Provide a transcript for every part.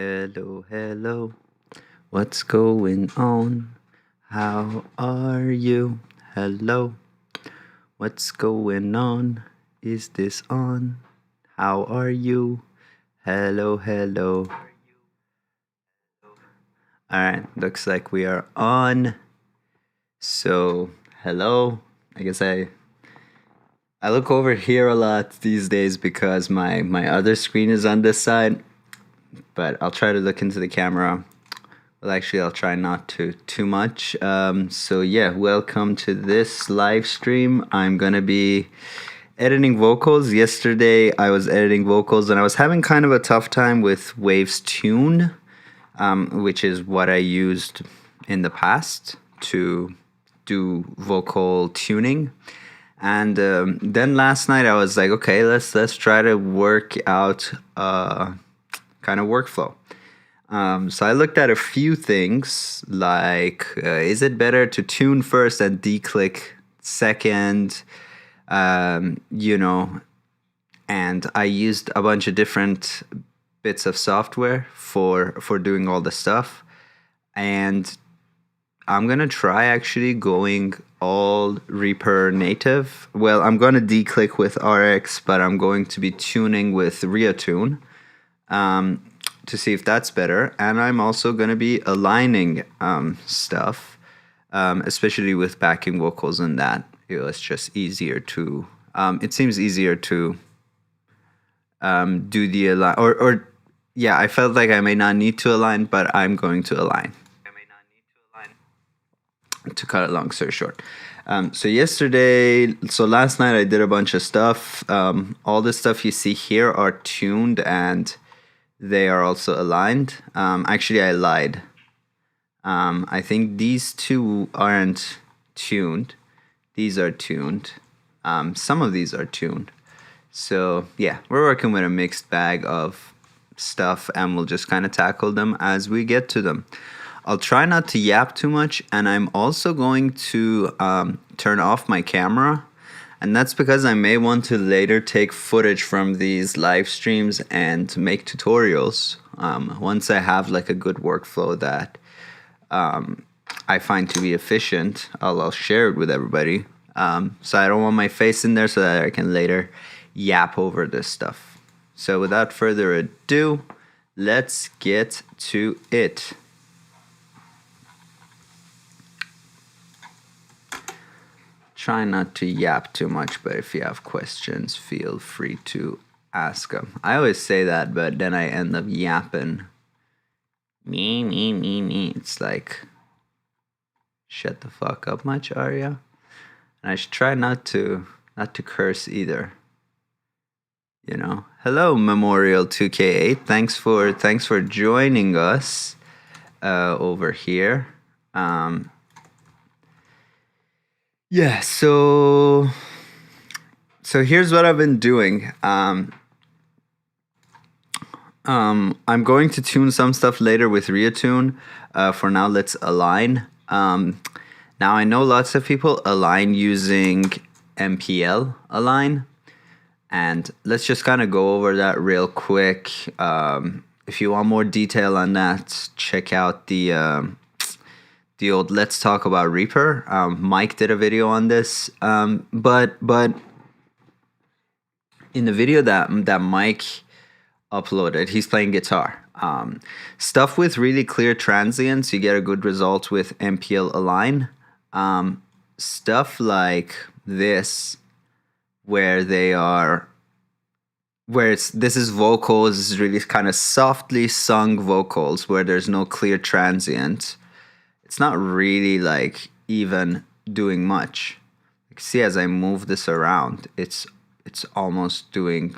Hello, hello. What's going on? How are you? Hello. What's going on? Is this on? How are you? Hello, hello. Alright, looks like we are on. So, hello. I guess I look over here a lot these days because my other screen is on this side. But I'll try to look into the camera. Well, actually, I'll try not to too much. So yeah, welcome to this live stream. I'm gonna be editing vocals. Yesterday, I was editing vocals, and I was having kind of a tough time with Waves Tune, which is what I used in the past to do vocal tuning. And then last night, I was like, okay, let's try to work out kind of workflow. So I looked at a few things like, is it better to tune first and declick second? And I used a bunch of different bits of software for doing all the stuff. And I'm going to try actually going all REAPER native. Well, I'm going to declick with RX, but I'm going to be tuning with Reatune. To see if that's better. And I'm also going to be aligning stuff, especially with backing vocals and that. It's just easier to, it seems easier to do the align, or I felt like I may not need to align, but I'm going to align. To cut it long story short. So last night I did a bunch of stuff. All the stuff you see here are tuned and they are also aligned. Actually, I lied. I think these two aren't tuned. These are tuned. Some of these are tuned. So, yeah, we're working with a mixed bag of stuff, and we'll just kind of tackle them as we get to them. I'll try not to yap too much, and I'm also going to turn off my camera. And that's because I may want to later take footage from these live streams and make tutorials. Once I have like a good workflow that I find to be efficient, I'll share it with everybody. So I don't want my face in there so that I can later yap over this stuff. So without further ado, let's get to it. Try not to yap too much, but if you have questions, feel free to ask them. I always say that, but then I end up yapping. Me. It's like, shut the fuck up much, Arya. And I should try not to curse either. You know. Hello, Memorial 2K8. Thanks for joining us over here. Yeah, so here's what I've been doing. I'm going to tune some stuff later with Reatune. For now, let's align. Now, I know lots of people align using MPL align. And let's just kind of go over that real quick. If you want more detail on that, check out the old Let's Talk About REAPER. Mike did a video on this. But in the video that Mike uploaded, he's playing guitar. Stuff with really clear transients, you get a good result with MPL align. Stuff like this, where this is vocals, this is really kind of softly sung vocals where there's no clear transient. It's not really like even doing much. Like, see, as I move this around, it's almost doing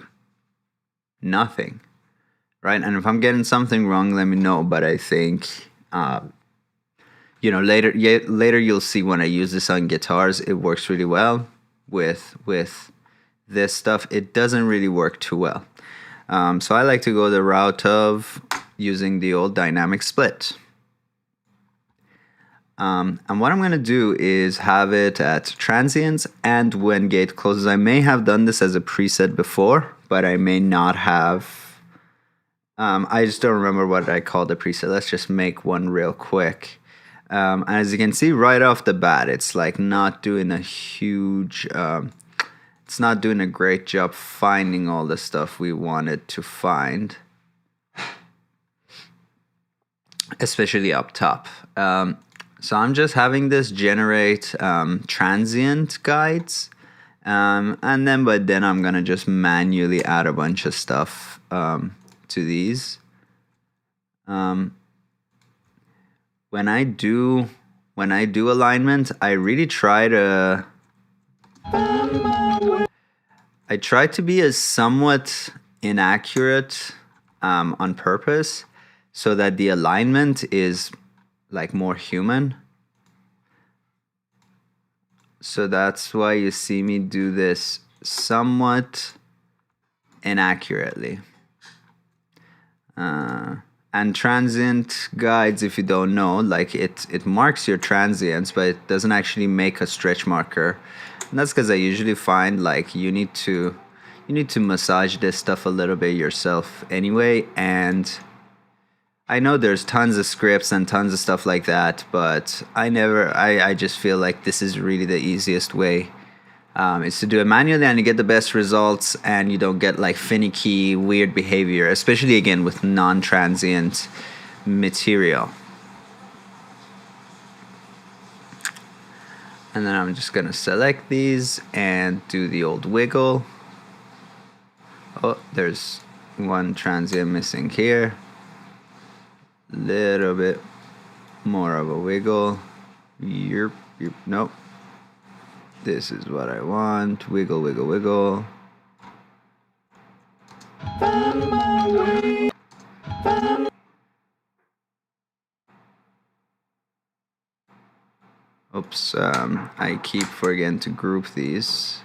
nothing, right? And if I'm getting something wrong, let me know. But I think, later you'll see when I use this on guitars, it works really well. With this stuff, it doesn't really work too well. So I like to go the route of using the old dynamic split. And what I'm going to do is have it at transients and when gate closes. I may have done this as a preset before, but I may not have I just don't remember what I called the preset. Let's just make one real quick. As you can see right off the bat, it's like not doing a huge, it's not doing a great job finding all the stuff we wanted to find, especially up top. So I'm just having this generate transient guides, and then I'm gonna just manually add a bunch of stuff to these. When I do alignment, I really try to be as somewhat inaccurate on purpose, so that the alignment is like more human. So that's why you see me do this somewhat inaccurately. And transient guides, if you don't know, like it marks your transients, but it doesn't actually make a stretch marker. And that's because I usually find like you need to massage this stuff a little bit yourself anyway. And I know there's tons of scripts and tons of stuff like that, but I just feel like this is really the easiest way. Is to do it manually, and you get the best results, and you don't get like finicky, weird behavior, especially again with non-transient material. And then I'm just gonna select these and do the old wiggle. Oh, there's one transient missing here. Little bit more of a wiggle. Yep, nope. This is what I want. Wiggle, wiggle, wiggle. Oops, I keep forgetting to group these.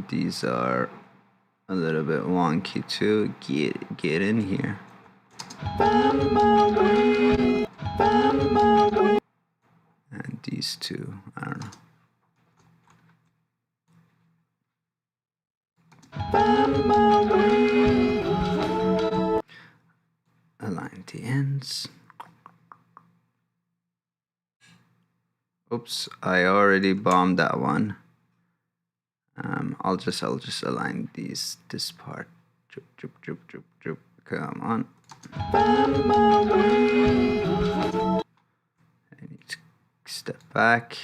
These are a little bit wonky too. Get in here. And these two, I don't know. Align the ends. Oops, I already bombed that one. I'll just align this part. Droop, droop, droop, droop, droop. Come on. I need to step back.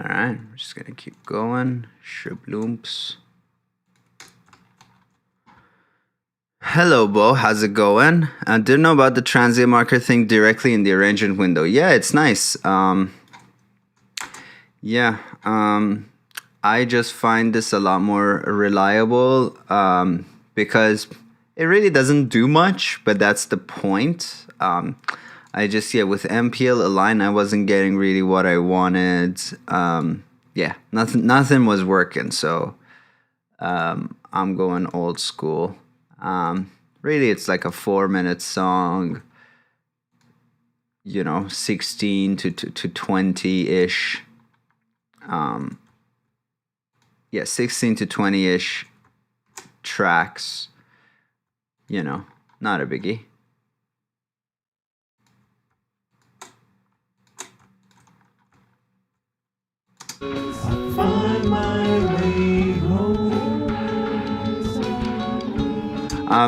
I'm just gonna keep going. Shabloomps. Hello, Bo. How's it going? I didn't know about the transient marker thing directly in the arrangement window. Yeah, it's nice. I just find this a lot more reliable because it really doesn't do much, but that's the point. With MPL align, I wasn't getting really what I wanted. Nothing was working, so I'm going old school. Really, it's like a 4-minute song, 16 to 20-ish. 16 to 20-ish tracks, not a biggie.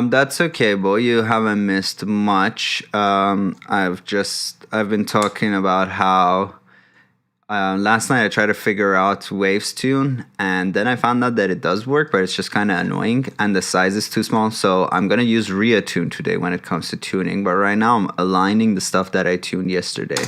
That's okay, Bo. You haven't missed much. I've been talking about how last night I tried to figure out Waves tune, and then I found out that it does work, but it's just kind of annoying, and the size is too small. So I'm gonna use REATune today when it comes to tuning. But right now I'm aligning the stuff that I tuned yesterday.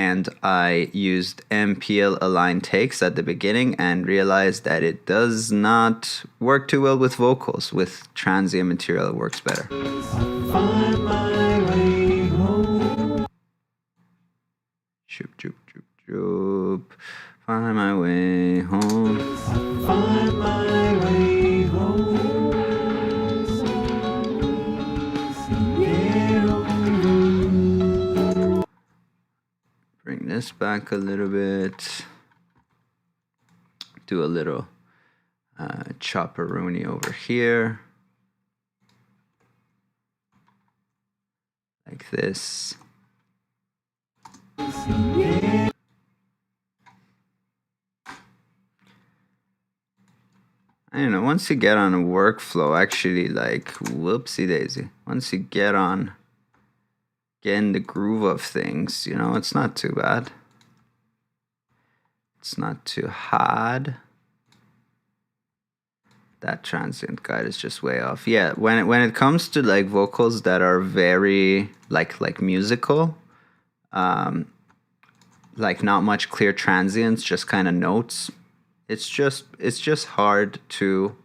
and I used MPL align takes at the beginning and realized that it does not work too well with vocals. With transient material, it works better. Find my way home. Shoop, shoop, shoop, shoop. Find my way home. Find my way home. Bring this back a little bit. Do a little chopperoonie over here. Like this. I don't know, once you get on a workflow, actually, like, whoopsie daisy. Once you get in the groove of things, you know, it's not too bad. It's not too hard. That transient guide is just way off. Yeah, when it comes to like vocals that are very like musical, like not much clear transients, just kind of notes. It's just hard to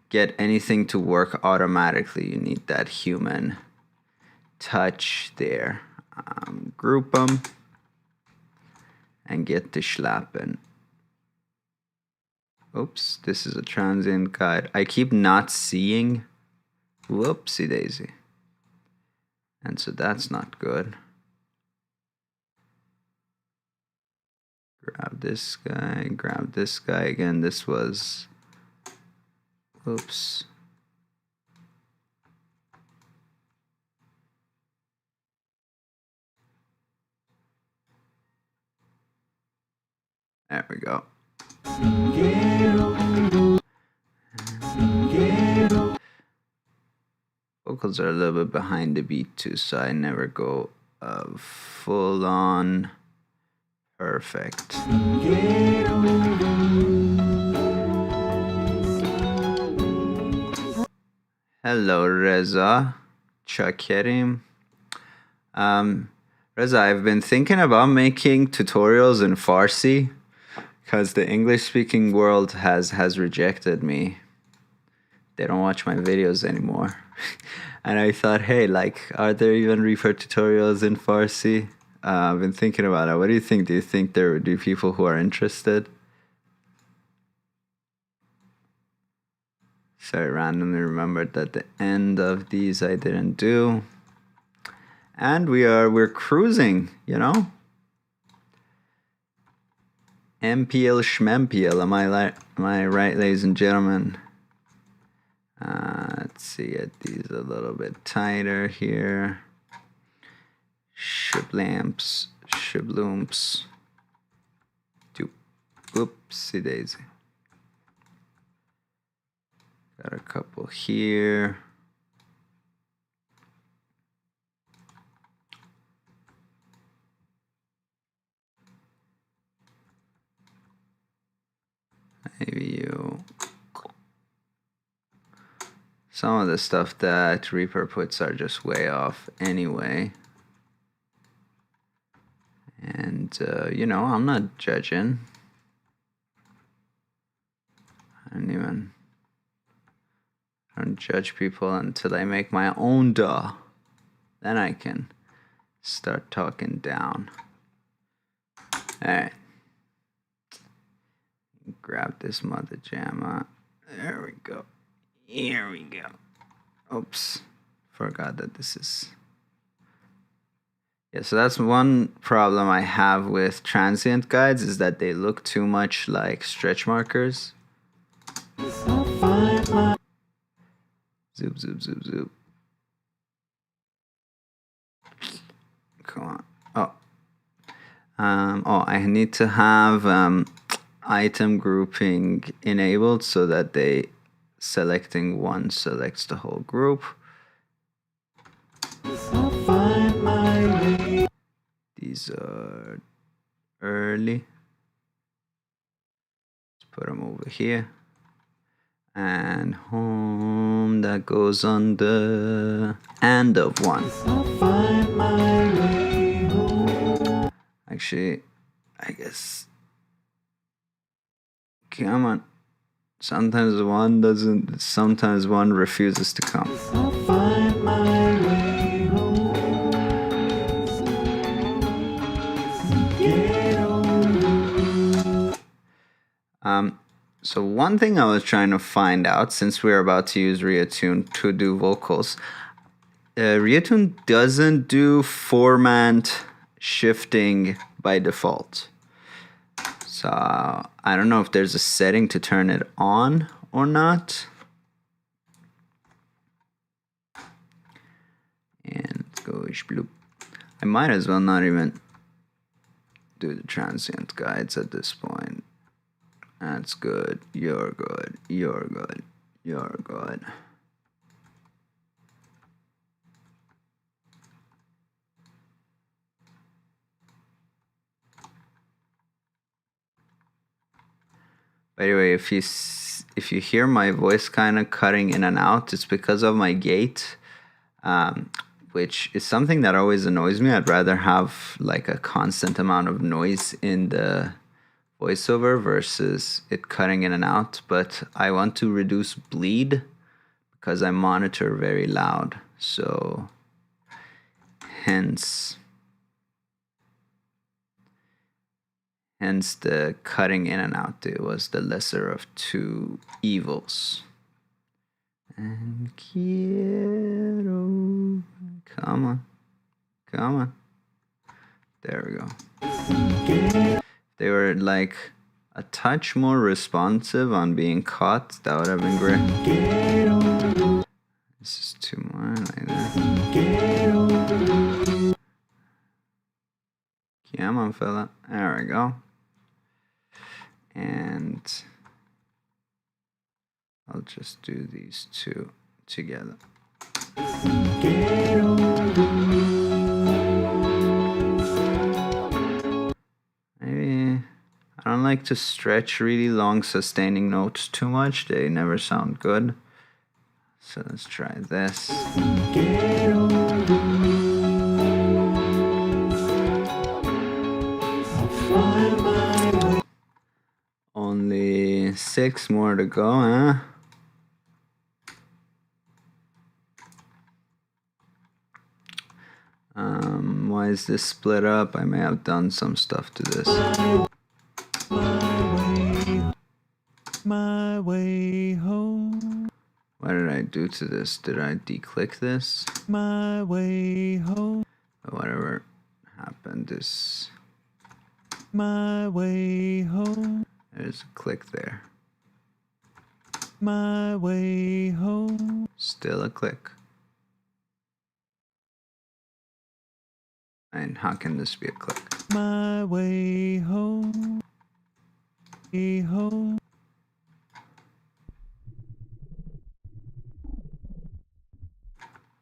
get anything to work automatically. You need that human touch there. Group them and get the schlappen. Oops, this is a transient guide. I keep not seeing. Whoopsie daisy. And so that's not good. Grab this guy, grab this guy again. This was, oops. There we go. Vocals are a little bit behind the beat too, so I never go full on perfect. Hello, Reza. Chakerim. Reza, I've been thinking about making tutorials in Farsi because the English-speaking world has rejected me. They don't watch my videos anymore. And I thought, hey, like, are there even REAPER tutorials in Farsi? I've been thinking about it. What do you think? Do you think there would be people who are interested? So I randomly remembered that the end of these I didn't do. And we're cruising, you know? MPL schmempl, am I right, ladies and gentlemen? Let's see, get these a little bit tighter here. Shiblamps, shiblooms. Oopsie daisy. Got a couple here. Maybe you. Some of the stuff that REAPER puts are just way off anyway. And, you know, I'm not judging. I don't judge people until I make my own DAW. Then I can start talking down. Alright. Grab this mother jammer. There we go. Here we go. Oops. Forgot that this is... Yeah, so that's one problem I have with transient guides, is that they look too much like stretch markers. Zoop, zoop, zoop, zoop. Come on. Oh, I need to have item grouping enabled so that selecting one selects the whole group. These are early. Let's put them over here. And home, that goes on the end of one. Actually, I guess. Come on. Sometimes one doesn't. Sometimes one refuses to come. I'll find my way home. Get over. So one thing I was trying to find out, since we're about to use Reattune to do vocals, Reattune doesn't do formant shifting by default. So I don't know if there's a setting to turn it on or not. And let's go bloop. I might as well not even do the transient guides at this point. That's good. You're good. You're good. You're good. By the way, if you hear my voice kind of cutting in and out, it's because of my gate, which is something that always annoys me. I'd rather have like a constant amount of noise in the voiceover versus it cutting in and out. But I want to reduce bleed because I monitor very loud, so hence the cutting in and out. It was the lesser of two evils. And quiero. Come on. Come on. There we go. They were like a touch more responsive on being caught. That would have been great. This is too much like that. Come on, fella. There we go. And I'll just do these two together. Maybe I don't like to stretch really long sustaining notes too much. They never sound good. So let's try this. Only 6 more to go, huh? Why is this split up? I may have done some stuff to this. My way home. What did I do to this? Did I declick this? My way home. Whatever happened is... My way home. There's a click there. My way home. Still a click. And how can this be a click? My way home. Way home.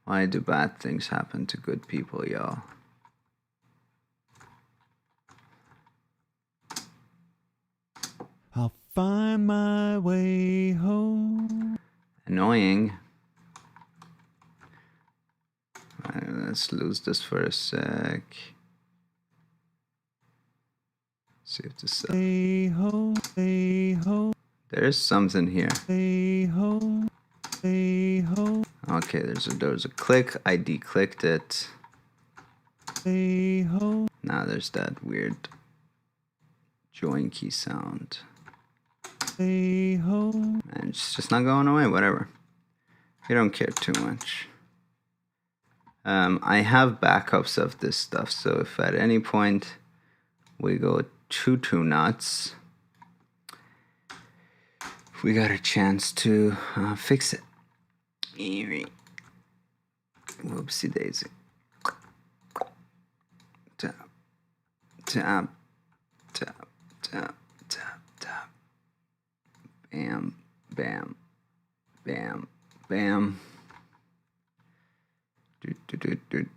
Why do bad things happen to good people, y'all? I'll find my way home. Annoying. Let's lose this for a sec. See if this... Way home. Way home. There's something here. Way home. Way home. Okay, there was a click. I declicked it. Way home. Now there's that weird join key sound. Way home. And it's just not going away, whatever. We don't care too much. I have backups of this stuff, so if at any point we go too nuts, we got a chance to fix it. Whoopsie daisy. Tap, tap, tap, tap, tap, tap. Bam, bam, bam, bam.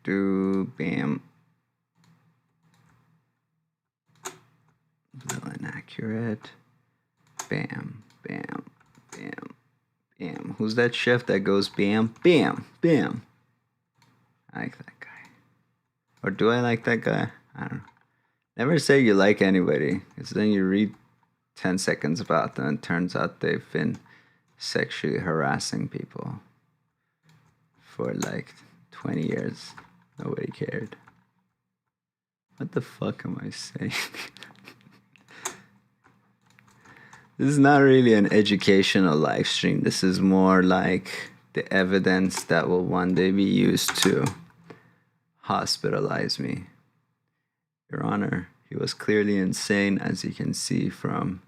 Do, bam. A little inaccurate. Bam, bam, bam, bam. Who's that chef that goes bam, bam, bam? I like that guy. Or do I like that guy? I don't know. Never say you like anybody, because then you read 10 seconds about them and turns out they've been sexually harassing people for like 20 years. Nobody cared. What the fuck am I saying? This is not really an educational live stream. This is more like the evidence that will one day be used to hospitalize me. Your Honor, he was clearly insane, as you can see from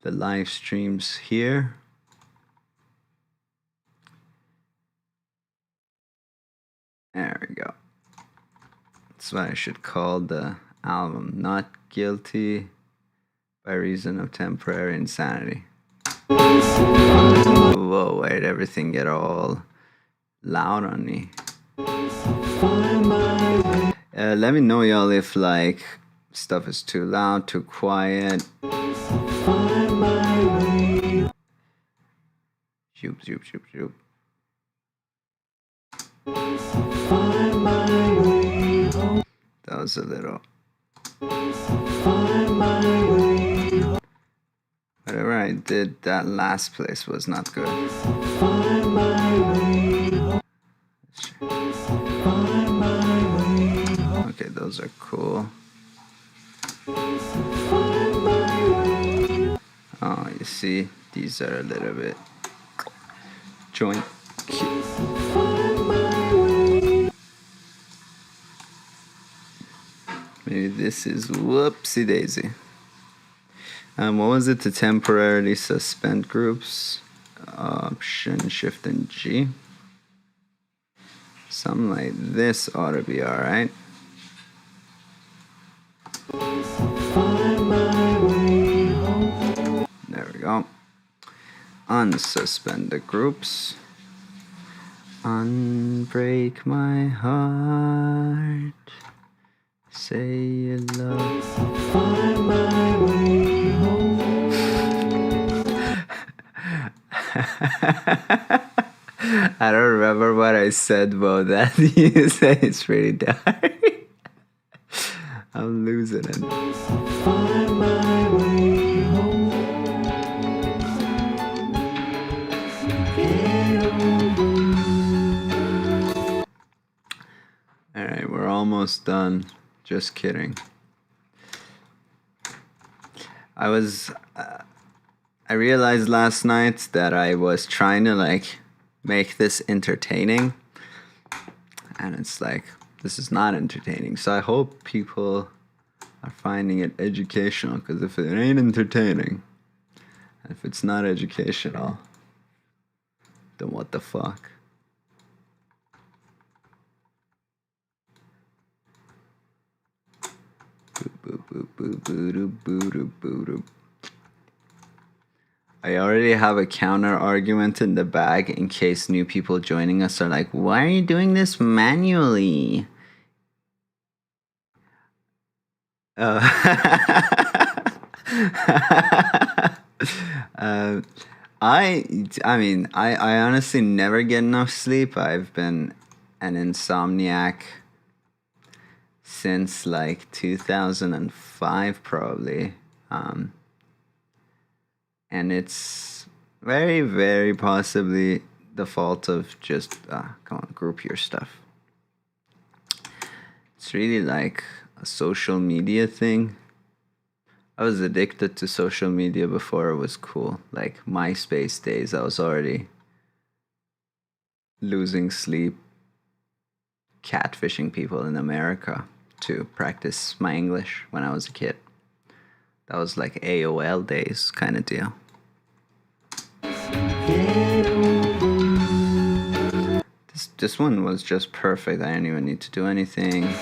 the live streams here. There we go. That's what I should call the album. Not Guilty by Reason of Temporary Insanity. Whoa, why did everything get all loud on me? Let me know, y'all, if like stuff is too loud, too quiet. Shoop, shoop, shoop, shoop. That was a little. Whatever I did, that last place was not good. Okay, those are cool. Oh, you see, these are a little bit joint cute. Maybe this is whoopsie daisy. What was it to temporarily suspend groups? Option Shift and G. Something like this ought to be alright. There we go. Unsuspend the groups. Unbreak my heart. Say you love. Find my way home. I don't remember what I said about that. You say it's pretty dark. I'm losing it. Find my way home. Alright, we're almost done. Just kidding. I realized last night that I was trying to like make this entertaining, and it's like, this is not entertaining. So I hope people are finding it educational, because if it ain't entertaining, if it's not educational, then what the fuck? I already have a counter argument in the bag in case new people joining us are like, why are you doing this manually? I honestly never get enough sleep. I've been an insomniac since like 2005 probably, and it's very, very possibly the fault of just come on, group your stuff. It's really like a social media thing. I was addicted to social media before it was cool. Like MySpace days, I was already losing sleep, catfishing people in America to practice my English when I was a kid. That was like AOL days kind of deal. This one was just perfect. I didn't even need to do anything.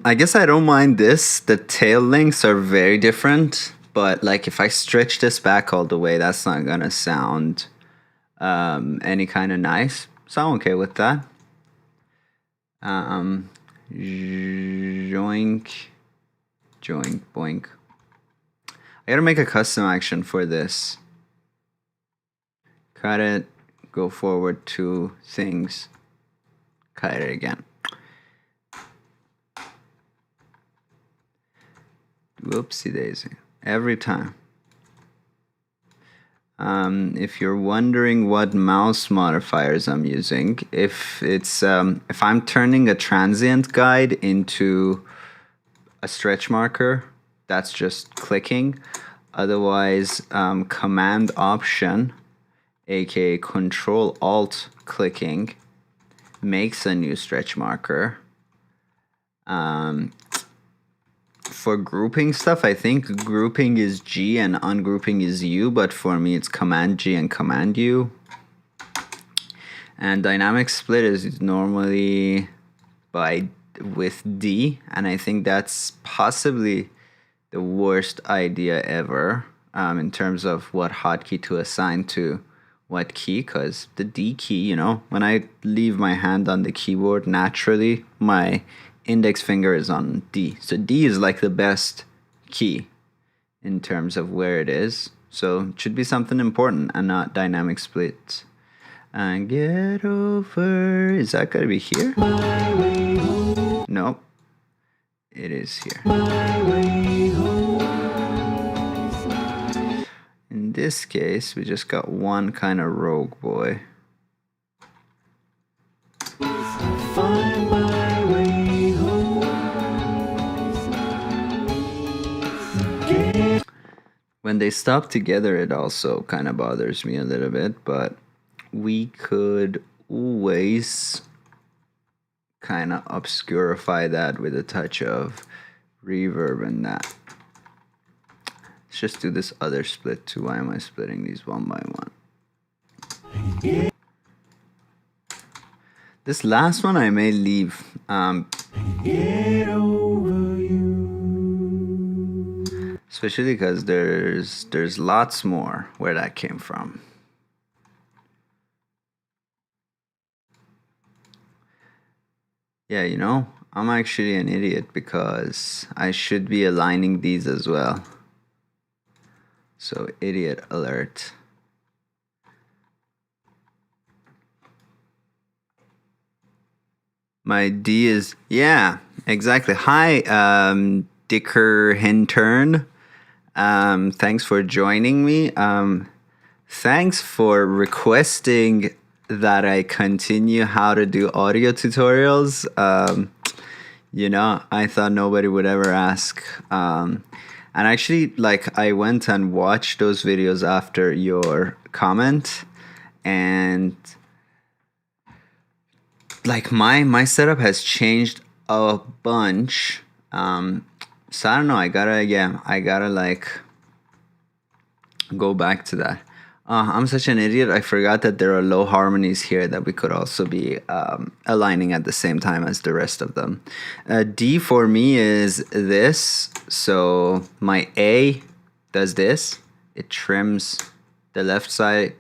I guess I don't mind this. The tail lengths are very different, but like if I stretch this back all the way, that's not gonna sound any kind of nice. So I'm okay with that. Joink, joink, boink. I gotta make a custom action for this. Cut it, go forward 2 things. Cut it again. Whoopsie daisy. Every time. If you're wondering what mouse modifiers I'm using, if I'm turning a transient guide into a stretch marker, that's just clicking. Otherwise, Command Option, aka Control Alt clicking, makes a new stretch marker. For grouping stuff, I think grouping is G and ungrouping is U, but for me it's Command G and Command U. And dynamic split is normally with D, and I think that's possibly the worst idea ever in terms of what hotkey to assign to what key, because the D key, you know, when I leave my hand on the keyboard, naturally my index finger is on D. So D is like the best key in terms of where it is. So it should be something important and not dynamic split. And get over, is that gonna be here? Nope. It is here. In this case, we just got one kind of rogue boy. Find my way home. When they stop together, it also kind of bothers me a little bit, but we could always kind of obscurify that with a touch of reverb and that. Let's just do this other split too. Why am I splitting these one by one? This last one I may leave. Get over you. Especially because there's lots more where that came from. Yeah, you know, I'm actually an idiot because I should be aligning these as well. So idiot alert. My D is, yeah, exactly. Hi, Dicker Hintern. Thanks for joining me. Thanks for requesting that I continue how to do audio tutorials. You know, I thought nobody would ever ask. And actually, like, I went and watched those videos after your comment, and like my setup has changed a bunch. So I don't know, I gotta like go back to that. I'm such an idiot. I forgot that there are low harmonies here that we could also be aligning at the same time as the rest of them. D for me is this. So my A does this. It trims the left side.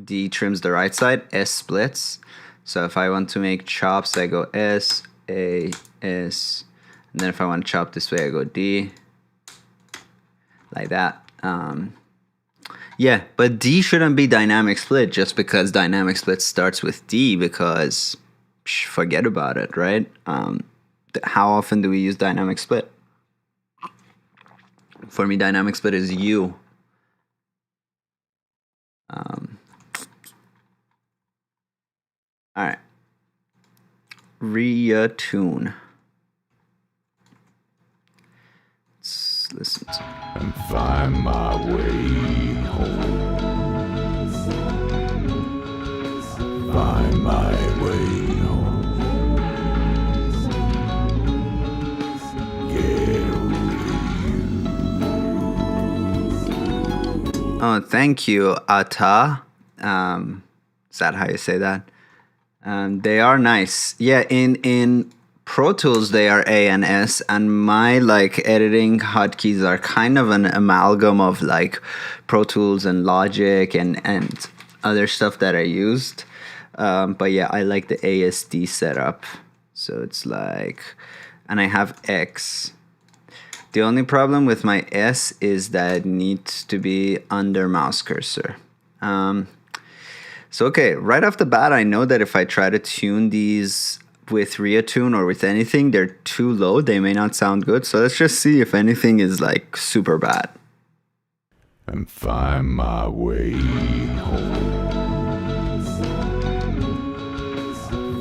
D trims the right side. S splits. So if I want to make chops, I go S, A, S. And then if I want to chop this way, I go D. Like that. Yeah, but D shouldn't be dynamic split just because dynamic split starts with D, because forget about it, right? How often do we use dynamic split? For me, dynamic split is U. All right. Reatune. Let's listen to And find my way home. Find my way home. Get over you. Oh, thank you, Ata. Is that how you say that? They are nice. Yeah, in Pro Tools they are A and S, and my like editing hotkeys are kind of an amalgam of like Pro Tools and Logic and other stuff that I used. But yeah, I like the ASD setup. So it's like, and I have X. The only problem with my S is that it needs to be under mouse cursor. So, okay, right off the bat, I know that if I try to tune these with Reatune or with anything, they're too low. They may not sound good. So let's just see if anything is like super bad. And find my way home.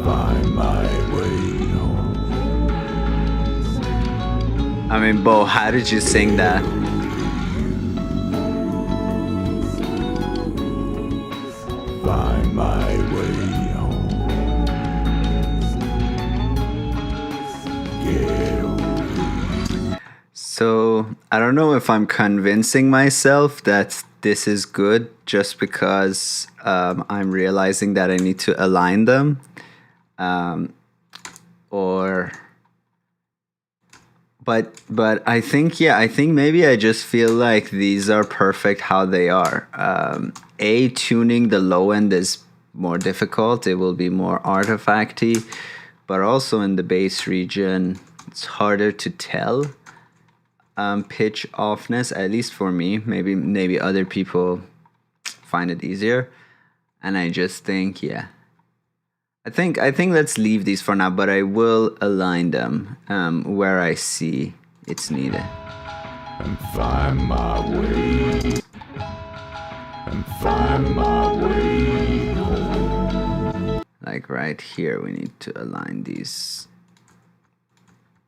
Find my way home. I mean, Bo, how did you sing that? Find my way home. Get over. So I don't know if I'm convincing myself that this is good just because I'm realizing that I need to align them. But I think maybe I just feel like these are perfect how they are. Tuning the low end is more difficult. It will be more artifacty, but also in the bass region, it's harder to tell pitch offness. At least for me. Maybe other people find it easier, and I just think I think let's leave these for now, but I will align them where I see it's needed. And find my way. And find my way home. Like right here, we need to align these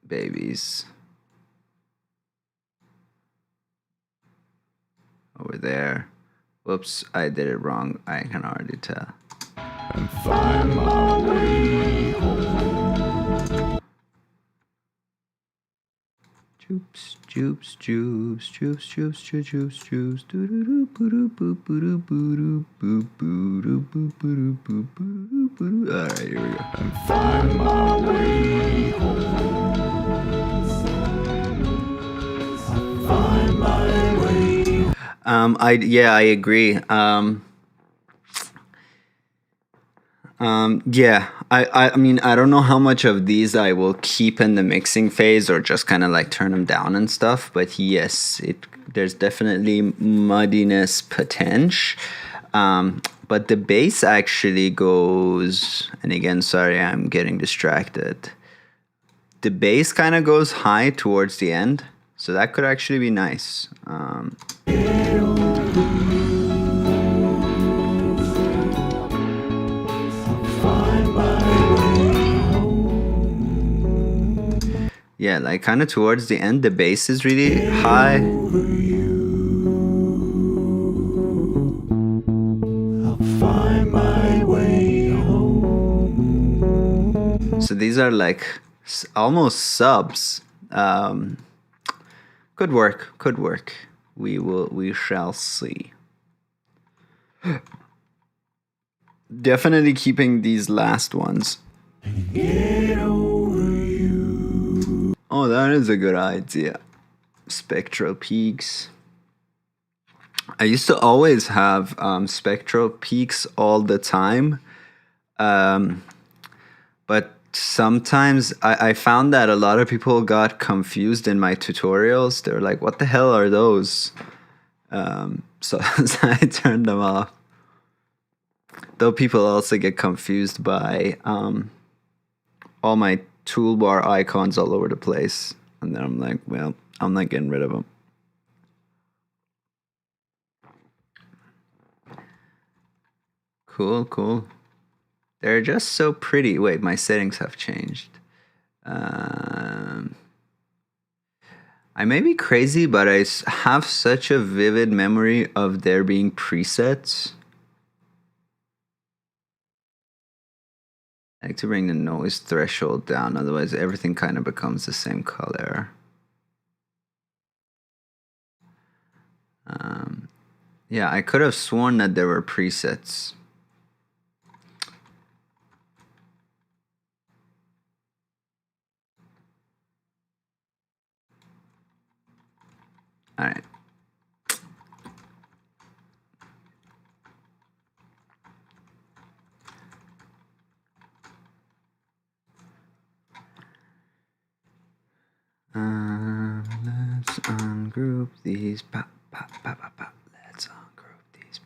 babies. Over there. Whoops, I did it wrong. I can already tell. And find my way home. Joops, joops, joops, joops, joops, joops, joops, doo-doo-doo, boo-doo, boo, boo-doo, boo-doo, boo, boo-doo, boo, boo-doo, boo, boo-doo, boo-doo. All right, here we go. And find my way home. Find my way home. I agree. I mean, I don't know how much of these I will keep in the mixing phase or just kind of like turn them down and stuff. But yes, there's definitely muddiness potential. But the bass actually goes, and again, sorry, I'm getting distracted. The bass kind of goes high towards the end, so that could actually be nice. Yeah, like kind of towards the end, the bass is really high. Find my way home. So these are like almost subs. Could work. We shall see. Definitely keeping these last ones. Get over you. Oh, that is a good idea. Spectral peaks. I used to always have spectral peaks all the time. But sometimes I found that a lot of people got confused in my tutorials. They were like, what the hell are those? So I turned them off. Though people also get confused by all my toolbar icons all over the place. And then I'm like, well, I'm not getting rid of them. Cool. They're just so pretty. Wait, my settings have changed. I may be crazy, but I have such a vivid memory of there being presets. I like to bring the noise threshold down, otherwise everything kind of becomes the same color. Yeah, I could have sworn that there were presets. All right. Let's ungroup these. Let's ungroup these.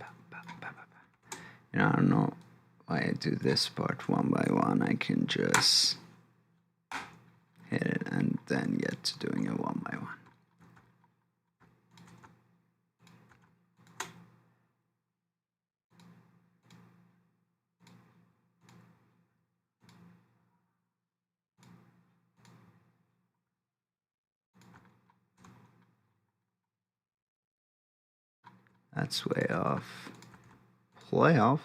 You know, I don't know do this part one by one, I can just hit it and then get to doing it one by one. That's way off. Playoffs?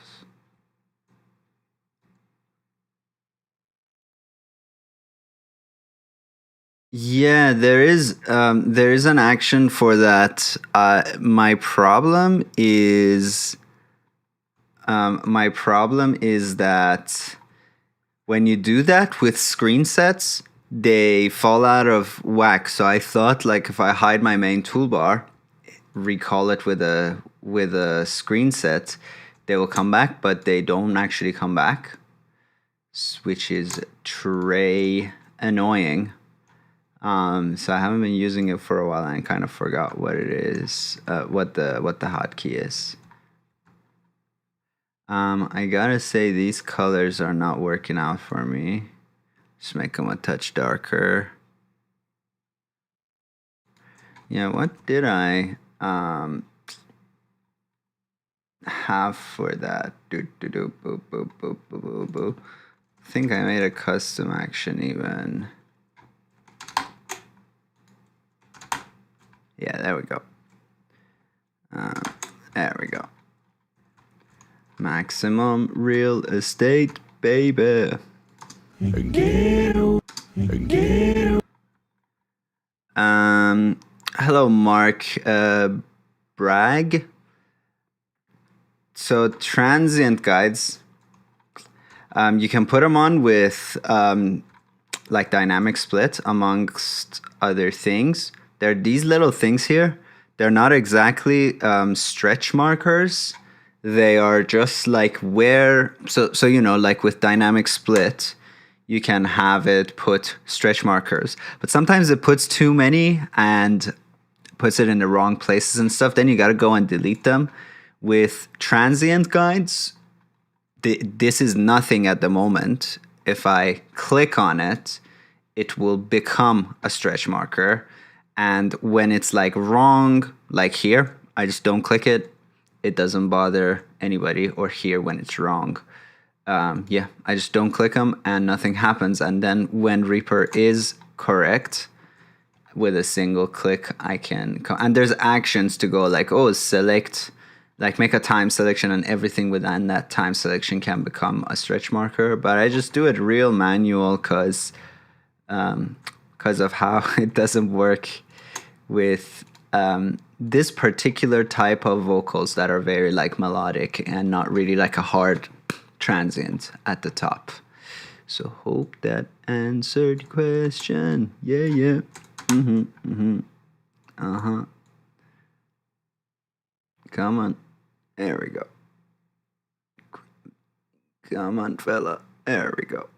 Yeah, there is an action for that. My problem is that when you do that with screen sets, they fall out of whack. So I thought, like, if I hide my main toolbar, recall it with a screen set, they will come back, but they don't actually come back, which is annoying. So I haven't been using it for a while, and I kind of forgot what it is, what the hotkey is. I gotta say these colors are not working out for me. Just make them a touch darker. Yeah, what did I have for that? I think I made a custom action even. Yeah, there we go. There we go. Maximum real estate, baby. Hello, Mark Bragg. So Transient Guides, you can put them on with like dynamic split, amongst other things. There are these little things here. They're not exactly stretch markers. They are just like where, so you know, like with dynamic split, you can have it put stretch markers. But sometimes it puts too many and puts it in the wrong places and stuff. Then you got to go and delete them. With Transient Guides, this is nothing at the moment. If I click on it, it will become a stretch marker. And when it's like wrong, like here, I just don't click it. It doesn't bother anybody, or here when it's wrong. Yeah, I just don't click them and nothing happens. And then when Reaper is correct, with a single click, I can and there's actions to go like, oh, select, like make a time selection, and everything within that time selection can become a stretch marker. But I just do it real manual because of how it doesn't work with this particular type of vocals that are very like melodic and not really like a hard transient at the top. So hope that answered your question. Yeah. Come on. There we go. Come on, fella. There we go.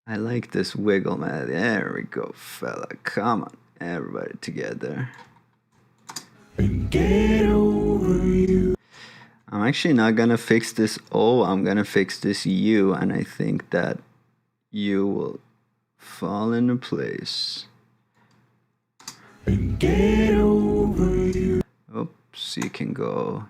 I like this wiggle, man. There we go, fella. Come on, everybody together. And get over you. I'm actually not gonna fix this O, I'm gonna fix this U, and I think that U will fall into place. And get over you. Oops, you can go.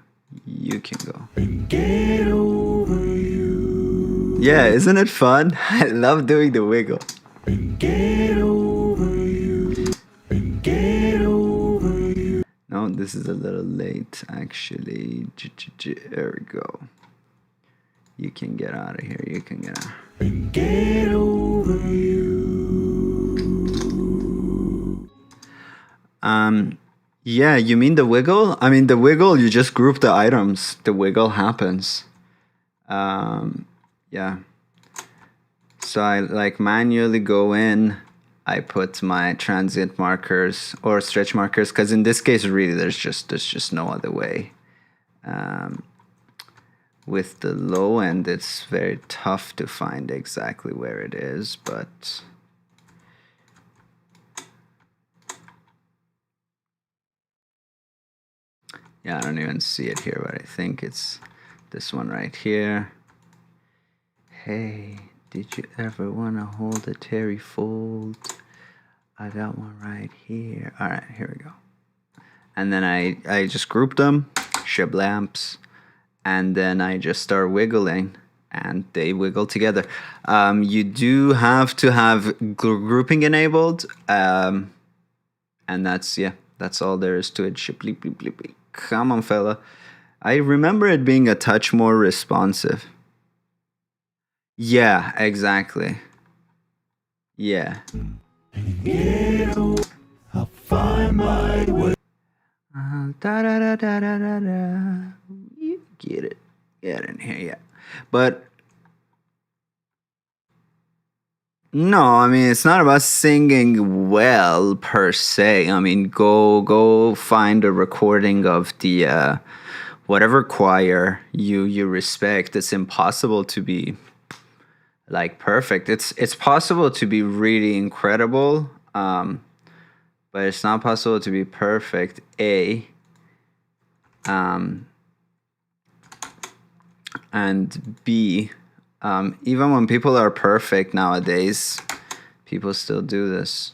And get over you. Yeah, isn't it fun? I love doing the wiggle. And get over you. And get over you. No, this is a little late, actually. There we go. You can get out of here. You can get out. And get over you. Yeah, you mean the wiggle? I mean, the wiggle, you just group the items. The wiggle happens. Yeah. So I like manually go in. I put my transient markers or stretch markers, because in this case, really, there's just no other way. With the low end, it's very tough to find exactly where it is, but Yeah, I don't even see it here, but I think it's this one right here. Hey, did you ever want to hold a Terry fold? I got one right here. All right, here we go. And then I just group them, shib lamps, and then I just start wiggling, and they wiggle together. You do have to have grouping enabled, and that's all there is to it. Ship, bleep, bleep, bleep, bleep. Come on, fella. I remember it being a touch more responsive. Yeah, exactly. Yeah. I'll find my way. Da da da da da da da. You get it. Get in here, yeah. But no, I mean it's not about singing well per se. I mean go find a recording of the whatever choir you respect. It's impossible to be like perfect. It's possible to be really incredible, but it's not possible to be perfect. And B, even when people are perfect nowadays, people still do this.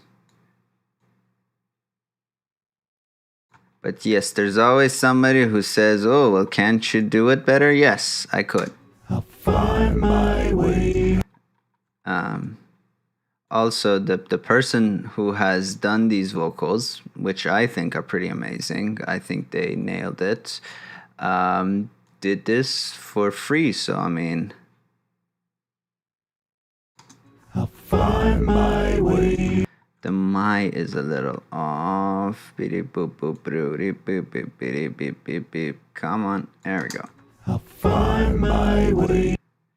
But yes, there's always somebody who says, "Oh, well, can't you do it better?" Yes, I could. I'll find my way. Also, the person who has done these vocals, which I think are pretty amazing, I think they nailed it, did this for free. So, I mean, I'll find my way. the my is a little off. Beep, boop, boop, boop, beep, beep, beep, beep, beep, beep, beep. Come on, there we go. I'll find my way.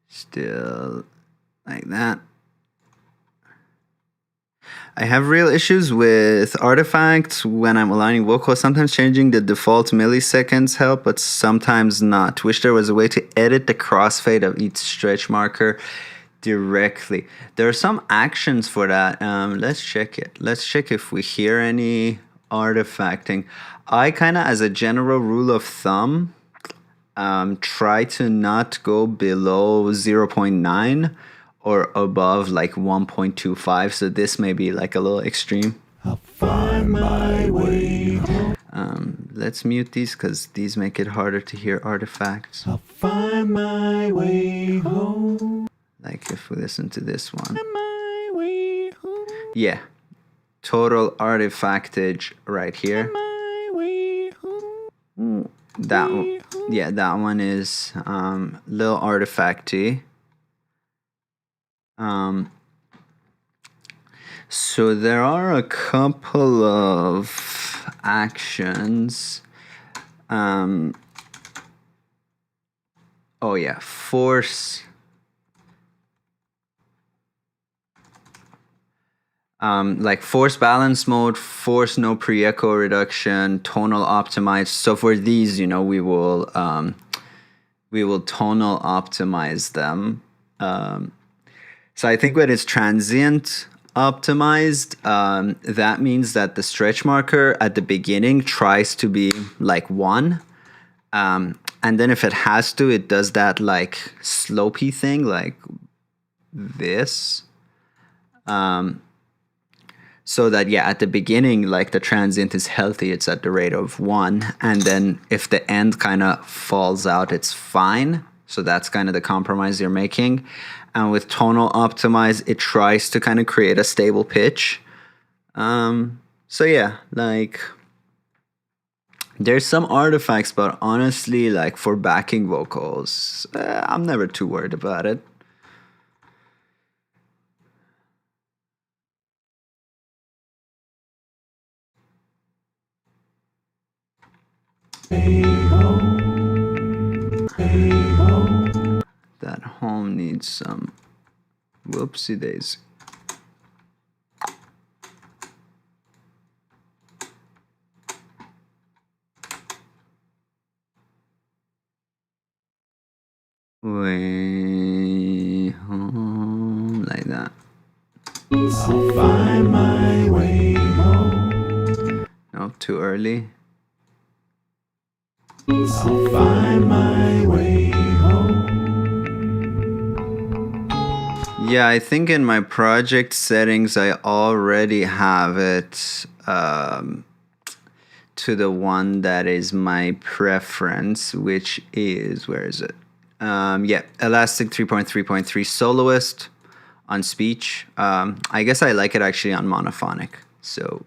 Still like that. I have real issues with artifacts when I'm aligning vocals. Sometimes changing the default milliseconds help, but sometimes not. Wish there was a way to edit the crossfade of each stretch marker directly. There are some actions for that. Let's check it. Let's check if we hear any artifacting. I kind of, as a general rule of thumb, try to not go below 0.9 or above like 1.25. So this may be like a little extreme. I'll find my way. Let's mute these because these make it harder to hear artifacts. I'll find my way home. Like if we listen to this one. My way home. Yeah. Total artifactage right here. My way home. That one is little artifacty. So there are a couple of actions. Oh yeah, force. Like force balance mode, force no pre-echo reduction, tonal optimize. So for these, we will tonal optimize them. So I think when it's transient optimized, that means that the stretch marker at the beginning tries to be like 1. And then if it has to, it does that like slopey thing like this. So that, yeah, at the beginning, like the transient is healthy, it's at the rate of 1. And then if the end kind of falls out, it's fine. So that's kind of the compromise you're making. And with tonal optimize, it tries to kind of create a stable pitch. So yeah, like there's some artifacts, but honestly, like for backing vocals, I'm never too worried about it. That home needs some whoopsie daisy. Way home like that. I'll find my way home. Nope, too early. I'll find my way home. Yeah, I think in my project settings, I already have it to the one that is my preference, which is, where is it? Yeah, Elastic 3.3.3 Soloist on speech. I guess I like it actually on monophonic. So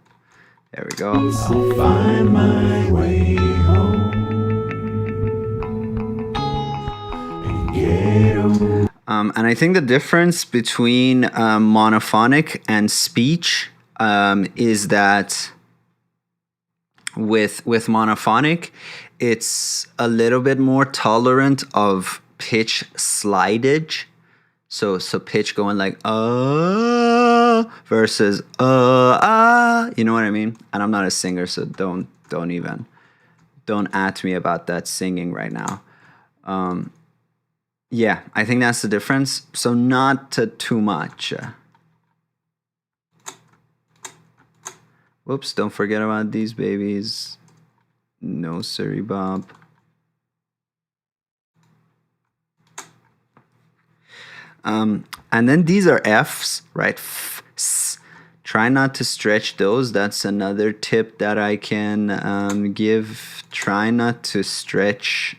there we go. I'll find my way home. And get over. And I think the difference between monophonic and speech is that with monophonic, it's a little bit more tolerant of pitch slidage. So pitch going like versus you know what I mean? And I'm not a singer, so don't at me about that singing right now. Yeah, I think that's the difference. So not too much. Whoops, don't forget about these babies. No, sorry, Bob. And then these are Fs, right? F-s. Try not to stretch those. That's another tip that I can give. Try not to stretch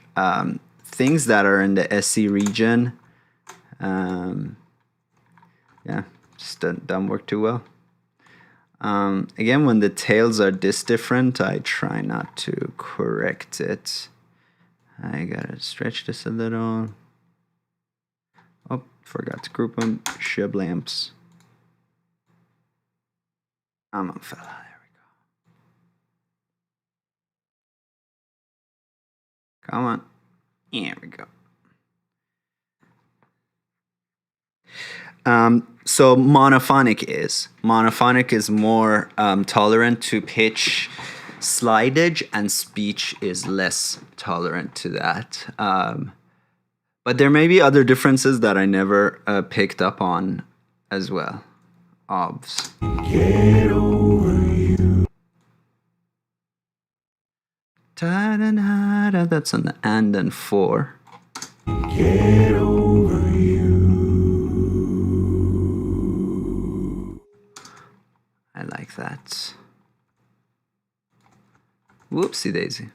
things that are in the SE region. Yeah, just don't work too well. Again, when the tails are this different, I try not to correct it. I gotta stretch this a little. Oh, forgot to group them. Shib lamps. Come on, fella. There we go. Come on. Here we go. So monophonic is more tolerant to pitch slidage, and speech is less tolerant to that. But there may be other differences that I never picked up on as well. Obvs. Get over you. Ta-da-da-da, that's on the and then 4. Get over you. I like that. Whoopsie daisy.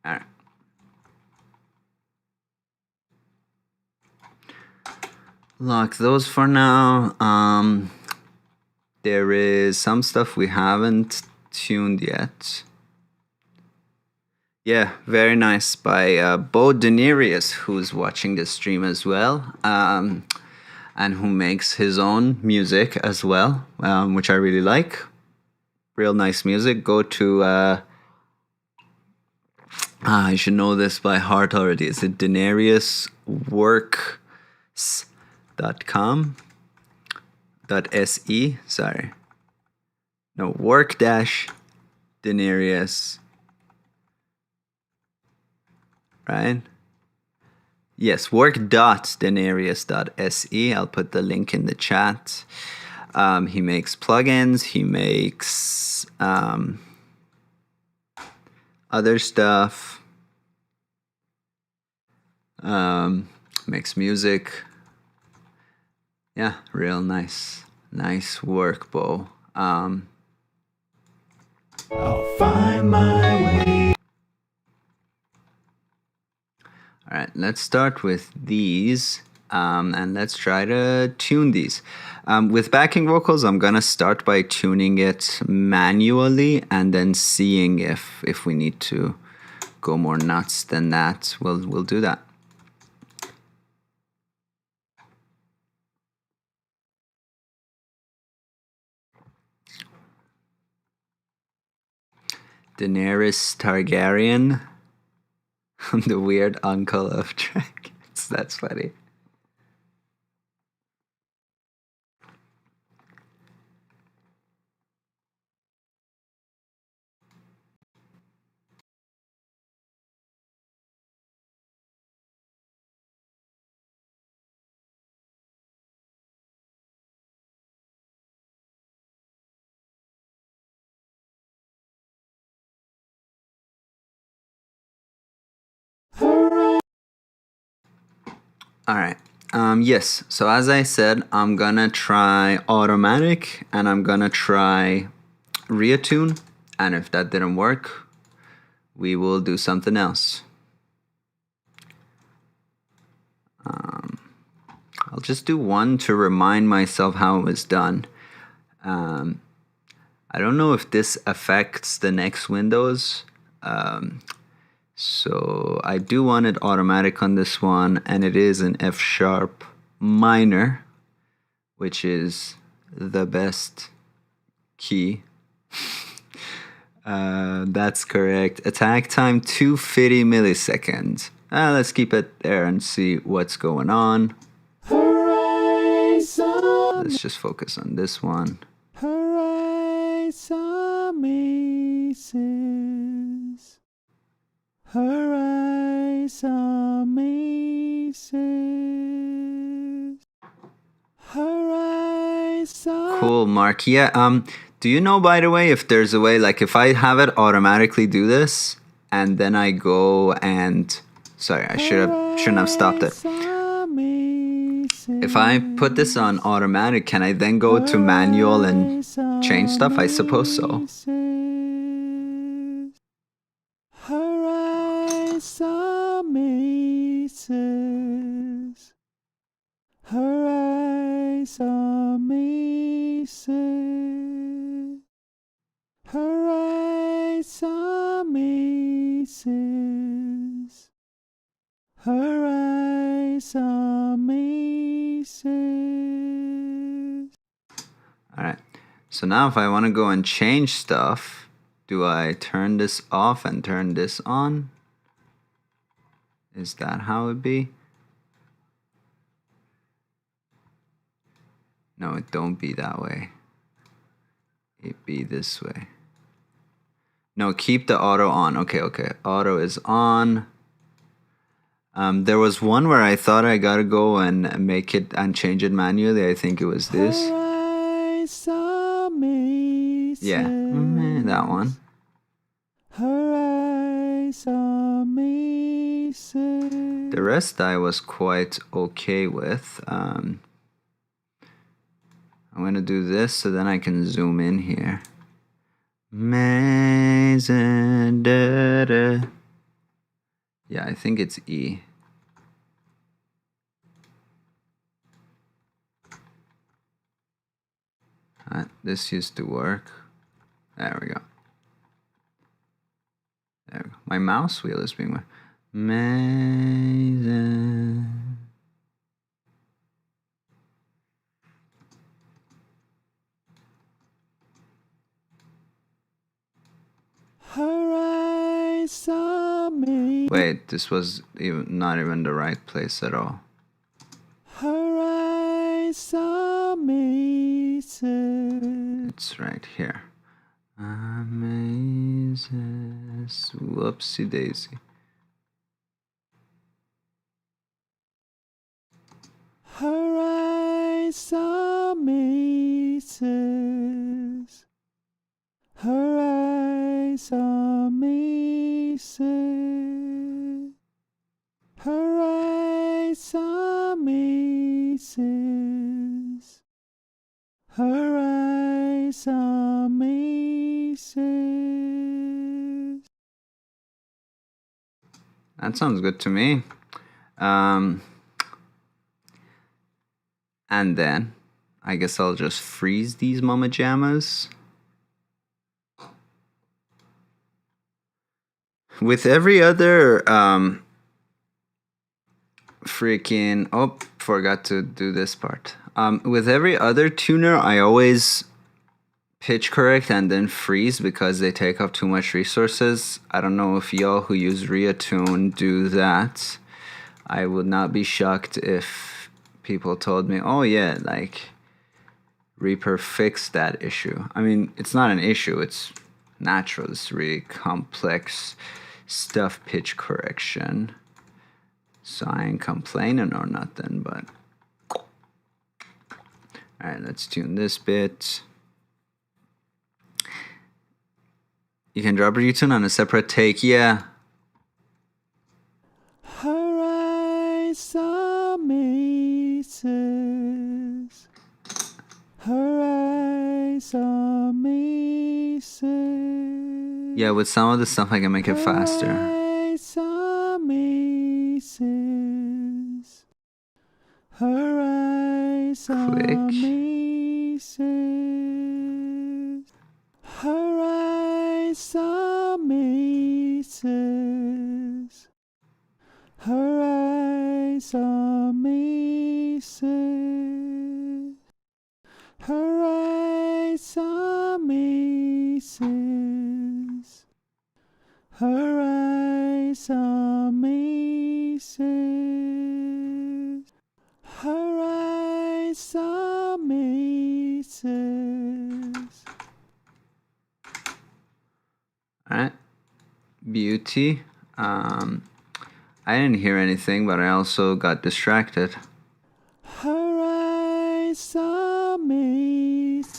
All right. Lock those for now. There is some stuff we haven't tuned yet. Yeah, very nice by Bo Denerius, who's watching this stream as well, and who makes his own music as well, which I really like. Real nice music. Go to I should know this by heart already. Is it deneriusworks.com? .se, sorry. No, work dash Denerius. Right? Yes, work.denerius.se. I'll put the link in the chat. He makes plugins. He makes other stuff. Makes music. Yeah, real nice. Nice work, Bo. I'll find my way. All right, let's start with these, and let's try to tune these. With backing vocals, I'm gonna start by tuning it manually, and then seeing if we need to go more nuts than that. We'll do that. Daenerys Targaryen, the weird uncle of dragons. That's funny. All right. Yes. So as I said, I'm gonna try automatic and I'm gonna try reattune. And if that didn't work, we will do something else. I'll just do one to remind myself how it was done. I don't know if this affects the next windows. So I do want it automatic on this one, and it is an F sharp minor, which is the best key. That's correct. Attack time 250 milliseconds. Let's keep it there and see what's going on. Horizon. Let's just focus on this one. Horizon Maces. Horizon Maces. Horizon. Cool, Mark. Yeah, do you know, by the way, if there's a way, like if I have it automatically do this and then I go and sorry, I shouldn't have stopped it. If I put this on automatic, can I then go to manual and change stuff? I suppose so. Horizon Maces. Horizon Maces. Horizon Maces. Horizon Maces. Alright, so now if I want to go and change stuff, do I turn this off and turn this on? Is that how it be? No, it don't be that way. It be this way. No, keep the auto on. Okay. Auto is on. There was one where I thought I gotta go and make it and change it manually. I think it was this. Yeah, that one. The rest I was quite okay with. I'm gonna do this so then I can zoom in here. Amazing. Yeah, I think it's E. This used to work. There we go. There we go. My mouse wheel is being amazing. Wait, this was not even the right place at all. It's right here. Amazing. Whoopsie daisy. Horizon Maces. Horizon Maces. Horizon Maces. Horizon Maces. That sounds good to me. And then I guess I'll just freeze these mama jammas. With every other freaking forgot to do this part. With every other tuner, I always pitch correct and then freeze because they take up too much resources. I don't know if y'all who use Reattune do that. I would not be shocked if people told me, oh yeah, like REAPER fixed that issue. I mean, it's not an issue, it's natural. It's really complex stuff, pitch correction. So I ain't complaining or nothing, but alright, let's tune this bit. You can drop retune on a separate take, yeah. Horizon Yeah, with some of the stuff I can make it faster. Alright, beauty. I didn't hear anything, but I also got distracted.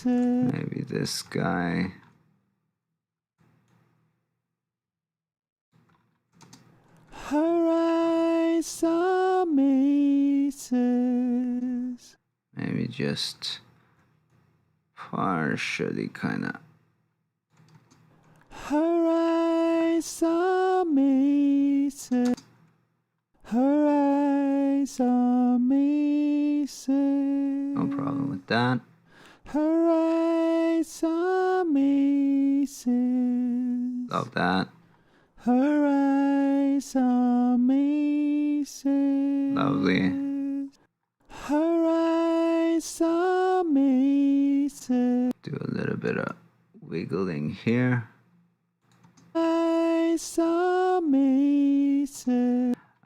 Maybe this guy. Maybe just partially kind of. No problem with that. Love that. Lovely. Do a little bit of wiggling here.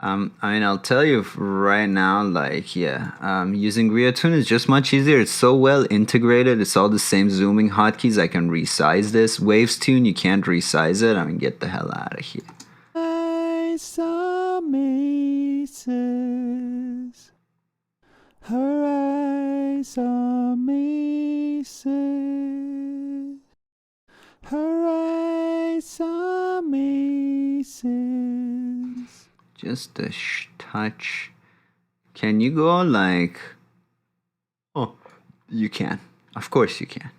I mean, I'll tell you right now, like, yeah, using ReaTune is just much easier. It's so well integrated. It's all the same zooming hotkeys. I can resize this. Waves Tune, you can't resize it. I mean, get the hell out of here. Just a touch. Can you go like... Oh, you can. Of course you can.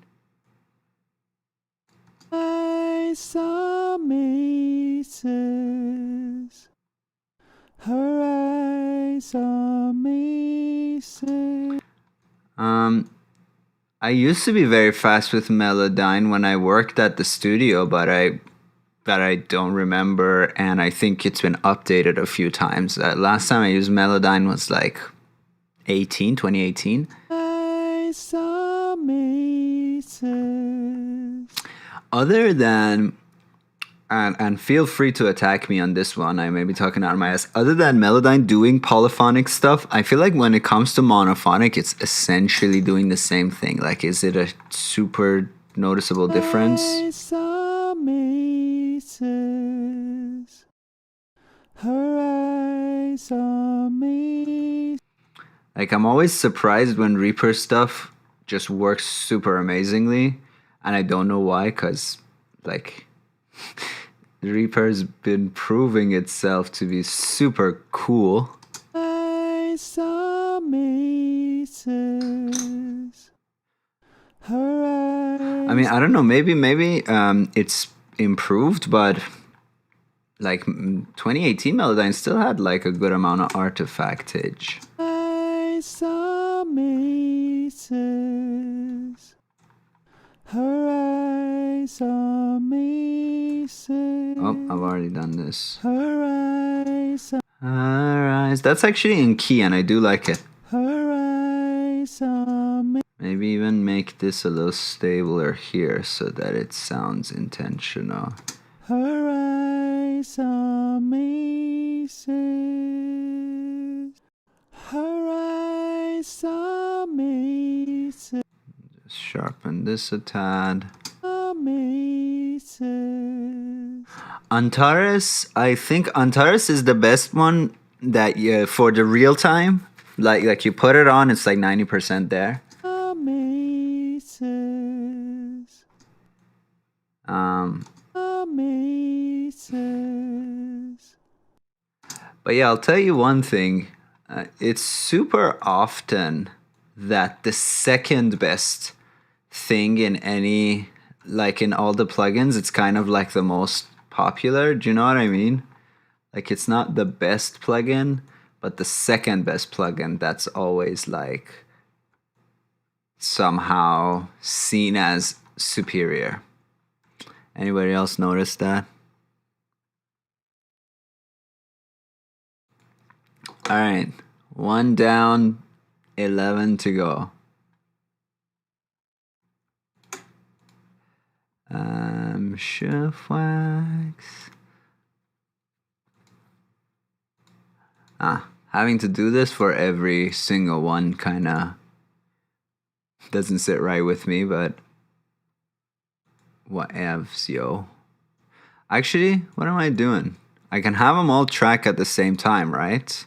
I used to be very fast with Melodyne when I worked at the studio, but I don't remember, and I think it's been updated a few times. Last time I used Melodyne was like 2018. Other than, and feel free to attack me on this one, I may be talking out of my ass. Other than Melodyne doing polyphonic stuff, I feel like when it comes to monophonic, it's essentially doing the same thing. Like, is it a super noticeable difference? Like, I'm always surprised when REAPER stuff just works super amazingly, and I don't know why, because, like, REAPER's been proving itself to be super cool. I mean, I don't know, maybe it's improved, but like 2018 Melodyne still had like a good amount of artifactage. Oh, I've already done this. Alright, that's actually in key and I do like it. Maybe even make this a little stabler here so that it sounds intentional. Just sharpen this a tad. Antares, I think Antares is the best one that for the real time. Like you put it on, it's like 90% there. But yeah, I'll tell you one thing. It's super often that the second best thing in any, like in all the plugins. It's kind of like the most popular. Do you know what I mean? Like it's not the best plugin, but the second best plugin that's always like somehow seen as superior. Anybody else notice that? All right, 1 down, 11 to go. Chef wax. Having to do this for every single one kind of doesn't sit right with me, but whatevs, yo. Actually, what am I doing? I can have them all track at the same time, right?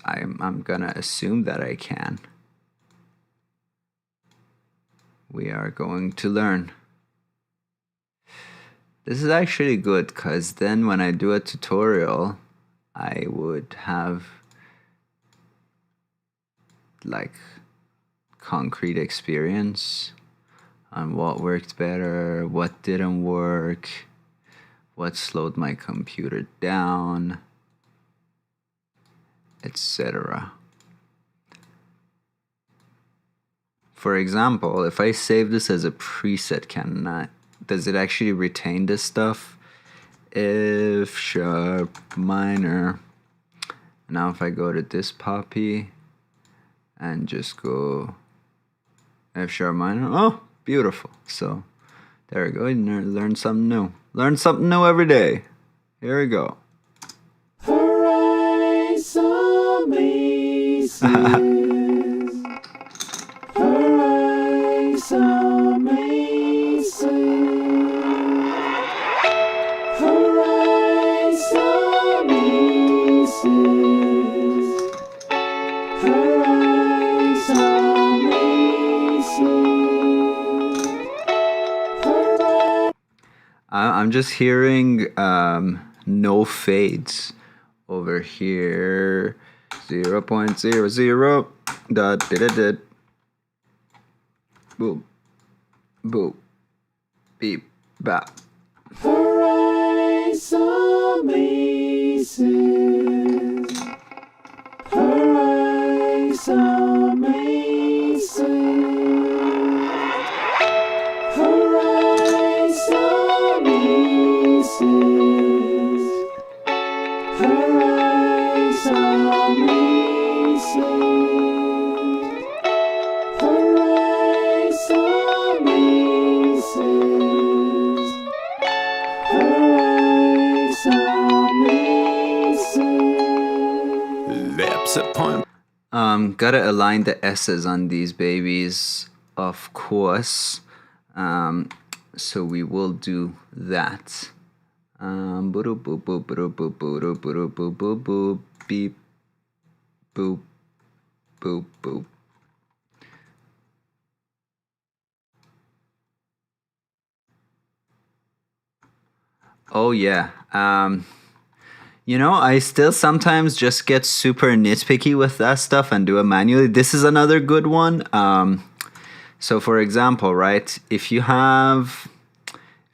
I'm gonna assume that I can. We are going to learn. This is actually good because then when I do a tutorial, I would have like concrete experience on what worked better, what didn't work, what slowed my computer down, etc. For example, if I save this as a preset, does it actually retain this stuff? F sharp minor. Now if I go to this poppy and just go F sharp minor, oh, beautiful. So there we go. Learn something new. Learn something new every day. Here we go. I'm just hearing no fades over here. 0.00 dot did boop boop beep bop. Gotta align the S's on these babies, of course. So we will do that. Boop boop boop boop boop boop boop boop boop boop beep boop boop boop. Oh yeah. You know, I still sometimes just get super nitpicky with that stuff and do it manually. This is another good one. So for example, right, if you have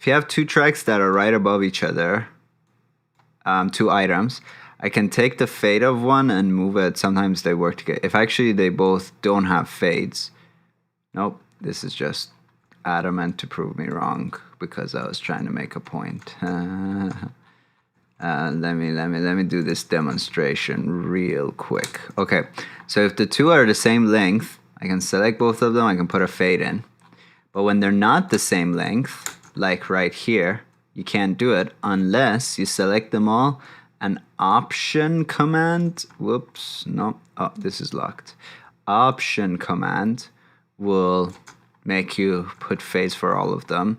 2 tracks that are right above each other, 2 items, I can take the fade of one and move it. Sometimes they work together. If actually they both don't have fades. Nope, this is just adamant to prove me wrong because I was trying to make a point. Let me do this demonstration real quick. Okay, so if the 2 are the same length, I can select both of them, I can put a fade in. But when they're not the same length, like right here, you can't do it unless you select them all. An option command, whoops, no, oh, this is locked. Option command will make you put fades for all of them.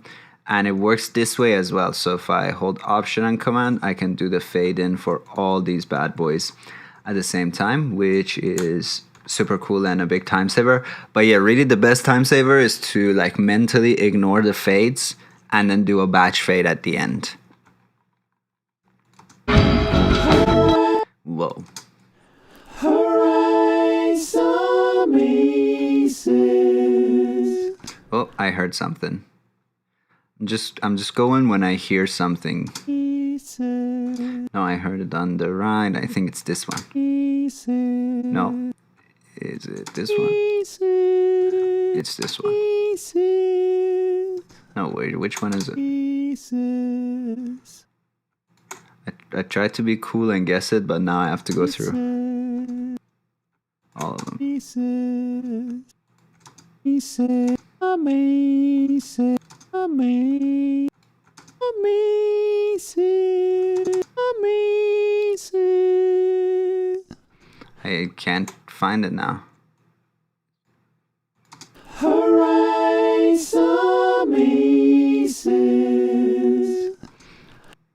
And it works this way as well. So if I hold option and command, I can do the fade in for all these bad boys at the same time, which is super cool and a big time saver. But yeah, really the best time saver is to like mentally ignore the fades and then do a batch fade at the end. Whoa. Horizon Oh, I heard something. I'm just going when I hear something. No, I heard it on the right. I think it's this one. No. Is it this one? It's this one. No, wait, which one is it? I tried to be cool and guess it, but now I have to go through all of them. I can't find it now.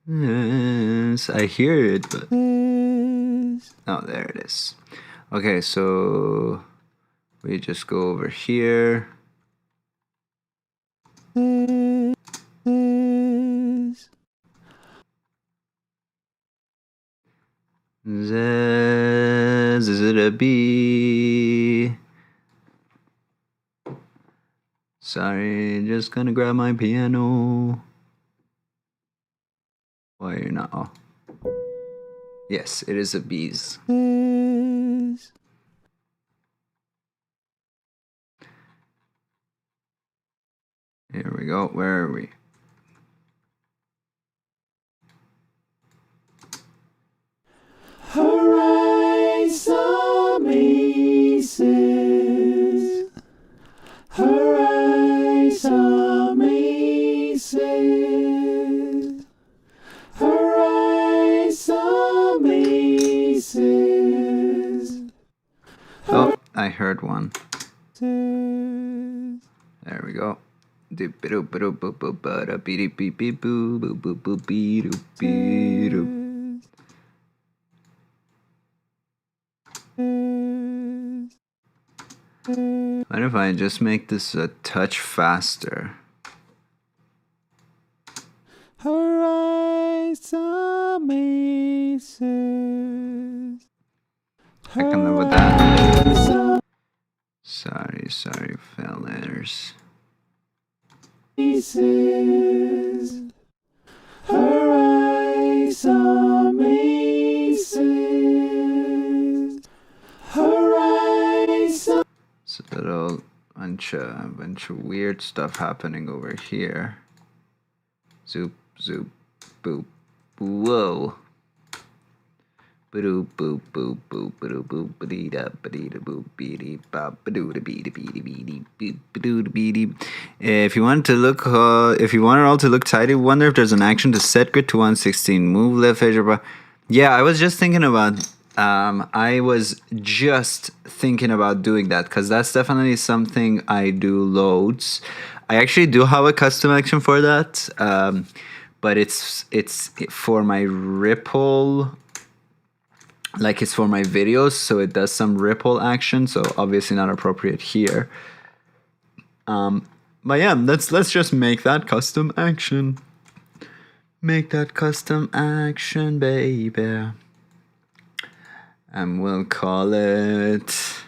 Yes, I hear it, but oh, there it is. Okay, so we just go over here. Is it a B? Sorry, just gonna grab my piano. Why you're not? Oh, yes, it is a B's. Here we go. Where are we? Oh, I heard one. There we go. What if I just make this a touch faster? I can live with that. Sorry, fellas. It's a little bunch of weird stuff happening over here. Zoop, zoop, boop, whoa. Boop boop boop boop boop boop boop da boop boop beady bop badoo da beady beady beady boop badoo da beady. If you want it all to look tidy, wonder if there's an action to set grid to 116. Move left edge bar. Yeah, I was just thinking about doing that because that's definitely something I do loads. I actually do have a custom action for that, but it's for my ripple. Like it's for my videos, so it does some ripple action, so obviously not appropriate here. But yeah, let's just make that custom action. Make that custom action, baby. And we'll call it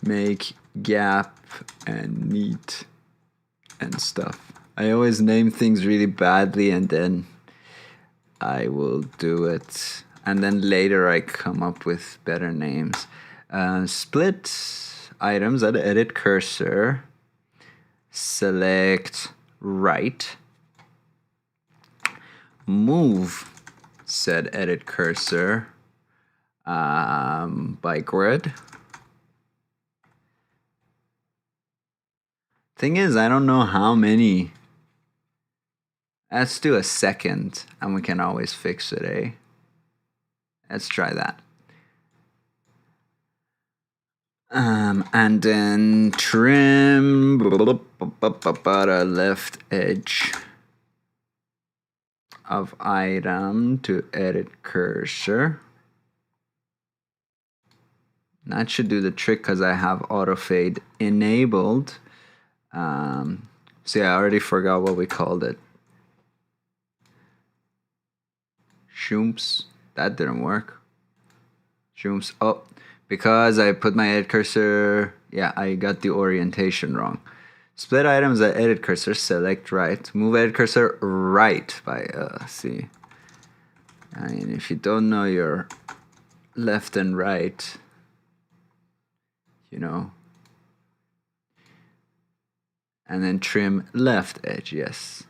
make gap and neat and stuff. I always name things really badly and then I will do it. And then later I come up with better names. Split items at edit cursor. Select right. Move said edit cursor by grid. Thing is, I don't know how many. Let's do a second, and we can always fix it, eh? Let's try that. And then trim left edge of item to edit cursor. That should do the trick because I have auto fade enabled. See, I already forgot what we called it. Shoomps. That didn't work. Shoomps. Oh, because I put my edit cursor, yeah, I got the orientation wrong. Split items at edit cursor, select right. Move edit cursor right by, see. I mean, if you don't know your left and right, you know. And then trim left edge, yes.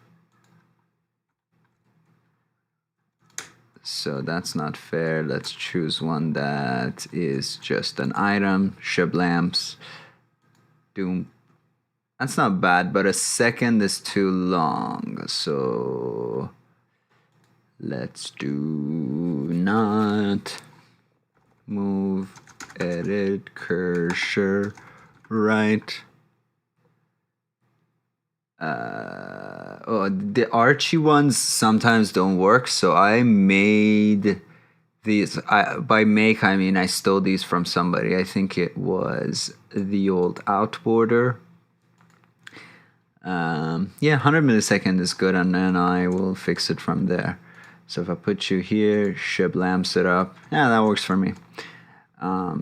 So that's not fair. Let's choose one that is just an item, shablamps, doom. That's not bad, but a second is too long. So let's do not move edit cursor right. The Archie ones sometimes don't work, so I made these. By make, I mean I stole these from somebody. I think it was the old Outboarder. Yeah, 100 millisecond is good, and then I will fix it from there. So if I put you here, shablamps it up. Yeah, that works for me.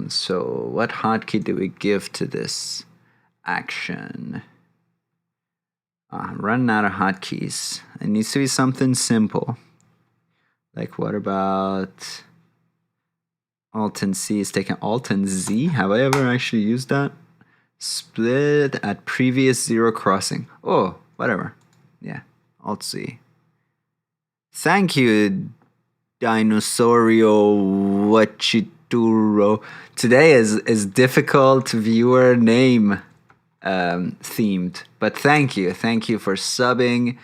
So what hotkey do we give to this action? I'm running out of hotkeys. It needs to be something simple. Like what about Alt and C is taking Alt and Z? Have I ever actually used that? Split at previous zero crossing. Oh, whatever. Yeah, Alt C. Thank you, Dinosaurio Wachituro. Today is difficult viewer name themed, but thank you for subbing.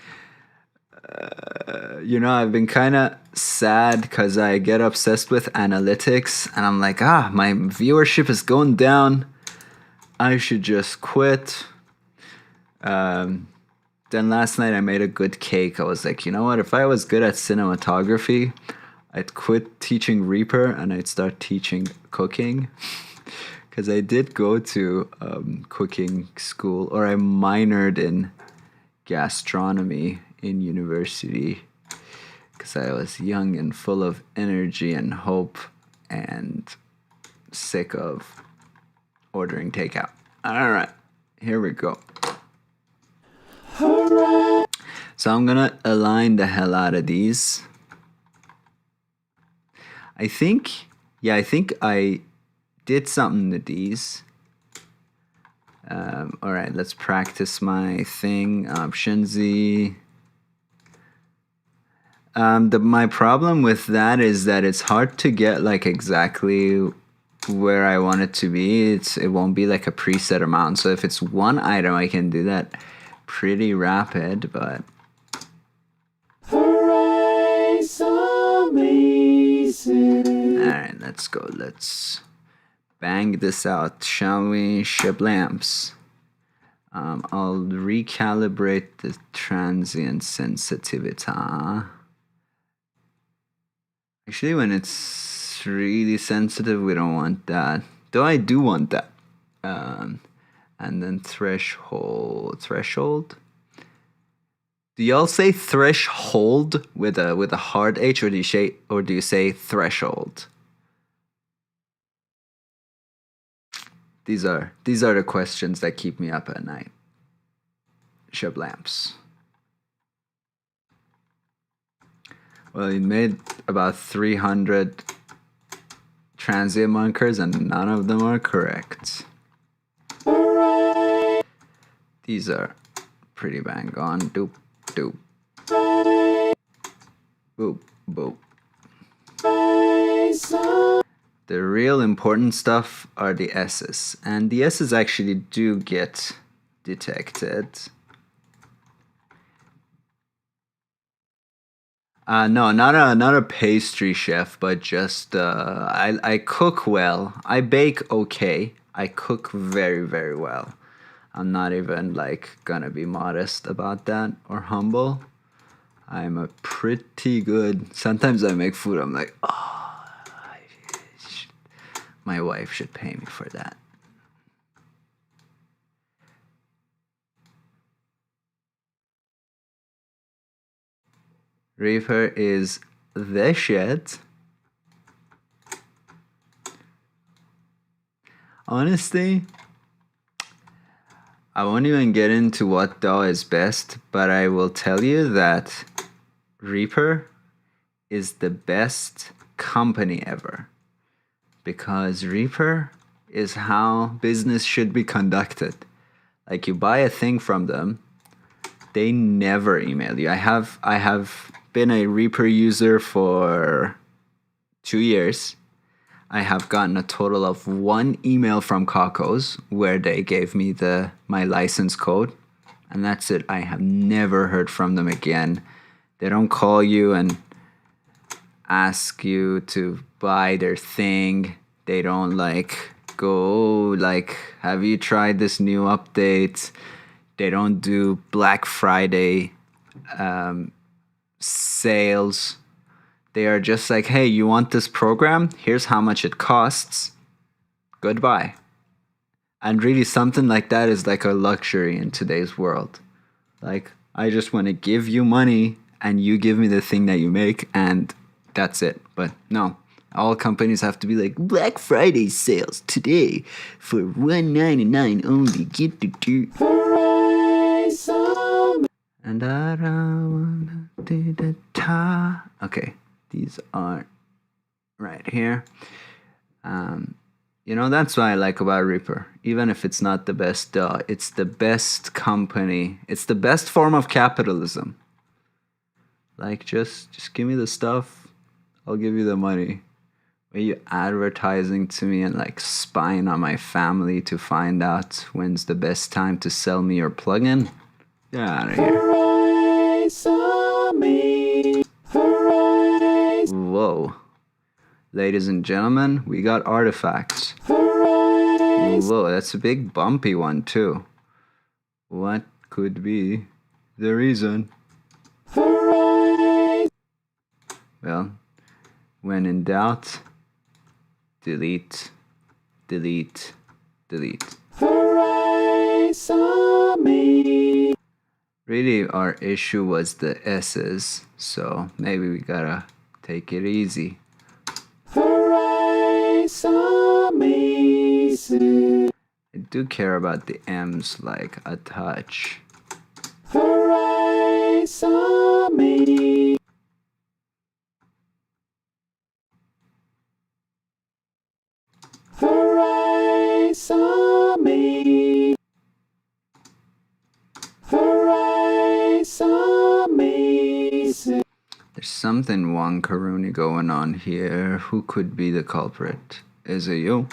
You know, I've been kind of sad because I get obsessed with analytics, and I'm like, my viewership is going down. I should just quit. Then last night I made a good cake. I was like, you know what? If I was good at cinematography, I'd quit teaching REAPER and I'd start teaching cooking. Because I did go to cooking school, or I minored in gastronomy in university. Because I was young and full of energy and hope and sick of ordering takeout. All right, here we go. So I'm gonna align the hell out of these. I think I did something to these. All right, let's practice my thing. Option Z. My problem with that is that it's hard to get like exactly where I want it to be. It won't be like a preset amount. So if it's one item, I can do that pretty rapid, but. Hooray, so amazing. All right, let's go. Let's bang this out, shall we? Shablamps. I'll recalibrate the transient sensitivity. Actually, when it's really sensitive, we don't want that. Though I do want that. And then threshold. Threshold? Do y'all say threshold with a hard H, or do you say threshold? These are the questions that keep me up at night. Shablamps. Well, you made about 300 transient markers, and none of them are correct. These are pretty bang on. Doop, doop. Boop, boop. The real important stuff are the S's, and the S's actually do get detected. No, not a pastry chef, but just I cook well. I bake okay. I cook very, very well. I'm not even like gonna be modest about that or humble. I'm a pretty good. Sometimes I make food. I'm like, my wife should pay me for that. REAPER is the shit. Honestly, I won't even get into what DAW is best, but I will tell you that Reaper is the best company ever. Because Reaper is how business should be conducted. Like, you buy a thing from them, they never email you. I have been a Reaper user for 2 years. I have gotten a total of 1 email from Kakos where they gave me my license code, and that's it. I have never heard from them again. They don't call you and ask you to buy their thing. They don't go have you tried this new update? They don't do Black Friday sales. They are just like, hey, you want this program? Here's how much it costs. Goodbye. And really, something like that is like a luxury in today's world. Like, I just want to give you money and you give me the thing that you make, and that's it. But no, all companies have to be like, Black Friday sales today for $1.99 only. Get the dirt. And I don't wanna do the ta. Okay. These are right here. That's what I like about Reaper. Even if it's not the best, it's the best company. It's the best form of capitalism. Like, just give me the stuff, I'll give you the money. Are you advertising to me and spying on my family to find out when's the best time to sell me your plugin? Get out of here. Whoa. Ladies and gentlemen, we got artifacts. Whoa, that's a big bumpy one too. What could be the reason? Well, when in doubt, delete, delete, delete. Really, our issue was the S's, so maybe we gotta take it easy. I do care about the M's like a touch. There's something wonkaroonie going on here. Who could be the culprit? Is it you?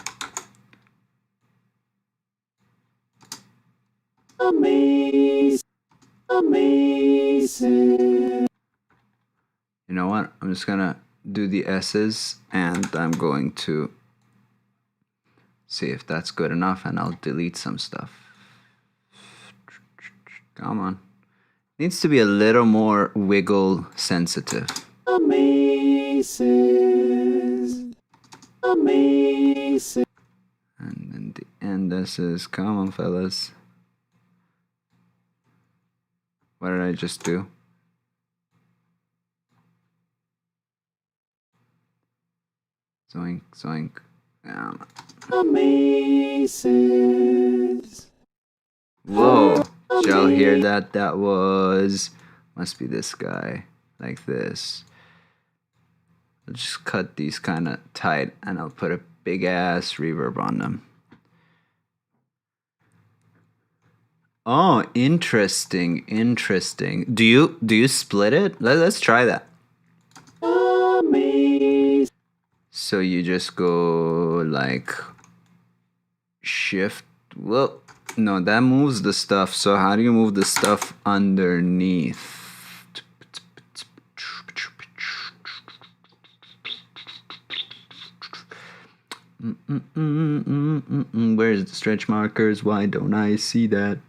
You know what? I'm just gonna do the S's and I'm going to see if that's good enough, and I'll delete some stuff. Come on. Needs to be a little more wiggle sensitive. Amazing. And then the end, this is, come on, fellas. What did I just do? Zoink, zoink. Whoa. Did y'all hear that? That must be this guy. Like this. I'll just cut these kind of tight and I'll put a big ass reverb on them. Oh, interesting, interesting. Do you split it? Let's try that. So you just go shift. Well, no, that moves the stuff. So how do you move the stuff underneath? Where's the stretch markers? Why don't I see that?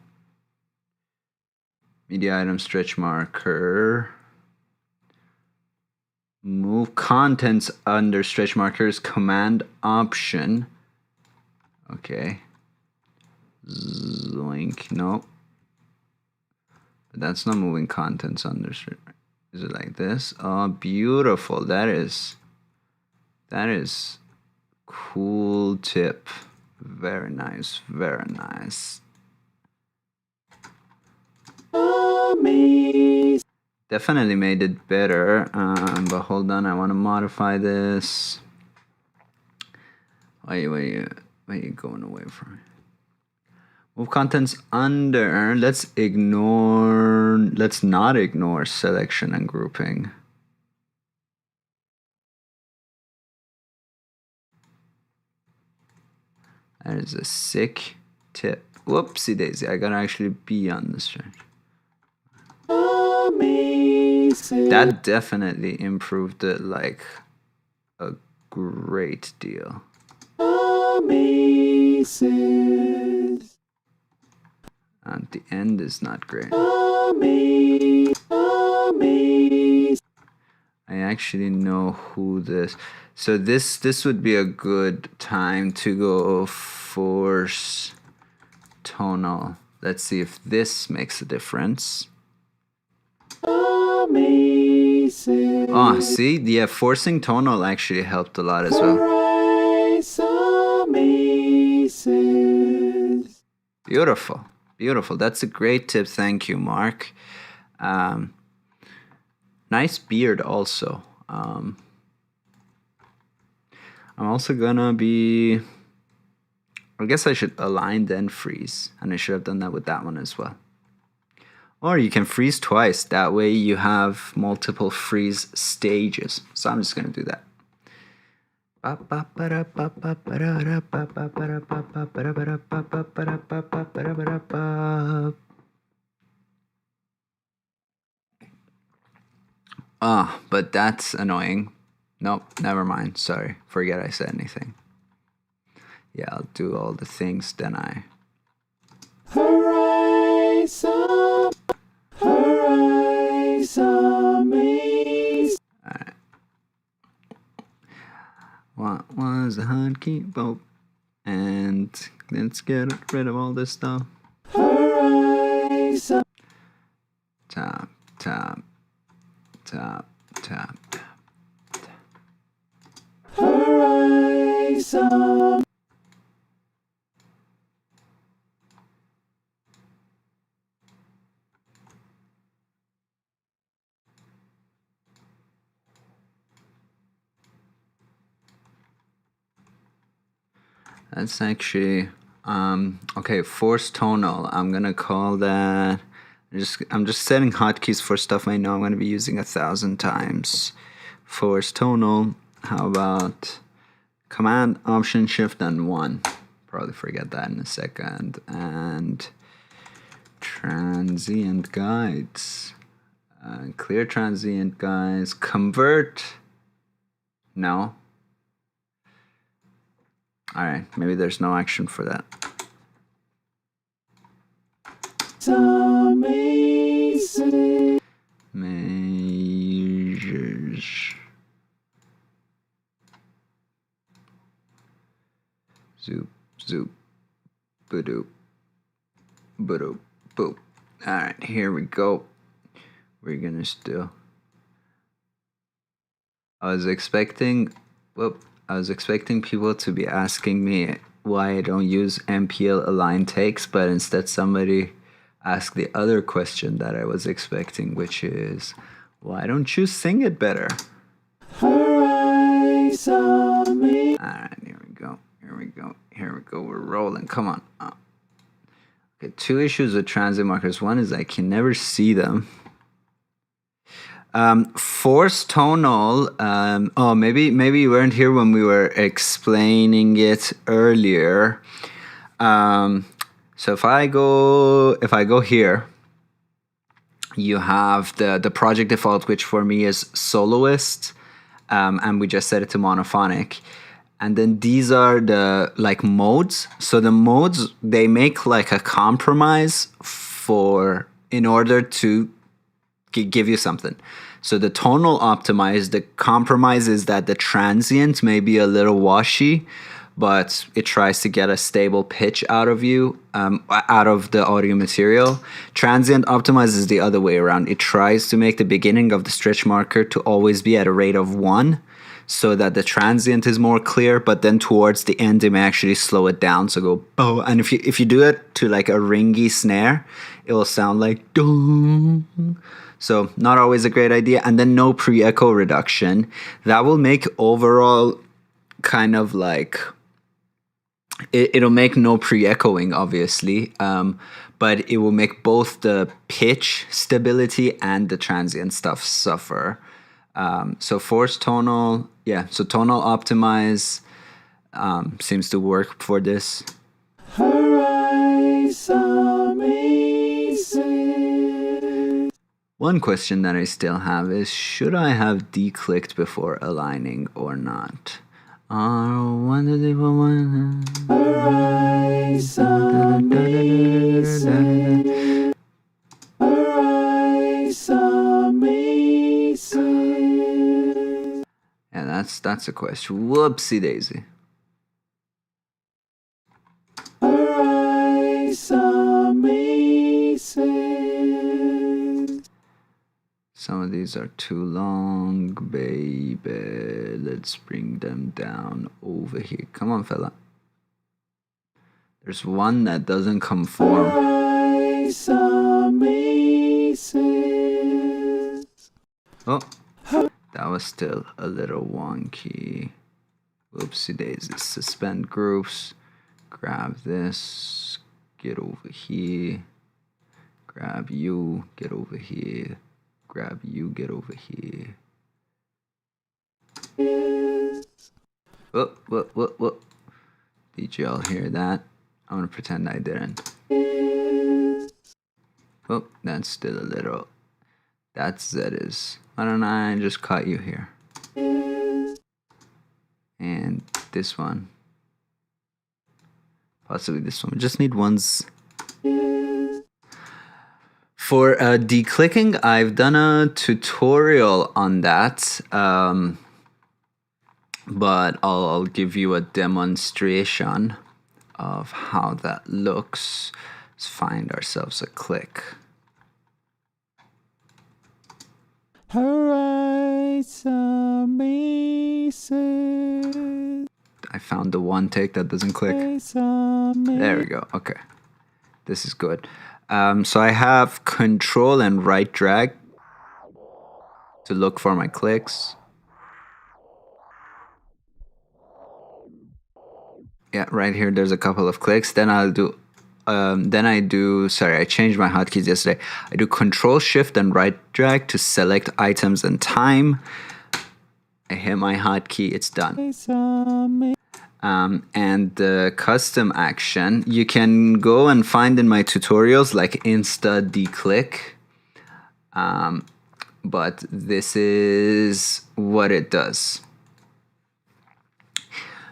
Media item stretch marker. Move contents under stretch markers, command option. Okay. Zoink, no. But that's not moving contents under stretch. Is it like this? Oh, beautiful. That is cool tip. Very nice, very nice. Definitely made it better, but hold on, I want to modify this. Why are you going away from me? Move contents under. Let's not ignore selection and grouping. That is a sick tip. Whoopsie daisy, I gotta actually be on this track. That definitely improved it like a great deal. And the end is not great. I actually know who this. So this would be a good time to go force tonal. Let's see if this makes a difference. Oh, see, yeah, forcing tonal actually helped a lot as well. Beautiful, beautiful. That's a great tip. Thank you, Mark. Nice beard also. I'm also gonna be, I guess I should align then freeze, and I should have done that with that one as well. Or you can freeze twice, that way you have multiple freeze stages. So I'm just gonna do that. Ah, but that's annoying. Nope, never mind. Sorry, forget I said anything. Yeah, I'll do all the things, then I... Horizon, alright. What was the hotkey? Oh, and let's get rid of all this stuff. Horizon. Tap, tap, tap, tap. Horizon. That's actually okay. Force tonal. I'm gonna call that. I'm just setting hotkeys for stuff I know I'm gonna be using 1,000 times. Force tonal. How about Command Option Shift and 1? Probably forget that in a second. And Transient Guides. Clear Transient Guides. Convert. No. Alright, maybe there's no action for that. Measures. Zoop, zoop, badoop, badoop, boop. Alright, here we go. We're gonna still. I was expecting people to be asking me why I don't use MPL align takes, but instead somebody asked the other question that I was expecting, which is, why don't you sing it better? Alright, here we go. We're rolling. Come on. Okay, 2 issues with transient markers. One is I can never see them. Force tonal. Oh, maybe you weren't here when we were explaining it earlier. So if I go here, you have the project default, which for me is soloist, and we just set it to monophonic. And then these are the like modes. So the modes, they make like a compromise in order to give you something. So the tonal optimize, the compromise is that the transient may be a little washy, but it tries to get a stable pitch out of you, out of the audio material. Transient optimize is the other way around. It tries to make the beginning of the stretch marker to always be at a rate of 1. so that the transient is more clear, but then towards the end they may actually slow it down, so go bow. And if you do it to like a ringy snare, it will sound like dong. So not always a great idea. And then no pre-echo reduction. That will make overall kind of like it'll make no pre-echoing, obviously, but it will make both the pitch stability and the transient stuff suffer. So force tonal, yeah, so tonal optimize seems to work for this. One question that I still have is, should I have declicked before aligning or not? Yeah, that's a question. Whoopsie daisy. Some of these are too long, baby. Let's bring them down over here. Come on, fella. There's one that doesn't conform. Oh, that was still a little wonky. Whoopsie daisies. Suspend groups. Grab this. Get over here. Grab you. Get over here. Grab you, get over here. Whoop. Did y'all hear that? I'm gonna pretend I didn't. Oh, that's still a little. That's that is. Why don't I just cut you here? And this one. Possibly this one. We just need ones. For declicking, I've done a tutorial on that, but I'll give you a demonstration of how that looks. Let's find ourselves a click. I found the one take that doesn't click. There we go. Okay. This is good. So I have control and right drag to look for my clicks. Yeah, right here there's a couple of clicks. Then I changed my hotkeys yesterday. I do control shift and right drag to select items and time. I hit my hotkey, it's done. And the custom action, you can go and find in my tutorials like insta declick. But this is what it does.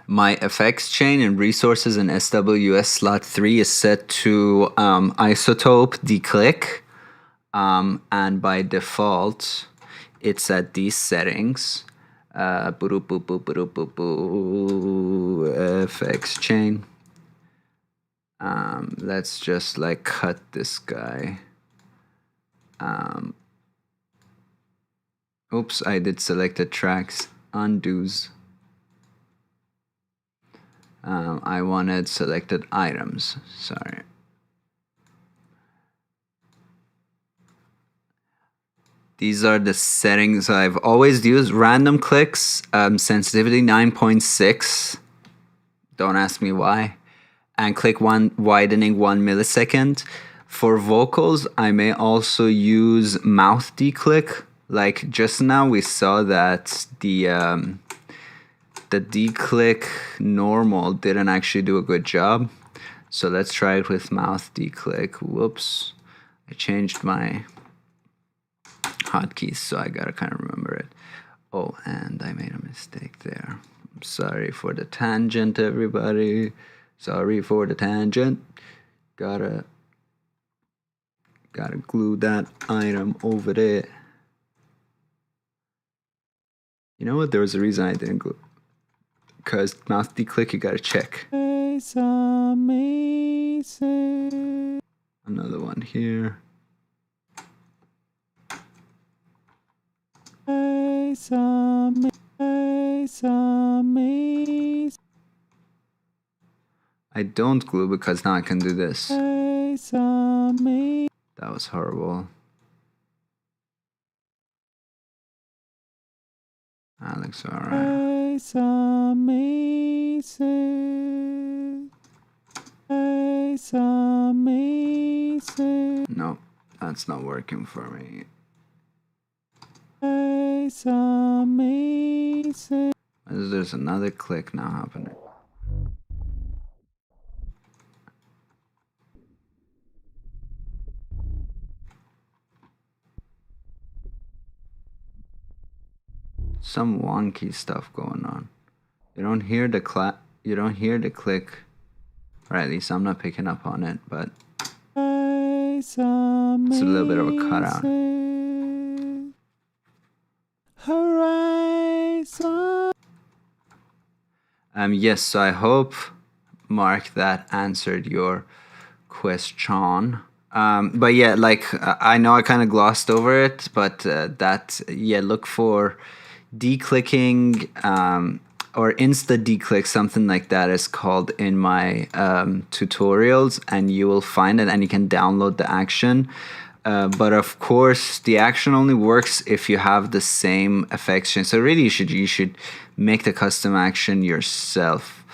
My effects chain and resources in SWS slot 3 is set to isotope declick. And by default, it's at these settings. FX chain. Let's just like cut this guy. Oops, I did selected tracks. Undos. I wanted selected items. Sorry. These are the settings I've always used. Random clicks, sensitivity 9.6. Don't ask me why. And click one widening 1 millisecond. For vocals, I may also use mouth declick. Like just now we saw that the declick normal didn't actually do a good job. So let's try it with mouth declick. Whoops. I changed my hotkeys, so I gotta kind of remember it. Oh, and I made a mistake there. I'm sorry for the tangent, everybody. Sorry for the tangent. Gotta glue that item over there. You know what? There was a reason I didn't glue. Because mouth declick, you gotta check. Another one here. I don't glue because now I can do this. That was horrible. That looks alright. No, that's not working for me. There's another click now happening. Some wonky stuff going on. You don't hear the click. Or at least I'm not picking up on it, but it's a little bit of a cutout. Yes, so I hope, Mark, that answered your question. But yeah, like I know I kind of glossed over it, but look for declicking or insta declick, something like that is called in my tutorials, and you will find it and you can download the action. But of course, the action only works if you have the same effects chain. So really, you should make the custom action yourself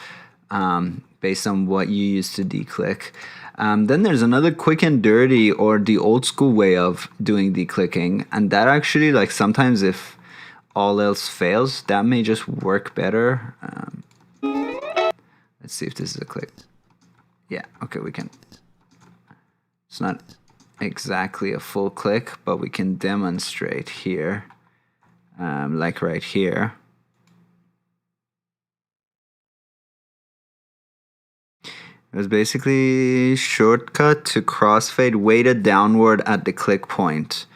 based on what you use to declick. Then there's another quick and dirty, or the old school way of doing declicking, and that actually, like, sometimes if all else fails, that may just work better. Let's see if this is a click. Yeah, okay, we can. It's not exactly a full click, but we can demonstrate here, like right here. It was basically shortcut to crossfade weighted downward at the click point.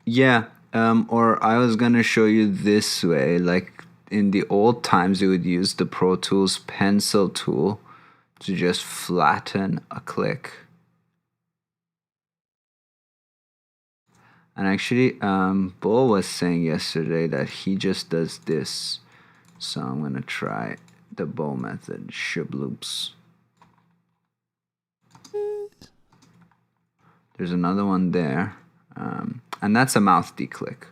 Yeah, or I was gonna show you this way. Like in the old times, you would use the Pro Tools pencil tool to just flatten a click. And actually, Bull was saying yesterday that he just does this. So I'm gonna try the bow method, shabloops. There's another one there, and that's a mouth declick.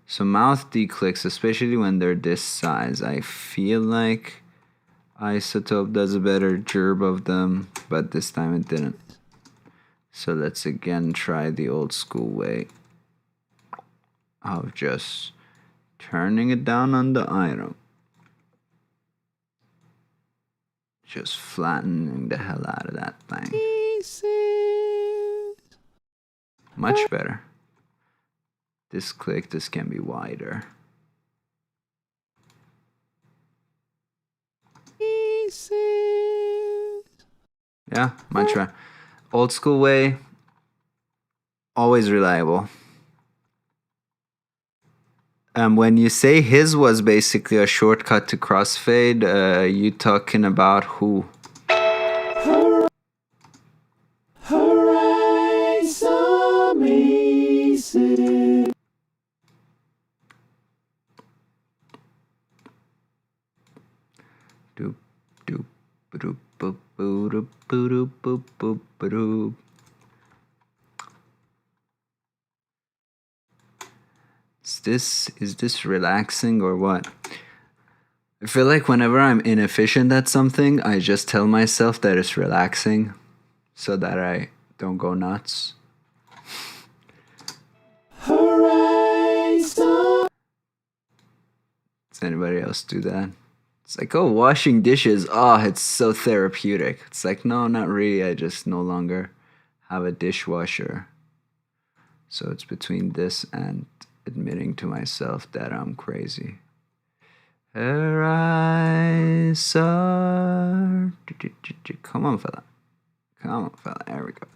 So mouth declicks, especially when they're this size, I feel like Isotope does a better job of them, but this time it didn't. So let's again try the old school way of just turning it down on the item. Just flattening the hell out of that thing. Much better. This click, this can be wider. Yeah, much better. Old school way, always reliable. When you say his was basically a shortcut to crossfade, you talking about who? Is this relaxing or what? I feel like whenever I'm inefficient at something, I just tell myself that it's relaxing so that I don't go nuts. Does anybody else do that? It's like, oh, washing dishes. Oh, it's so therapeutic. It's like, no, not really. I just no longer have a dishwasher. So it's between this and admitting to myself that I'm crazy. Her eyes are... Come on, fella. Come on, fella. There we go.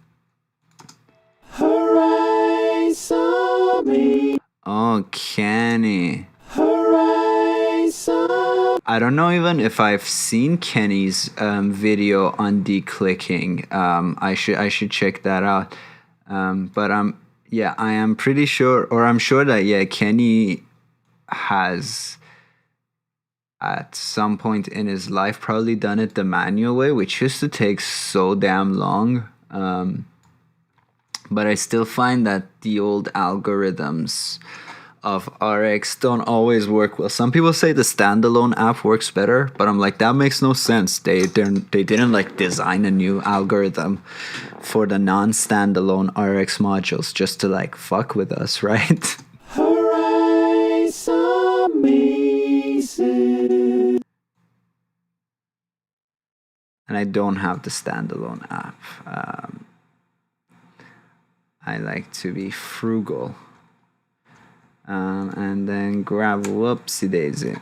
Her eyes are me. Oh, Kenny. I don't know even if I've seen Kenny's video on declicking. I should check that out. But I am pretty sure, or I'm sure that Kenny has at some point in his life probably done it the manual way, which used to take so damn long. But I still find that the old algorithms of RX don't always work well. Some people say the standalone app works better, but I'm like, that makes no sense. They didn't like design a new algorithm for the non-standalone RX modules just to like fuck with us, right? And I don't have the standalone app. I like to be frugal. And then grab whoopsie daisy.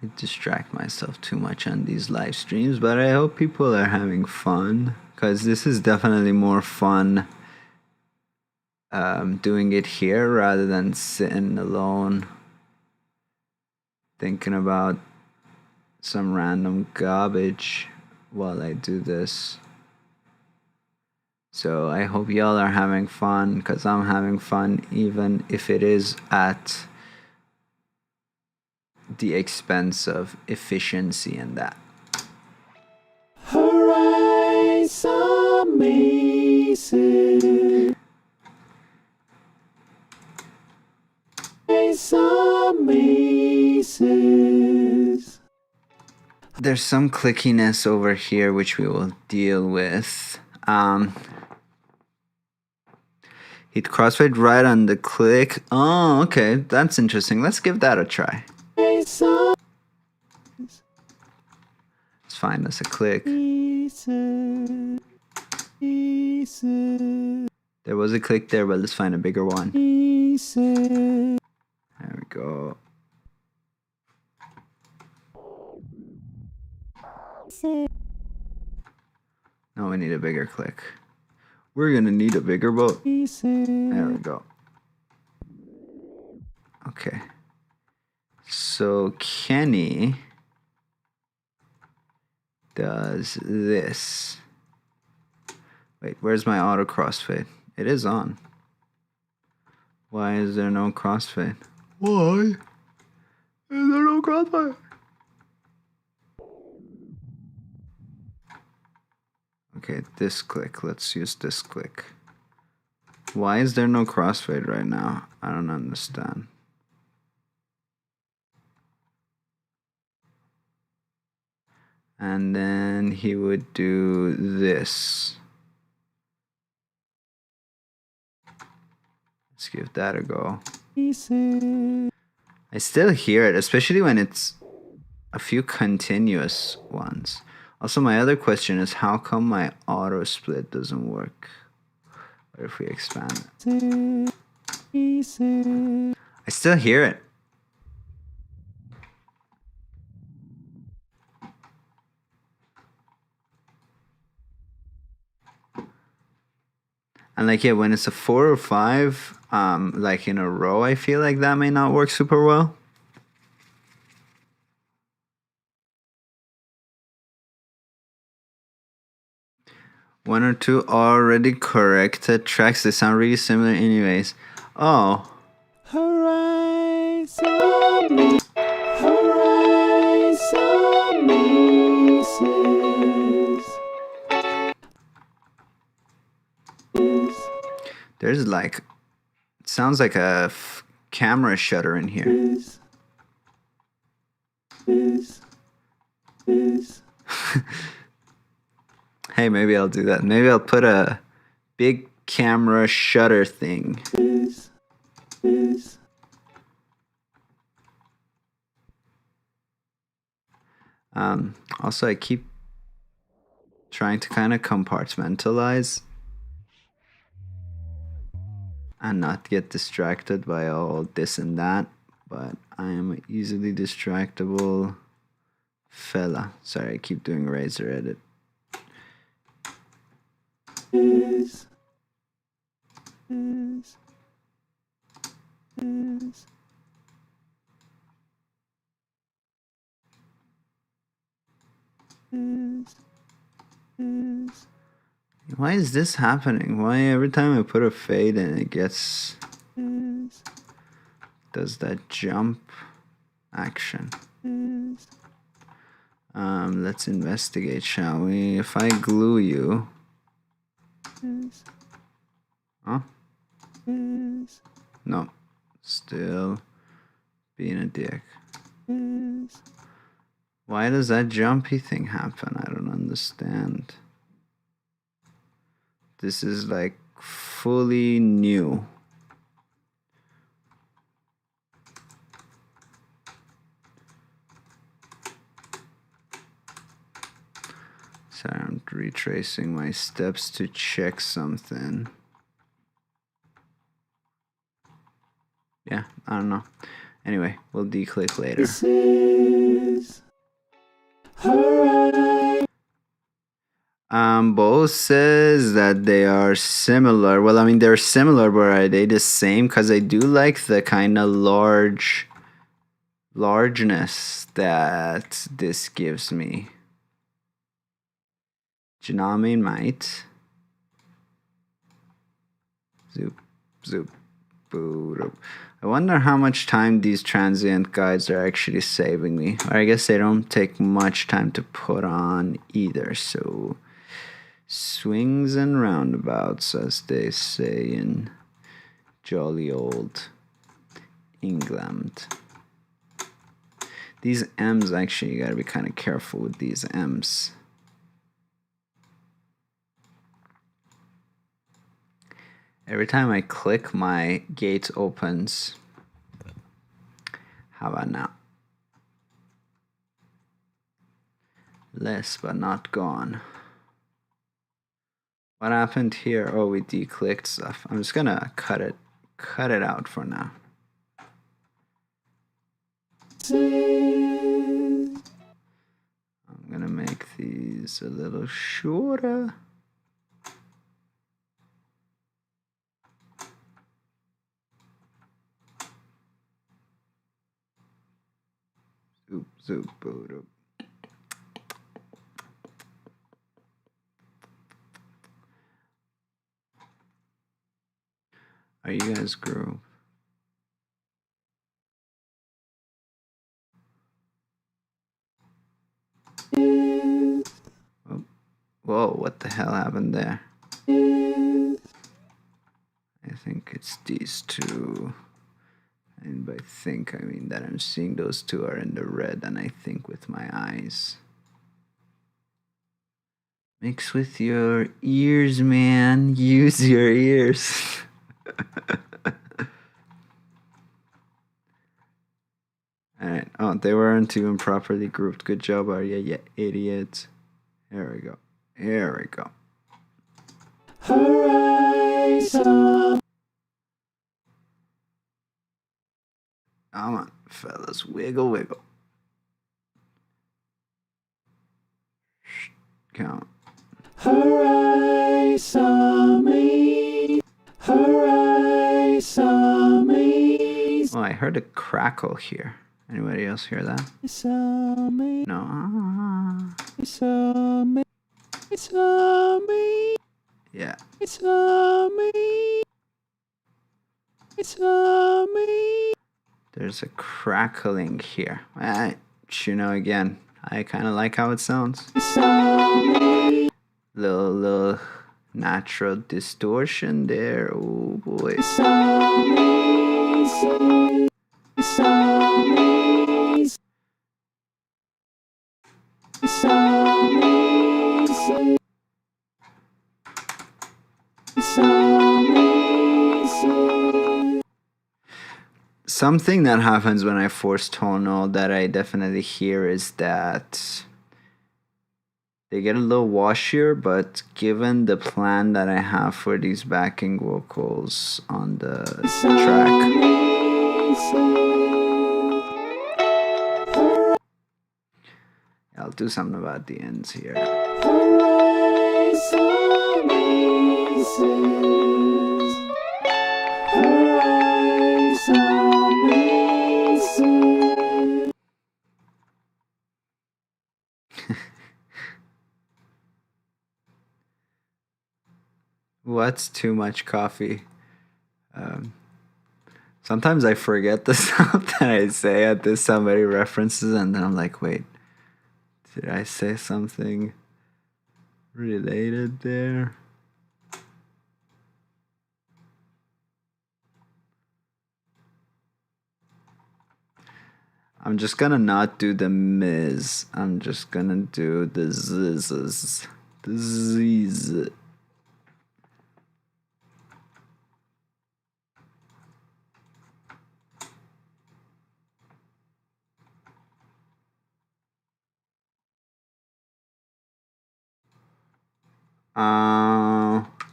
I distract myself too much on these live streams, but I hope people are having fun, because this is definitely more fun doing it here rather than sitting alone thinking about some random garbage while I do this. So I hope y'all are having fun, because I'm having fun, even if it is at the expense of efficiency and that. There's some clickiness over here which we will deal with. Hit crossfade right on the click. Oh, okay, that's interesting. Let's give that a try. Let's find us a click. There was a click there, but let's find a bigger one. There we go. Now we need a bigger click. We're gonna need a bigger boat. There we go. Okay. So Kenny does this. Wait, where's my auto crossfade? It is on. Why is there no crossfade? Why is there no crossfade? Okay, this click. Let's use this click. Why is there no crossfade right now? I don't understand. And then he would do this. Let's give that a go. I still hear it, especially when it's a few continuous ones. Also, my other question is, how come my auto split doesn't work? What if we expand it? I still hear it. And like, yeah, when it's a 4 or 5, like in a row, I feel like that may not work super well. One or two already corrected tracks. They sound really similar anyways. Oh. There's like, it sounds like a camera shutter in here. Hey, maybe I'll do that. Maybe I'll put a big camera shutter thing. Also, I keep trying to kind of compartmentalize and not get distracted by all this and that, but I am an easily distractible fella. Sorry, I keep doing razor edit. Why is this happening? Why every time I put a fade in it gets... does that jump action? Let's investigate, shall we? If I glue you... Huh? No. Still being a dick. Why does that jumpy thing happen? I don't understand. This is like fully new. Sorry, I'm retracing my steps to check something. Yeah, I don't know. Anyway, we'll declick later. This is alright. Bo says that they are similar. Well, I mean, they're similar, but are they the same? Because I do like the kind of largeness that this gives me. Janami might. Zoop, zoop, boop. I wonder how much time these transient guides are actually saving me. Or I guess they don't take much time to put on either, so swings and roundabouts, as they say in jolly old England. These M's, actually, you gotta be kind of careful with these M's. Every time I click, my gate opens. How about now? Less but not gone. What happened here? Oh, we declicked stuff. I'm just gonna cut it out for now. I'm gonna make these a little shorter. Zoop, zoop, boop. Are you guys groove? Oh. Whoa, what the hell happened there? I think it's these two. And by think, I mean that I'm seeing those two are in the red, and I think with my eyes. Mix with your ears, man. Use your ears. Alright. Oh, they weren't even properly grouped. Good job, Arya, you idiot. Here we go. Here we go. Horizon. Come on, fellas. Wiggle, wiggle. Come on. Horizon. Horizon. Oh, I heard a crackle here. Anybody else hear that? No. Yeah. There's a crackling here. You know, again, I kind of like how it sounds. Little natural distortion there. Oh boy. Something that happens when I force tonal that I definitely hear is that they get a little washier, but given the plan that I have for these backing vocals on the track, I'll do something about the ends here. What's too much coffee? Sometimes I forget the stuff that I say at this somebody references, and then I'm like, wait, did I say something related there? I'm just gonna not do the Ms. I'm just gonna do the Zzz. The Z's.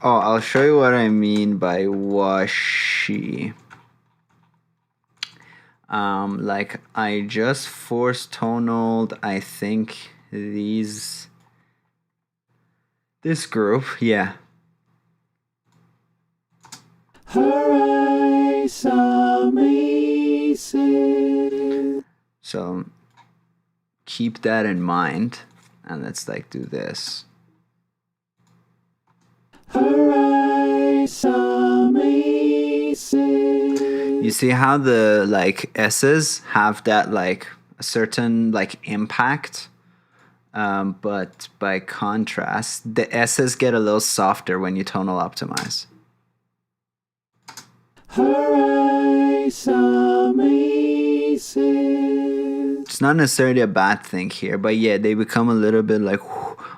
I'll show you what I mean by washy. Like I just force tonaled, I think this group, yeah. So keep that in mind, and let's like do this. You see how the like S's have that like a certain like impact, but by contrast, the S's get a little softer when you tonal optimize. It's not necessarily a bad thing here, but yeah, they become a little bit like,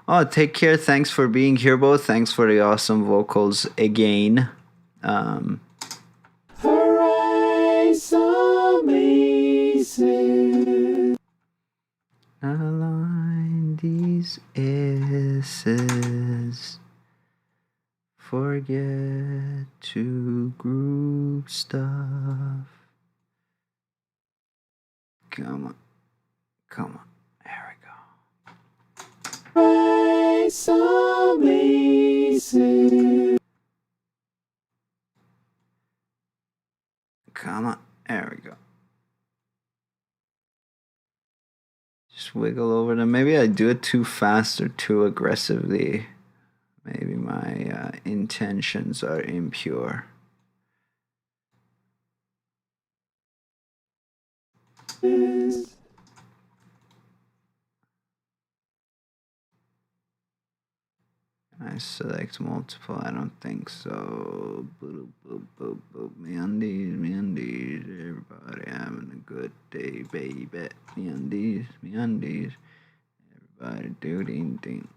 oh, take care, thanks for being here, both. Thanks for the awesome vocals again. Align these S's. Forget to group stuff. Come on. Come on. There we go. Come on. There we go. Just wiggle over them. Maybe I do it too fast or too aggressively. Maybe my intentions are impure. I select multiple, I don't think so. Boop, boop, boop, boop. Me undies, everybody having a good day, baby. Me undies, everybody do ding ding.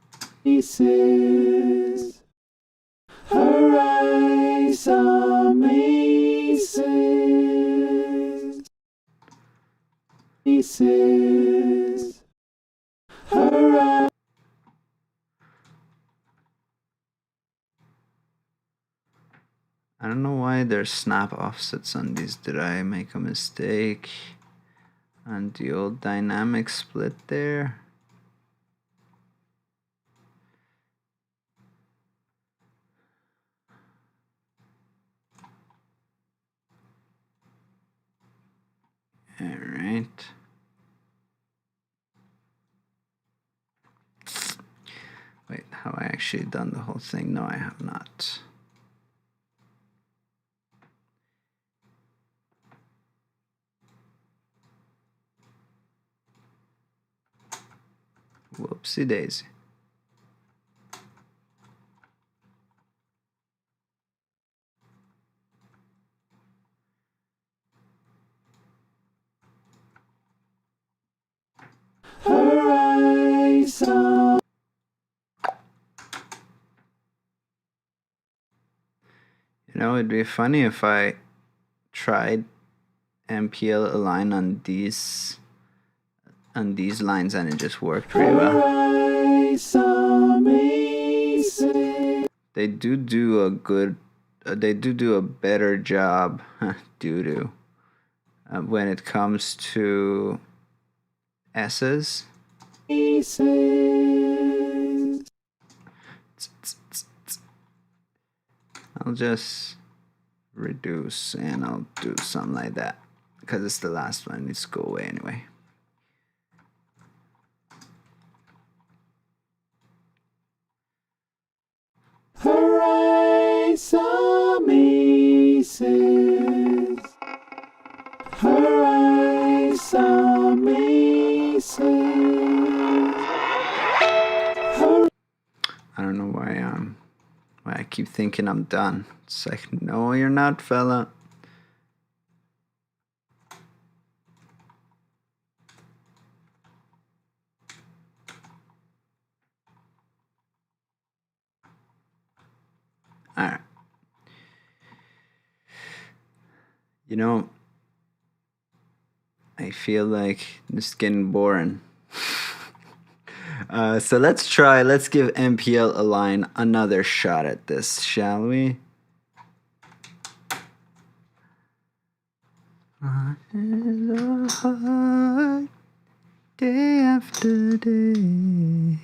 I don't know why there's snap offsets on these. Did I make a mistake on the old dynamic split there? All right. Wait, have I actually done the whole thing? No, I have not. Whoopsie daisy. You know, it'd be funny if I tried MPL align on these lines and it just worked really well. They do a good, they do a better job, when it comes to S's. I'll just reduce and I'll do something like that because it's the last one. It needs to go away anyway. Hooray! saw maces. Her eyes saw maces. I don't know why I keep thinking I'm done. It's like, no, you're not, fella. All right. You know, I feel like this is getting boring. So let's give MPL Align another shot at this, shall we? Day after day.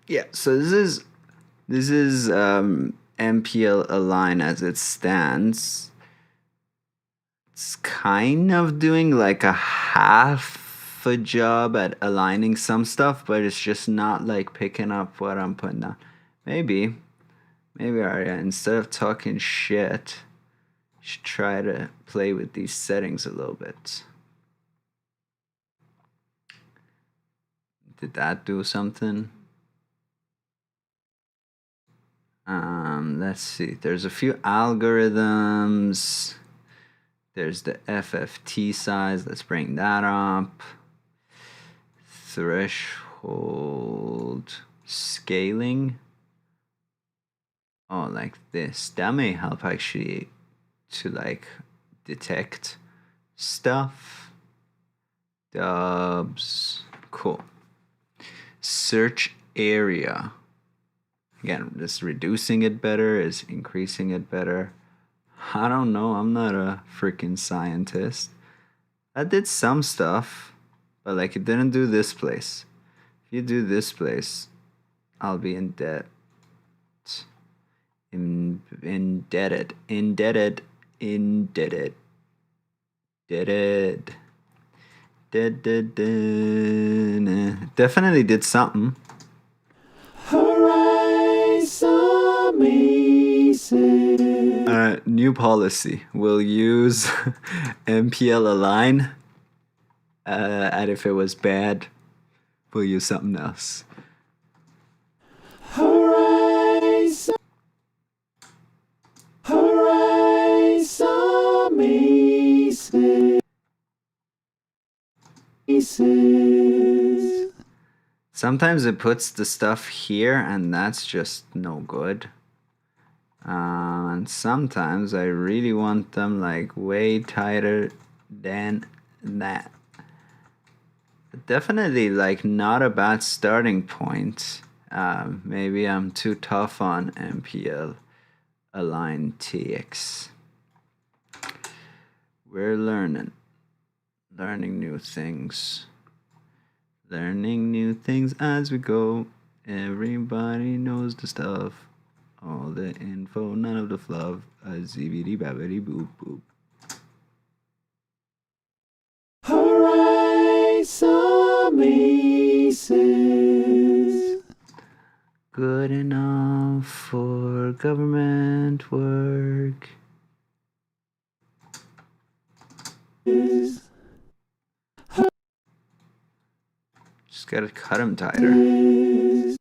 Yeah, so this is MPL Align as it stands. It's kind of doing like a half a job at aligning some stuff, but it's just not like picking up what I'm putting down. Maybe Arya, instead of talking shit, you should try to play with these settings a little bit. Did that do something? Let's see. There's a few algorithms. There's the FFT size. Let's bring that up. Threshold scaling. Oh, like this. That may help actually to like detect stuff. Dubs. Cool. Search area. Again, is reducing it better? Is increasing it better? I don't know. I'm not a freaking scientist. I did some stuff, but like it didn't do this place. If you do this place, I'll be in debt. Indebted. Definitely did something. New policy. We'll use MPL Align. And if it was bad, we'll use something else. Sometimes it puts the stuff here, and that's just no good. And sometimes I really want them like way tighter than that. But definitely like not a bad starting point. Maybe I'm too tough on MPL Align TX. We're learning new things. Learning new things as we go. Everybody knows the stuff. All the info, none of the fluff. A zibbity babbity boop boop. Good enough for government work. Just gotta cut them tighter.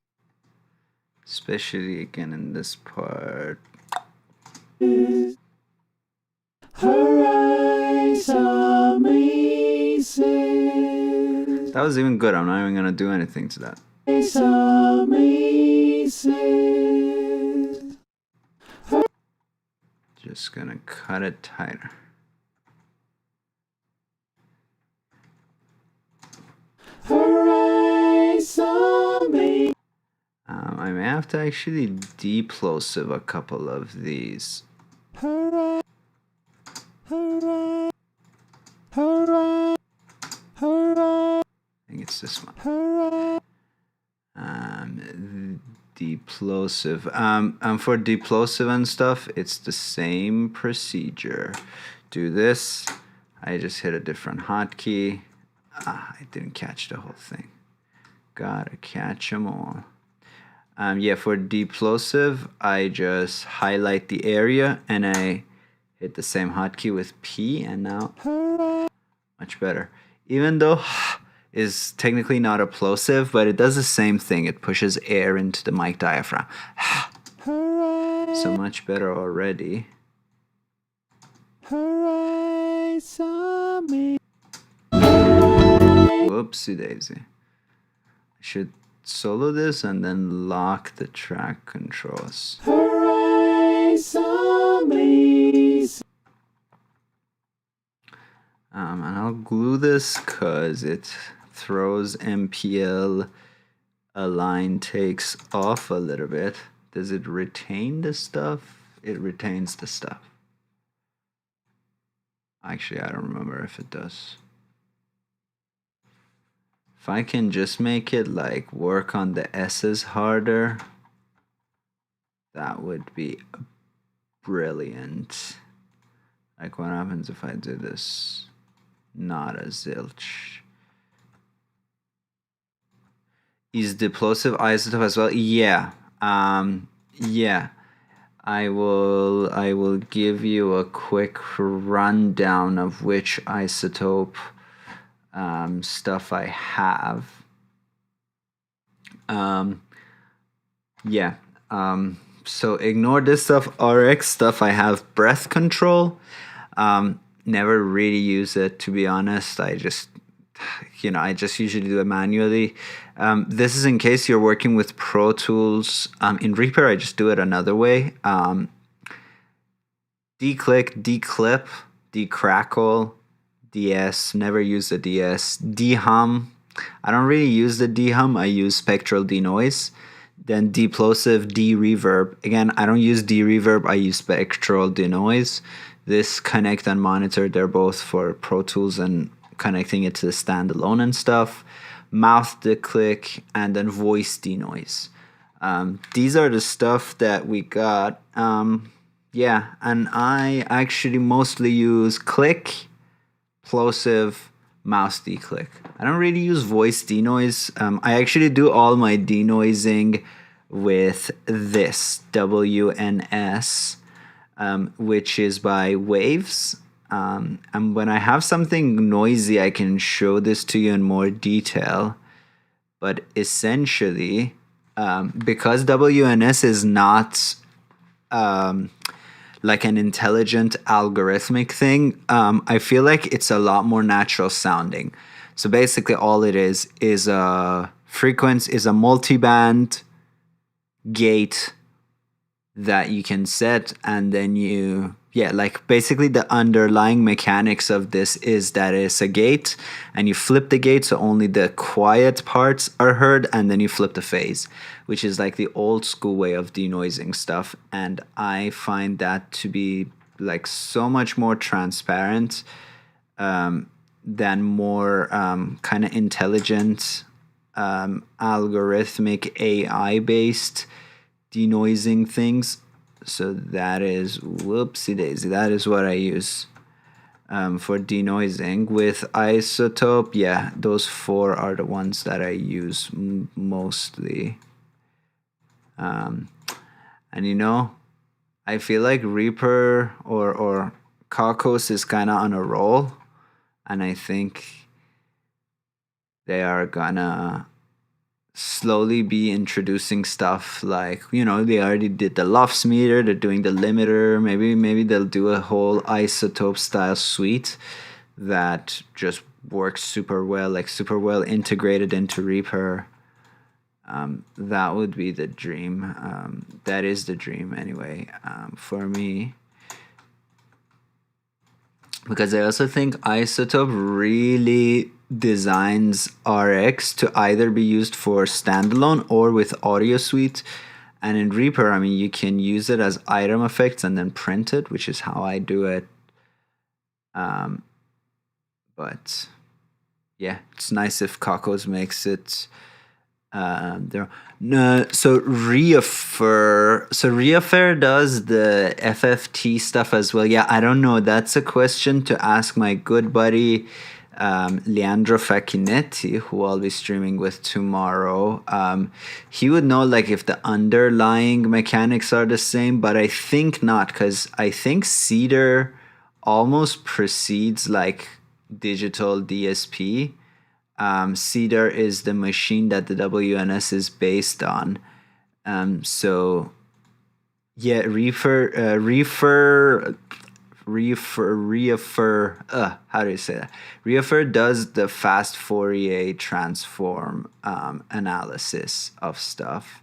Especially again in this part. That was even good. I'm not even gonna do anything to that. Just gonna cut it tighter. I may have to actually deplosive a couple of these. I think it's this one. Deplosive. And for deplosive and stuff, it's the same procedure. Do this, I just hit a different hotkey. I didn't catch the whole thing. Gotta catch them all. Yeah, for deplosive, I just highlight the area and I hit the same hotkey with P, and now much better. Even though is technically not a plosive, but it does the same thing. It pushes air into the mic diaphragm. So much better already. Whoopsie daisy. I should solo this and then lock the track controls. And I'll glue this because it throws MPL align takes off a little bit. Does it retain the stuff? It retains the stuff. Actually, I don't remember if it does. If I can just make it like work on the S's harder, that would be brilliant. Like what happens if I do this? Not a zilch. Is deplosive isotope as well? Yeah. Yeah. I will give you a quick rundown of which isotope stuff I have. Yeah. So ignore this stuff. RX stuff, I have breath control. Never really use it, to be honest. I just usually do it manually. This is in case you're working with Pro Tools. In Reaper, I just do it another way. D-click, D-clip, D-crackle, DS. Never use the DS. D-hum. I don't really use the D-hum. I use spectral denoise. Then deplosive, D-reverb. Again, I don't use D-reverb. I use spectral denoise. This connect and monitor, they're both for Pro Tools and connecting it to the standalone and stuff. Mouth declick, and then voice denoise. These are the stuff that we got. Yeah, and I actually mostly use click, plosive, mouse declick. I don't really use voice denoise. I actually do all my denoising with this WNS, which is by Waves. And when I have something noisy, I can show this to you in more detail. But essentially, because WNS is not like an intelligent algorithmic thing, I feel like it's a lot more natural sounding. So basically all it is a frequency, is a multiband gate that you can set, and then like basically the underlying mechanics of this is that it's a gate and you flip the gate so only the quiet parts are heard, and then you flip the phase, which is like the old school way of denoising stuff. And I find that to be like so much more transparent than more kind of intelligent algorithmic AI based denoising things. So that is whoopsie daisy. That is what I use for denoising. With isotope, yeah, those four are the ones that I use mostly. And I feel like Reaper or Caucus is kind of on a roll, and I think they are gonna slowly be introducing stuff like, they already did the LUFS meter, they're doing the limiter, maybe they'll do a whole isotope style suite that just works super well integrated into Reaper. That would be the dream. That is the dream anyway, for me. Because I also think isotope really designs RX to either be used for standalone or with audio suite. And in Reaper, you can use it as item effects and then print it, which is how I do it. But yeah, it's nice if Kakos makes it There, no. So REAPER does the FFT stuff as well. Yeah, I don't know. That's a question to ask my good buddy Leandro Facchinetti, who I'll be streaming with tomorrow. He would know like if the underlying mechanics are the same, but I think not, because I think Cedar almost precedes like digital DSP. Cedar is the machine that the WNS is based on. So yeah, REAPER. How do you say that? REAPER does the fast Fourier transform analysis of stuff,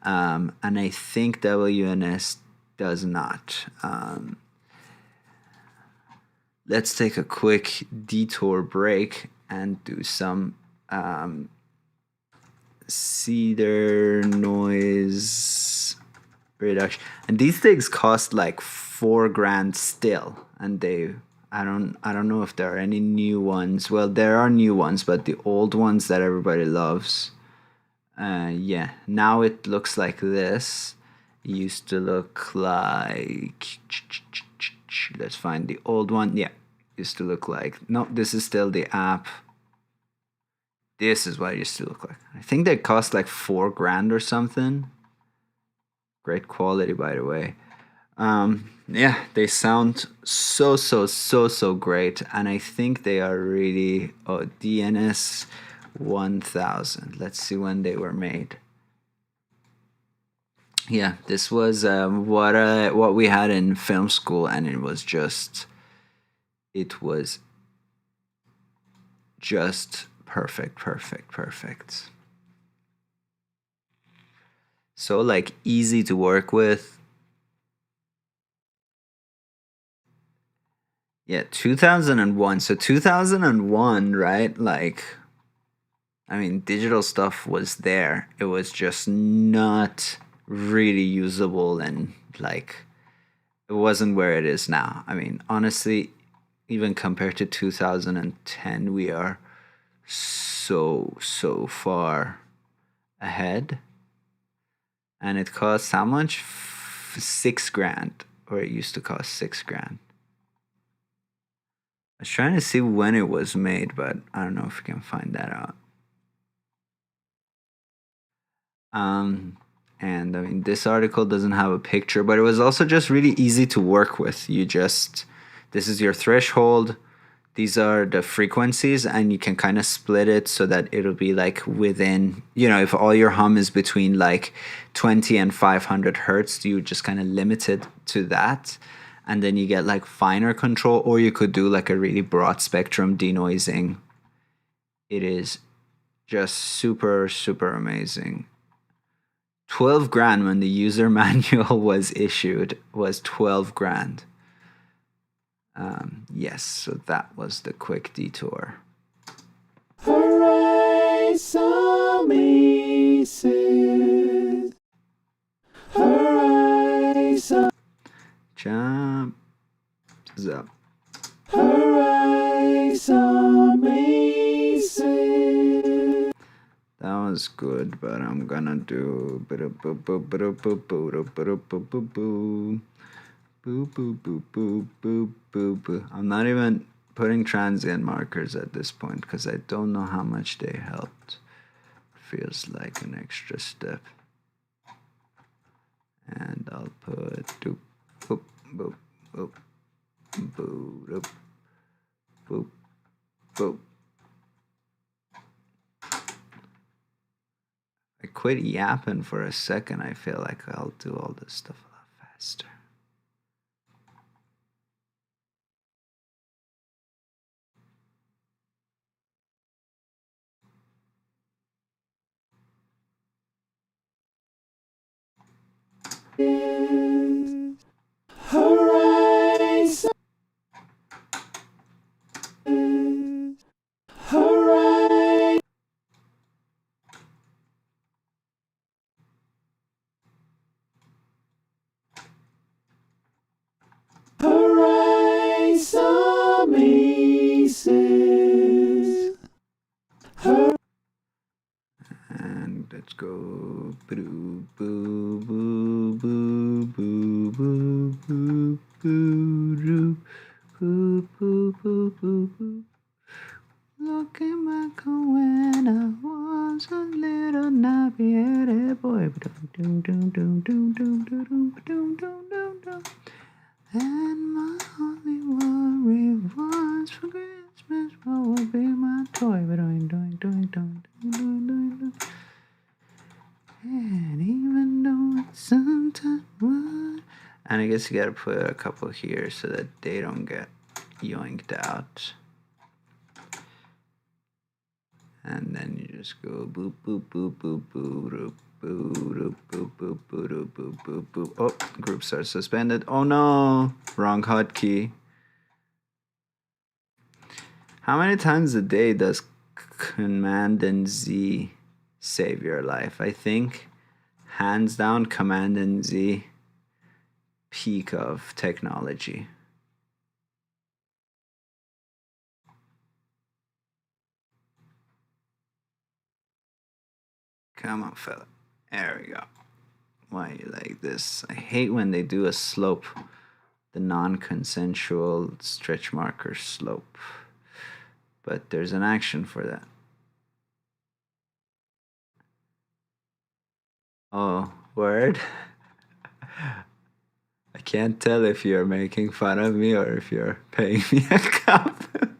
and I think WNS does not. Let's take a quick detour break and do some Cedar noise reduction. And these things cost like $4,000 still, and I don't know if there are any new ones. Well, there are new ones, but the old ones that everybody loves. Yeah, now it looks like this. It used to look like, let's find the old one. Yeah, used to look like, no, this is still the app. This is what it used to look like. I think they cost like $4,000 or something. Great quality, by the way. Yeah, they sound so great, and I think they are really DNS 1000. Let's see when they were made. Yeah, this was what we had in film school, and it was just perfect. So like easy to work with. Yeah, 2001. So 2001, right? Like, I mean, digital stuff was there. It was just not really usable, and like it wasn't where it is now. I mean, honestly, even compared to 2010, we are so far ahead. And it costs how much? $6,000, or it used to cost $6,000. I was trying to see when it was made, but I don't know if we can find that out. And I mean, this article doesn't have a picture, but it was also just really easy to work with. This is your threshold. These are the frequencies, and you can kind of split it so that it'll be like within, if all your hum is between like 20 and 500 hertz, you just kind of limit it to that. And then you get like finer control, or you could do like a really broad spectrum denoising. It is just super amazing. $12,000 when the user manual was issued, was $12,000. Yes, so that was the quick detour. Jump up. That was good, but I'm gonna do boo. I'm not even putting transient markers at this point because I don't know how much they helped. Feels like an extra step. And I'll put doop, boop, boop, boop, boop, boop, boop. I quit yapping for a second. I feel like I'll do all this stuff a lot faster. And Let's go. Boo, boo, boo, boo, boo, boo, boo, boo, boo, boo, boo, boo, boo. Looking back on when I was a little nappy-headed boy. And my only worry was for Christmas what would be my toy. And even though it's sometimes would. And I guess you gotta put a couple here so that they don't get yoinked out. And then you just go boop boop boop boop boop boop boop boop boop boop boop boop boop. Oh, group starts suspended. Oh no, wrong hotkey. How many times a day does Command and Z save your life? I think hands down Command and Z, peak of technology. Come on, fella. There we go. Why you like this? I hate when they do a slope, the non-consensual stretch marker slope. But there's an action for that. Oh, word? I can't tell if you're making fun of me or if you're paying me a compliment.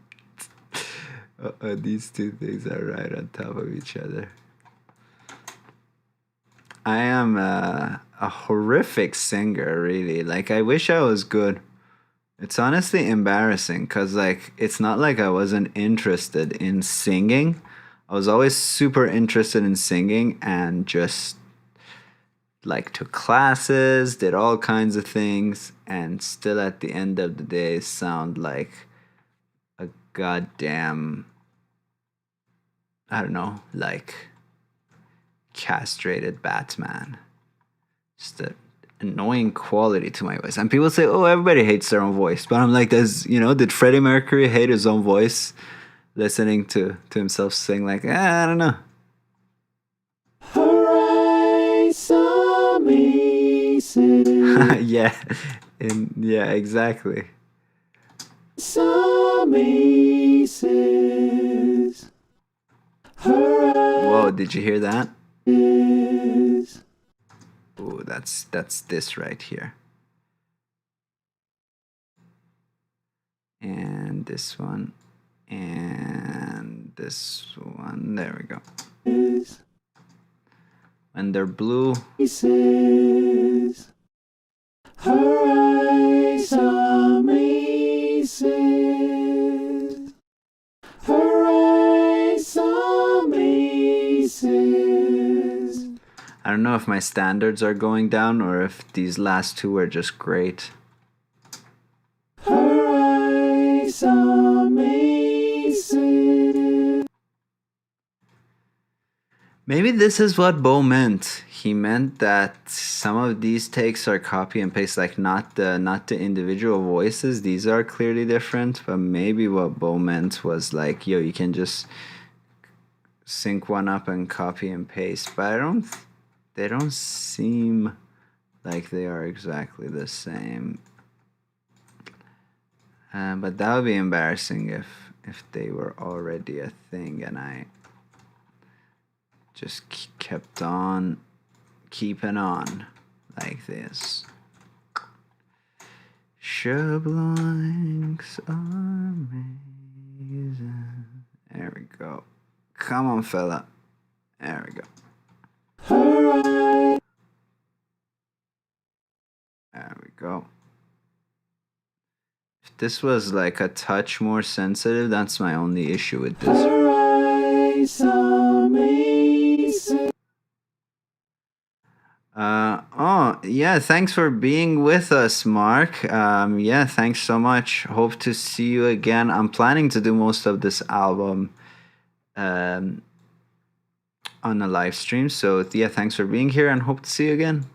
These two things are right on top of each other. I am a horrific singer, really. Like, I wish I was good. It's honestly embarrassing because, like, it's not like I wasn't interested in singing. I was always super interested in singing and just, like, took classes, did all kinds of things, and still at the end of the day sound like a goddamn, I don't know, like castrated Batman. Just an annoying quality to my voice. And people say, oh, everybody hates their own voice. But I'm like, did Freddie Mercury hate his own voice listening to himself sing? Like, I don't know. Yeah. Yeah, exactly. Whoa, did you hear that? Ooh, that's this right here. And this one. And this one. There we go. When they're blue. Her eyes are maces. Her eyes are maces. I don't know if my standards are going down or if these last two are just great. Her eyes are maces. Maybe this is what Bo meant. He meant that some of these takes are copy and paste, like not the individual voices. These are clearly different, but maybe what Bo meant was like, yo, you can just sync one up and copy and paste. But they don't seem like they are exactly the same. But that would be embarrassing if they were already a thing and I just kept on keeping on like this. Shablanks are amazing. There we go. Come on, fella. There we go. There we go. If this was like a touch more sensitive, that's my only issue with this. Oh, yeah, thanks for being with us, Mark. Yeah, thanks so much. Hope to see you again. I'm planning to do most of this album on a live stream. So, yeah, thanks for being here and hope to see you again.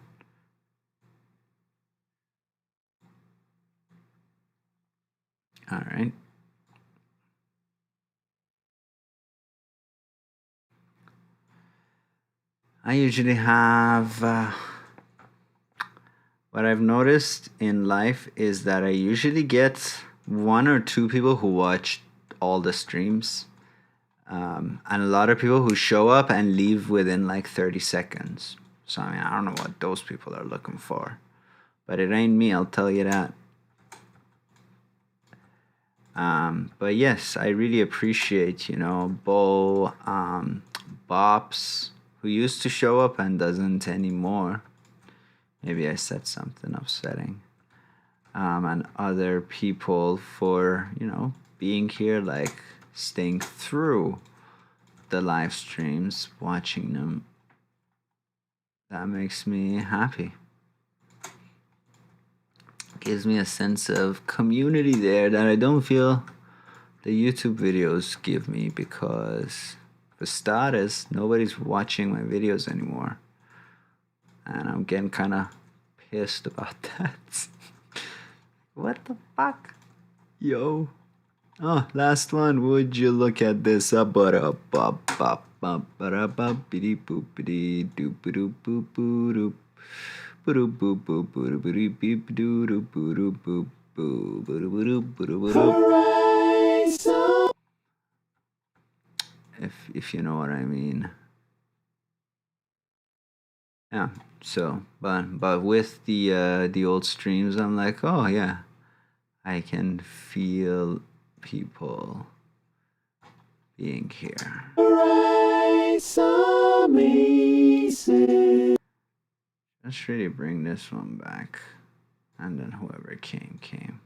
All right. I usually have what I've noticed in life is that I usually get 1 or 2 people who watch all the streams, and a lot of people who show up and leave within like 30 seconds. So I mean, I don't know what those people are looking for, but it ain't me, I'll tell you that. But yes, I really appreciate, Bo, Bops, who used to show up and doesn't anymore. Maybe I said something upsetting. And other people for, being here, like staying through the live streams, watching them. That makes me happy. Gives me a sense of community there that I don't feel the YouTube videos give me, because for starters, nobody's watching my videos anymore. And I'm getting kind of pissed about that. What the fuck? Yo. Oh, last one. Would you look at this? If you know what I mean. Yeah. So, but with the old streams, I'm like, oh yeah, I can feel people being here. Let's really bring this one back, and then whoever came.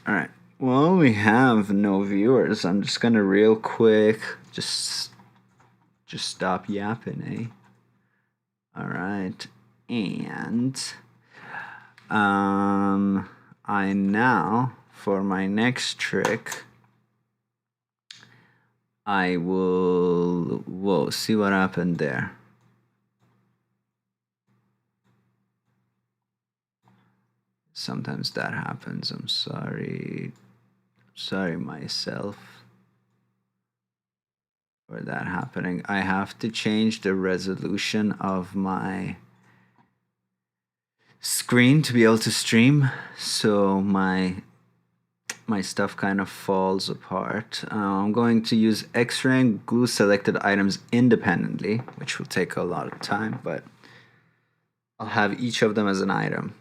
All right. Well, we have no viewers. I'm just gonna real quick just stop yapping, eh? All right. And I now, for my next trick, I will, whoa, see what happened there. Sometimes that happens. I'm sorry myself for that happening. I have to change the resolution of my screen to be able to stream, so my stuff kind of falls apart. I'm going to use X-ray and glue selected items independently, which will take a lot of time, but I'll have each of them as an item.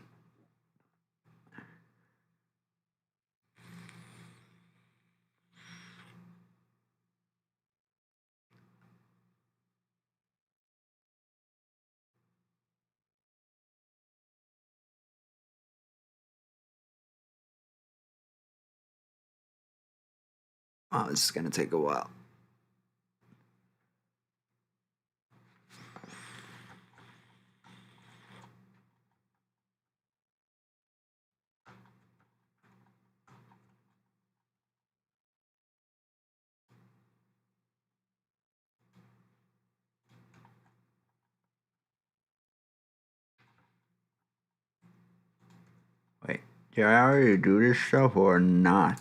Oh, this is gonna take a while. Wait, did I already do this stuff or not?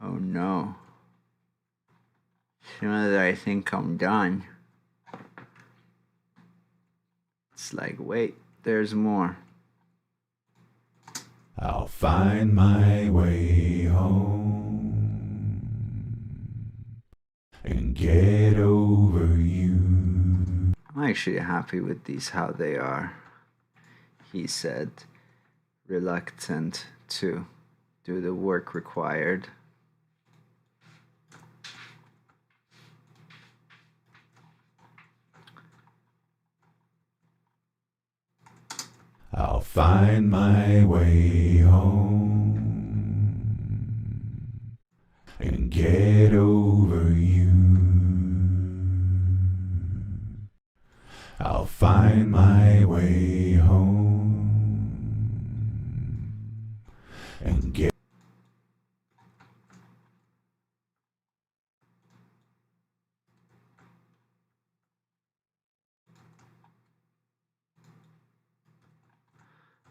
Oh no. Sooner that I think I'm done. It's like, wait, there's more. I'll find my way home and get over you. I'm actually happy with these, how they are. He said, reluctant to do the work required. I'll find my way home and get over you. I'll find my way home and get.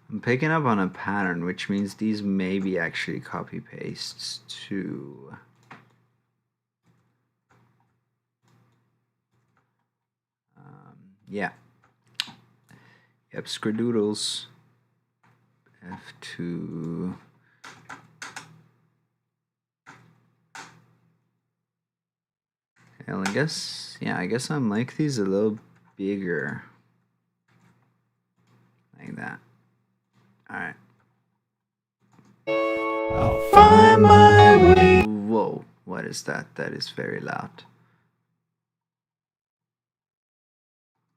I'm picking up on a pattern, which means these may be actually copy pastes too. Yeah. Yep, scridoodles. F2. Well, I guess I like these a little bigger. Like that. Alright. I'll find my way. Whoa, what is that? That is very loud.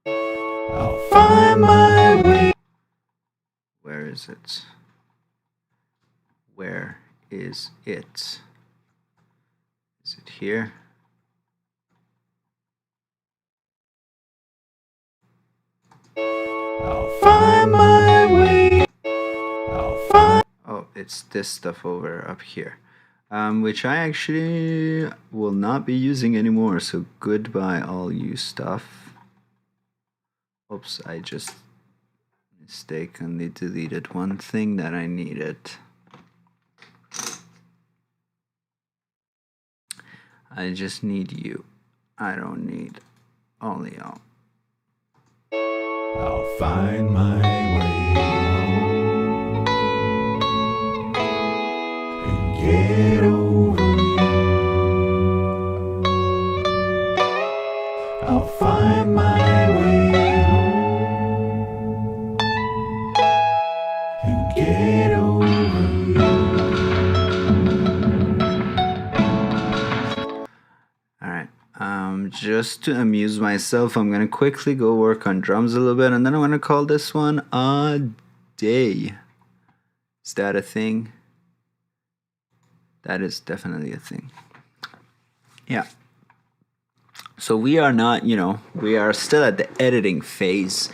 I'll find my way. Where is it? Where is it? Is it here? I'll find my way. I'll find. Oh, it's this stuff over up here. Which I actually will not be using anymore, so goodbye all you stuff. Oops, I just mistakenly deleted one thing that I needed. I just need you. I don't need only y'all. I'll find my way home and get over you. I'll find my way home and get over you. Alright, just to amuse myself, I'm gonna quickly go work on drums a little bit, and then I'm gonna call this one a day. Is that a thing? That is definitely a thing. Yeah. So we are not, we are still at the editing phase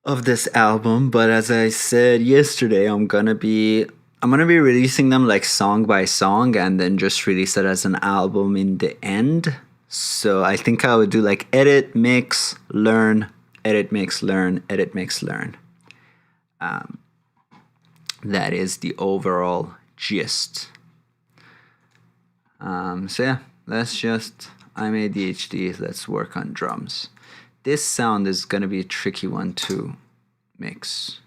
of this album, but as I said yesterday, I'm gonna be releasing them like song by song and then just release it as an album in the end. So I think I would do like edit, mix, learn, edit, mix, learn, edit, mix, learn. That is the overall gist. So yeah, I'm ADHD, let's work on drums. This sound is gonna be a tricky one to mix.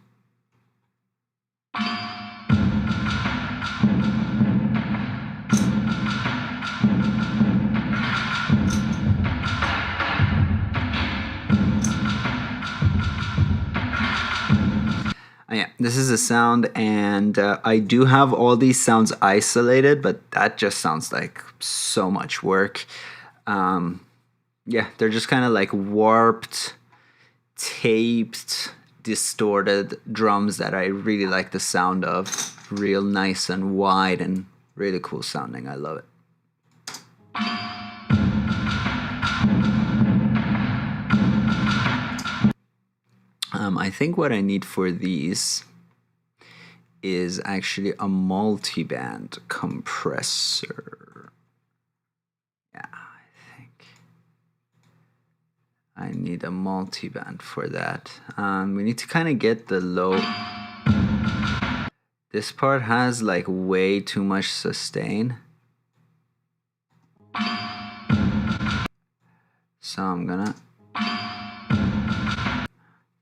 Yeah, this is a sound, and I do have all these sounds isolated, but that just sounds like so much work. Yeah, they're just kind of like warped, taped, distorted drums that I really like the sound of. Real nice and wide and really cool sounding. I love it. I think what I need for these is actually a multiband compressor. Yeah, I think I need a multiband for that. We need to kind of get the low. This part has like way too much sustain. So I'm gonna,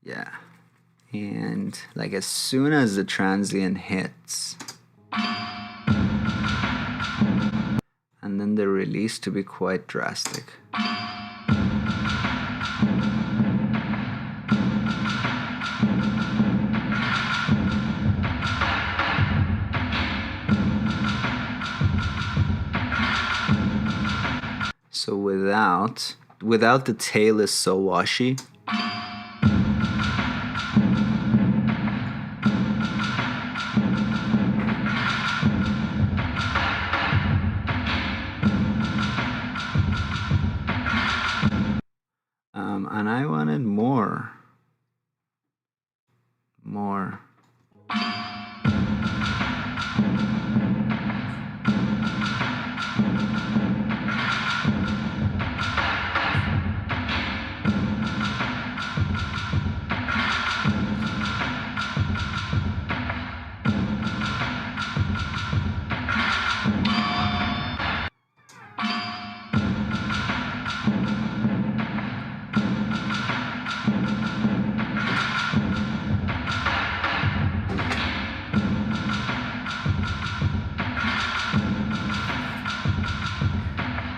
yeah. And like as soon as the transient hits, and then the release to be quite drastic. So without the tail is so washy. And I wanted more.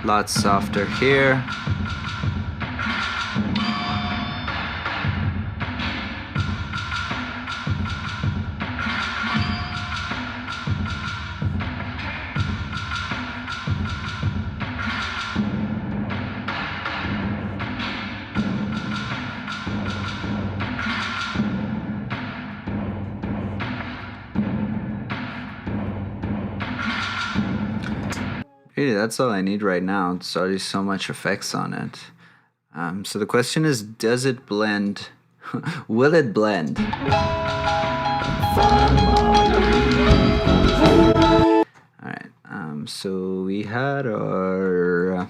lot softer here. Really, that's all I need right now. There's already so much effects on it. So the question is, does it blend? Will it blend? Alright, so we had our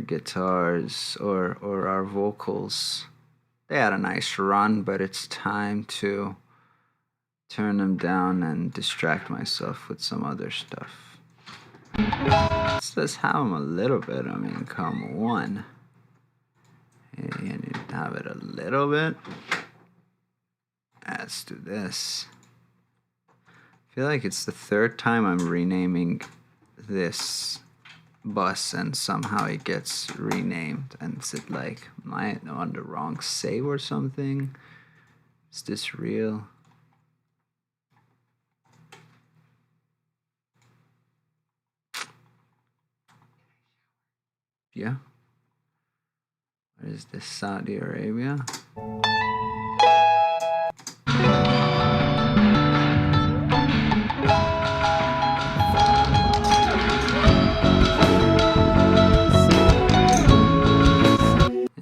guitars or our vocals. They had a nice run, but it's time to turn them down and distract myself with some other stuff. Let's just have them a little bit. I mean, come on. You need to have it a little bit. Let's do this. I feel like it's the third time I'm renaming this bus and somehow it gets renamed. And is it like, am I on the wrong save or something? Is this real? Yeah. What is this? Saudi Arabia?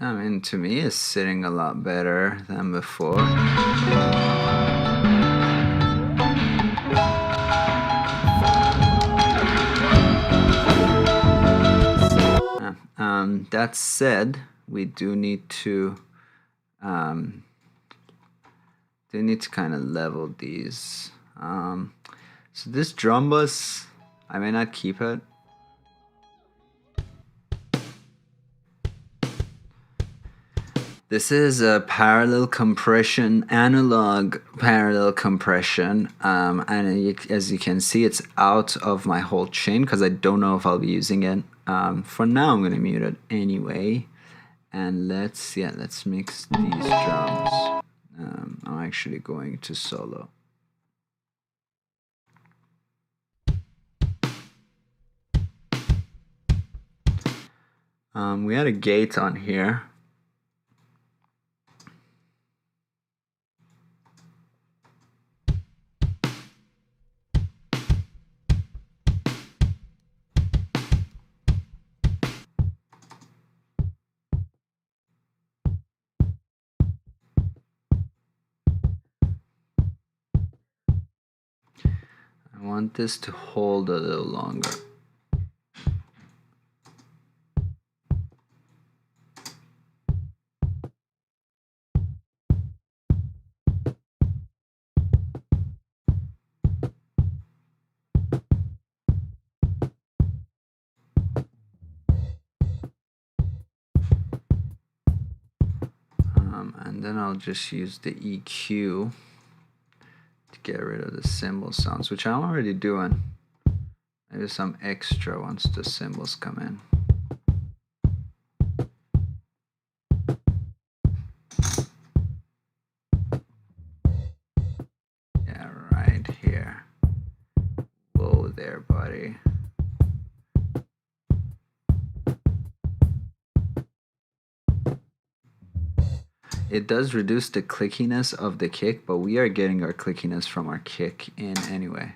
I mean, to me, it's sitting a lot better than before. That said, we do need to kind of level these. So this drum bus, I may not keep it. This is a parallel compression, analog parallel compression, and as you can see, it's out of my whole chain because I don't know if I'll be using it. For now, I'm going to mute it anyway, and let's mix these drums. I'm actually going to solo. We had a gate on here. I want this to hold a little longer. And then I'll just use the EQ to get rid of the cymbal sounds, which I'm already doing. Maybe some extra once the cymbals come in. Yeah, right here. Whoa there, buddy. It does reduce the clickiness of the kick, but we are getting our clickiness from our kick in anyway.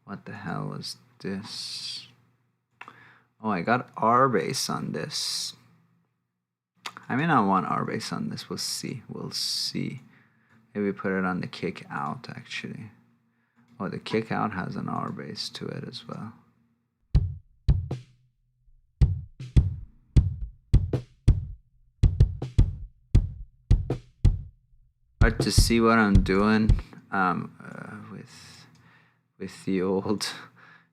What the hell was this? Oh, I got R bass on this. I mean, I want R bass on this. We'll see. We'll see. Maybe put it on the kick out, actually. Oh, the kick out has an R bass to it as well. Hard to see what I'm doing with the old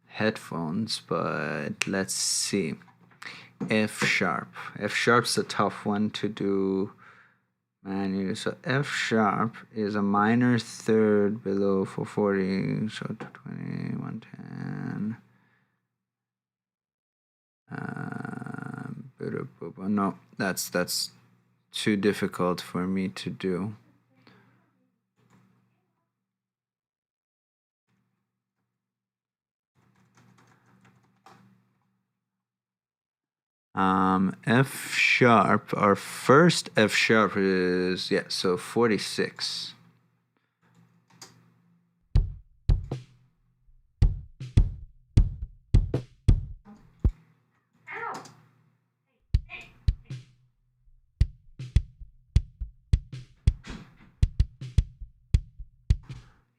headphones, but let's see. F sharp. F sharp's a tough one to do manually. So F sharp is a minor third below 440, so 220, 110. No, that's too difficult for me to do. F sharp, our first F sharp is, yeah, so 46.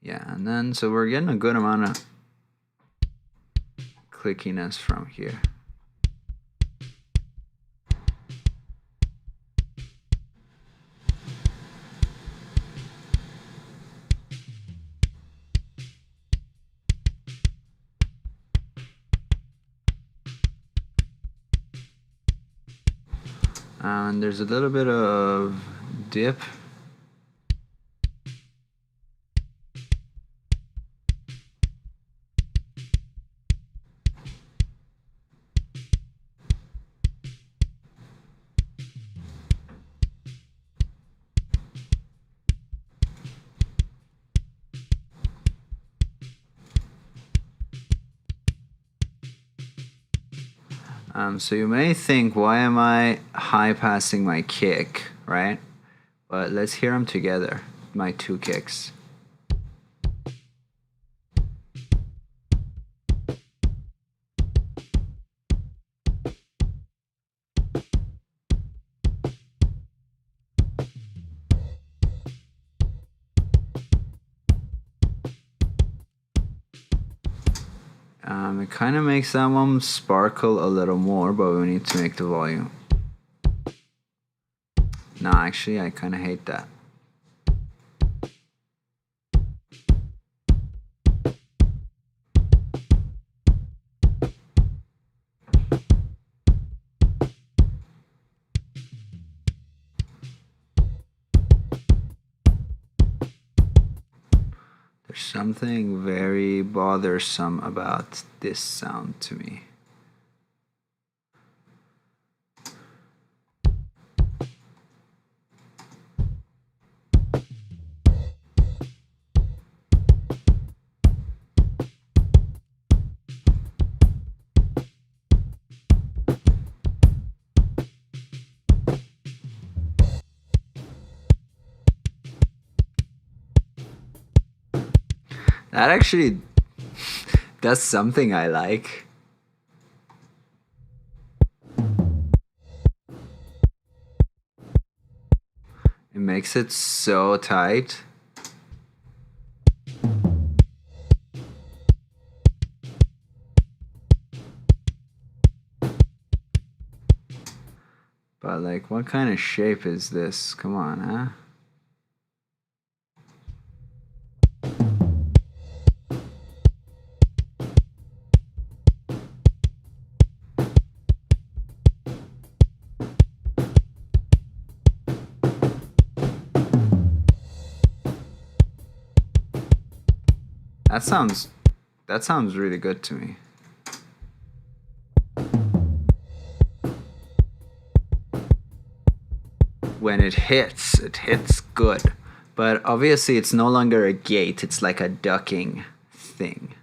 Yeah, and then, so we're getting a good amount of clickiness from here. And there's a little bit of dip. So you may think, why am I high passing my kick, right? But let's hear them together, my two kicks. It kind of makes that one sparkle a little more, but we need to make the volume. No, actually, I kind of hate that. There's something very bothersome about this sound to me. That actually does something I like. It makes it so tight. But like, what kind of shape is this? Come on, huh? That sounds really good to me. When it hits good. But obviously it's no longer a gate, it's like a ducking thing.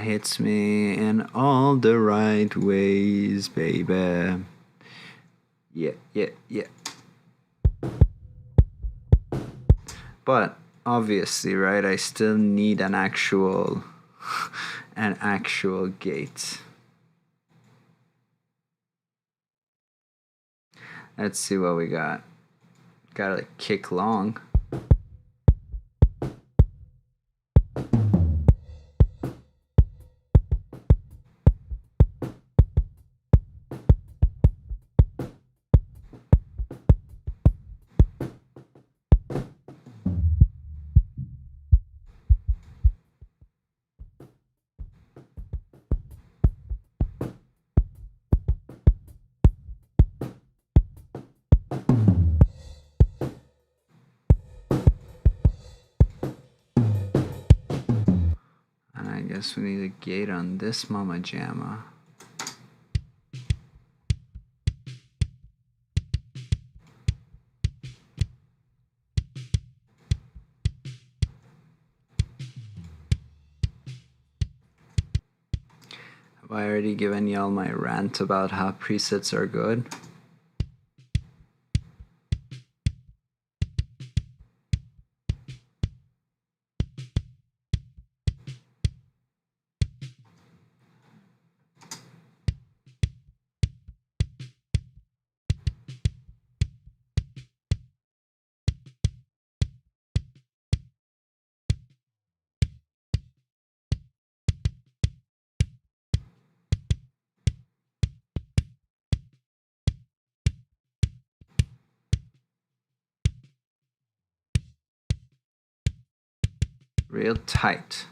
Hits me in all the right ways, baby. Yeah. But obviously, right, I still need an actual gate. Let's see what we got. Got a kick long. guess we need a gate on this mama jamma. Have I already given y'all my rant about how presets are good? Real tight.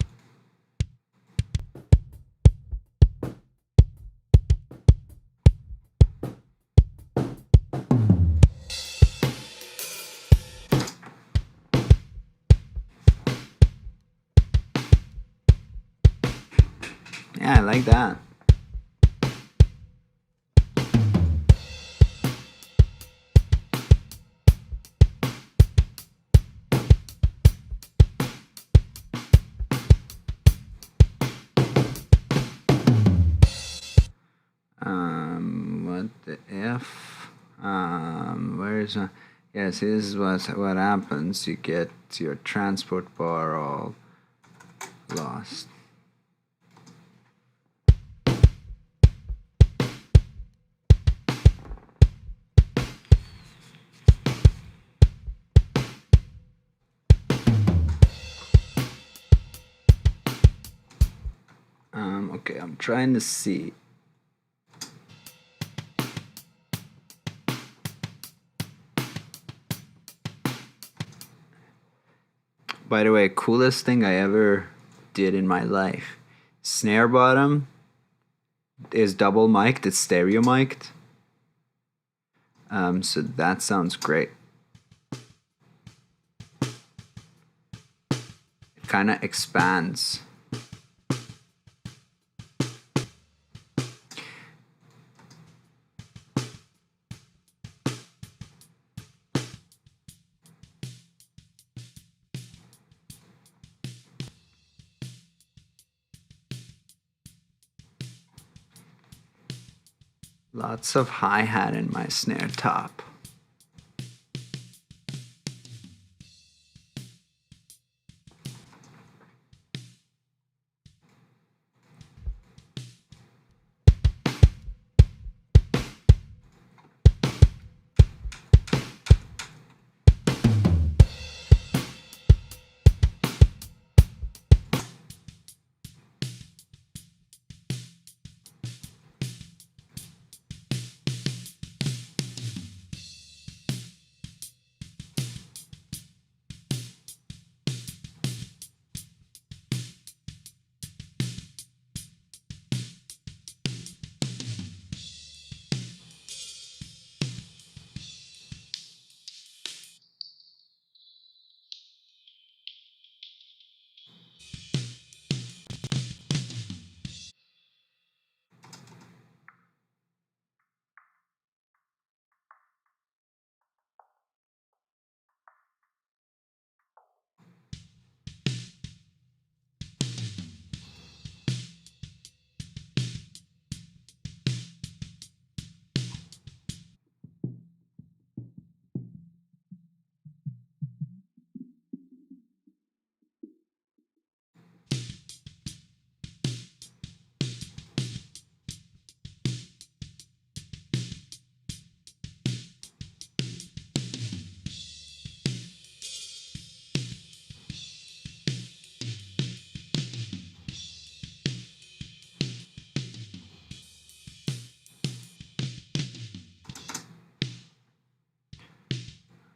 Yeah, I like that. What the F? Where is my... Yes, this is what happens. You get your transport bar all lost. Okay, I'm trying to see. By the way, coolest thing I ever did in my life. Snare bottom is double mic'd, it's stereo mic'd. So that sounds great. It kind of expands. Lots of hi-hat in my snare top.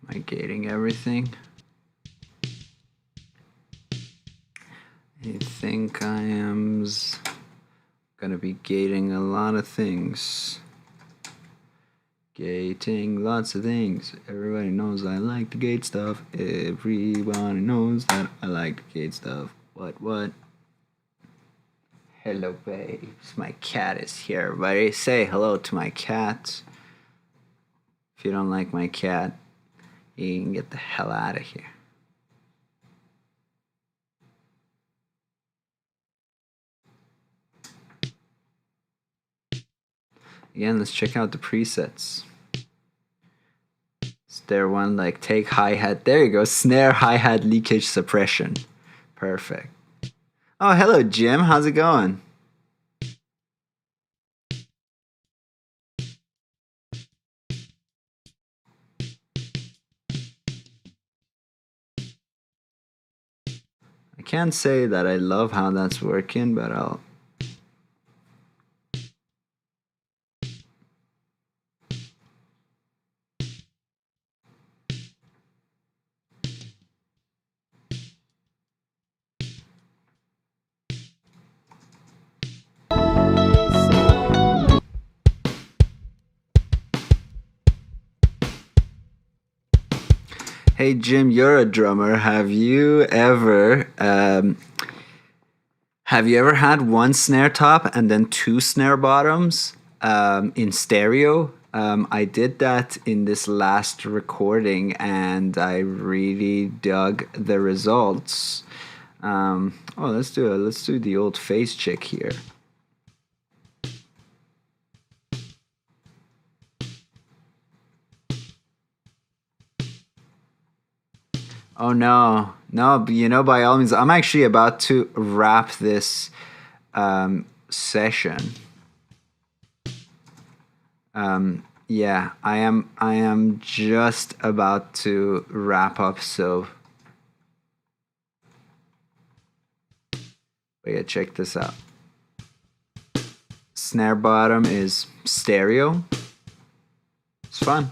Am I gating everything? I think I am gonna be gating a lot of things. Gating lots of things. Everybody knows I like to gate stuff. Everybody knows that I like to gate stuff. What? Hello, babes. My cat is here. Everybody say hello to my cat. If you don't like my cat, you can get the hell out of here. Again, let's check out the presets. Is there one like take hi-hat? There you go. Snare, hi-hat, leakage suppression. Perfect. Oh, hello, Jim. How's it going? I can't say that I love how that's working, but I'll... Hey Jim, you're a drummer. Have you ever had one snare top and then two snare bottoms in stereo? I did that in this last recording, and I really dug the results. Let's do the old phase check here. Oh no, but by all means, I'm actually about to wrap this session. Yeah, I am just about to wrap up, so but yeah, check this out. Snare bottom is stereo. It's fun.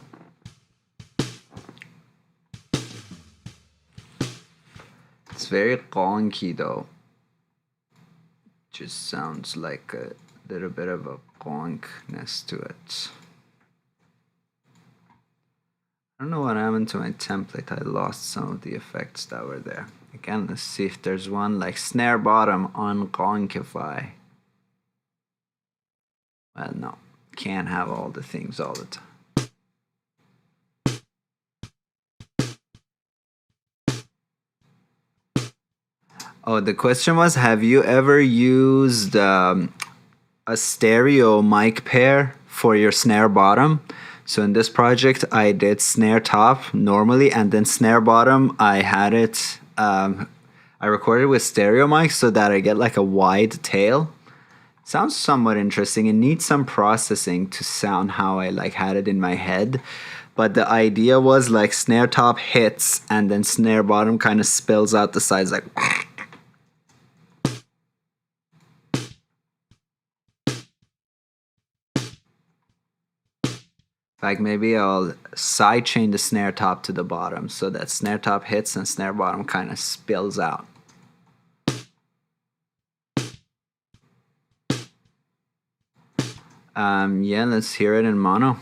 It's very gonky though. Just sounds like a little bit of a gonkness to it. I don't know what happened to my template. I lost some of the effects that were there. Again, let's see if there's one like snare bottom on gonkify. Well, no. Can't have all the things all the time. Oh, the question was, have you ever used a stereo mic pair for your snare bottom? So in this project, I did snare top normally, and then snare bottom, I had it, I recorded with stereo mic so that I get like a wide tail. Sounds somewhat interesting. It needs some processing to sound how I like had it in my head. But the idea was like snare top hits and then snare bottom kind of spills out the sides like... Like maybe I'll sidechain the snare top to the bottom so that snare top hits and snare bottom kind of spills out. Yeah, let's hear it in mono.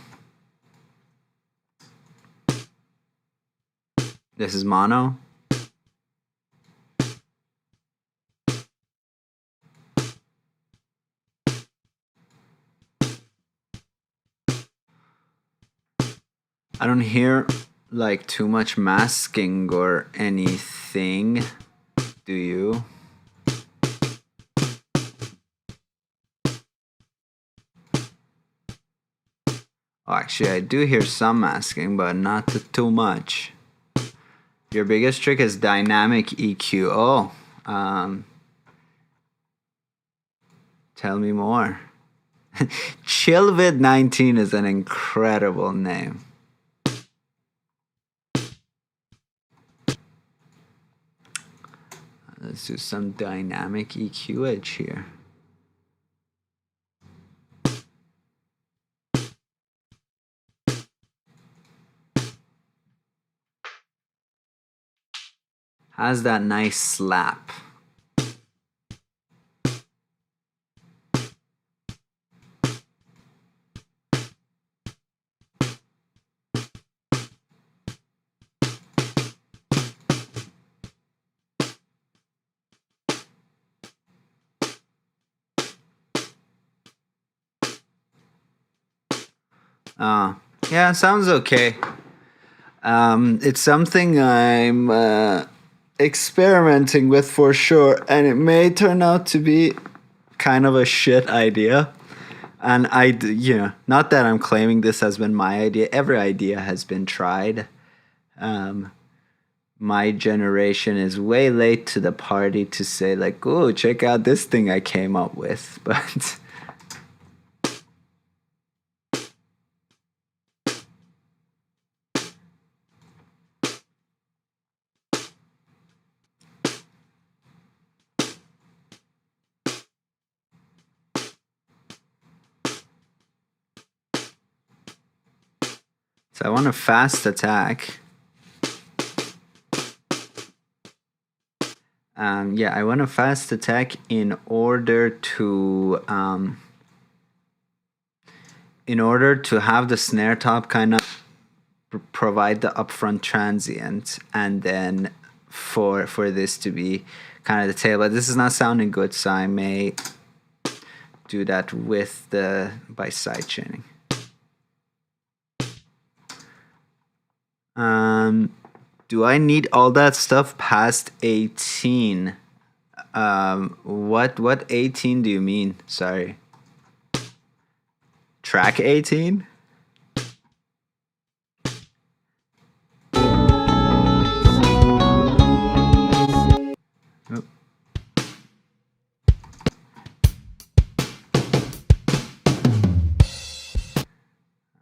This is mono. I don't hear like too much masking or anything. Do you? Oh, actually, I do hear some masking, but not too much. Your biggest trick is dynamic EQ. Oh, tell me more. Chillvid19 is an incredible name. Let's do some dynamic EQ edge here. Has that nice slap. Yeah, sounds okay. It's something I'm experimenting with for sure, and it may turn out to be kind of a shit idea. And not that I'm claiming this has been my idea. Every idea has been tried. My generation is way late to the party to say like, "Oh, check out this thing I came up with." But so I want a fast attack. I want a fast attack in order to have the snare top kind of provide the upfront transient, and then for this to be kind of the tail. But this is not sounding good, so I may do that by side chaining. Do I need all that stuff past 18? What 18 do you mean? Sorry. Track 18?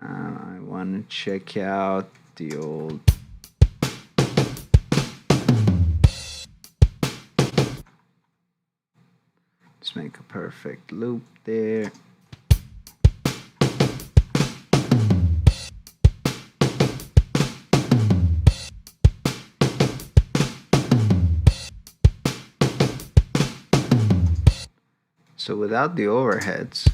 I want to check out the old... Let's make a perfect loop there. So without the overheads,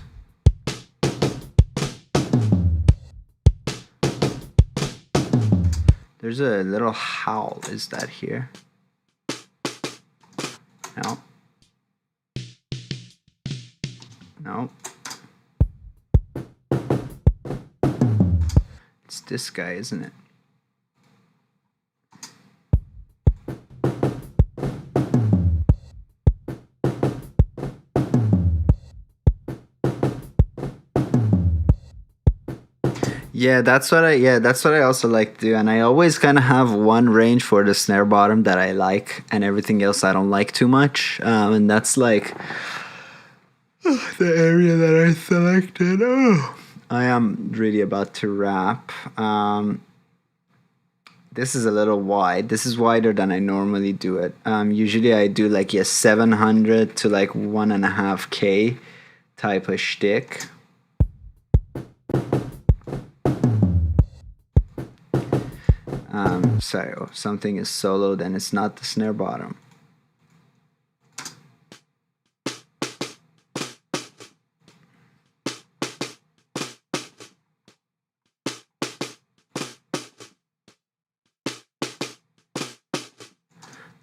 there's a little howl. Is that here? No. No. It's this guy, isn't it? Yeah, that's what I also like to do, and I always kind of have one range for the snare bottom that I like, and everything else I don't like too much, and that's like the area that I selected. I am really about to wrap. This is a little wide. This is wider than I normally do it. Usually I do like 700 to like 1.5K type of shtick. Sorry, something is soloed and it's not the snare bottom.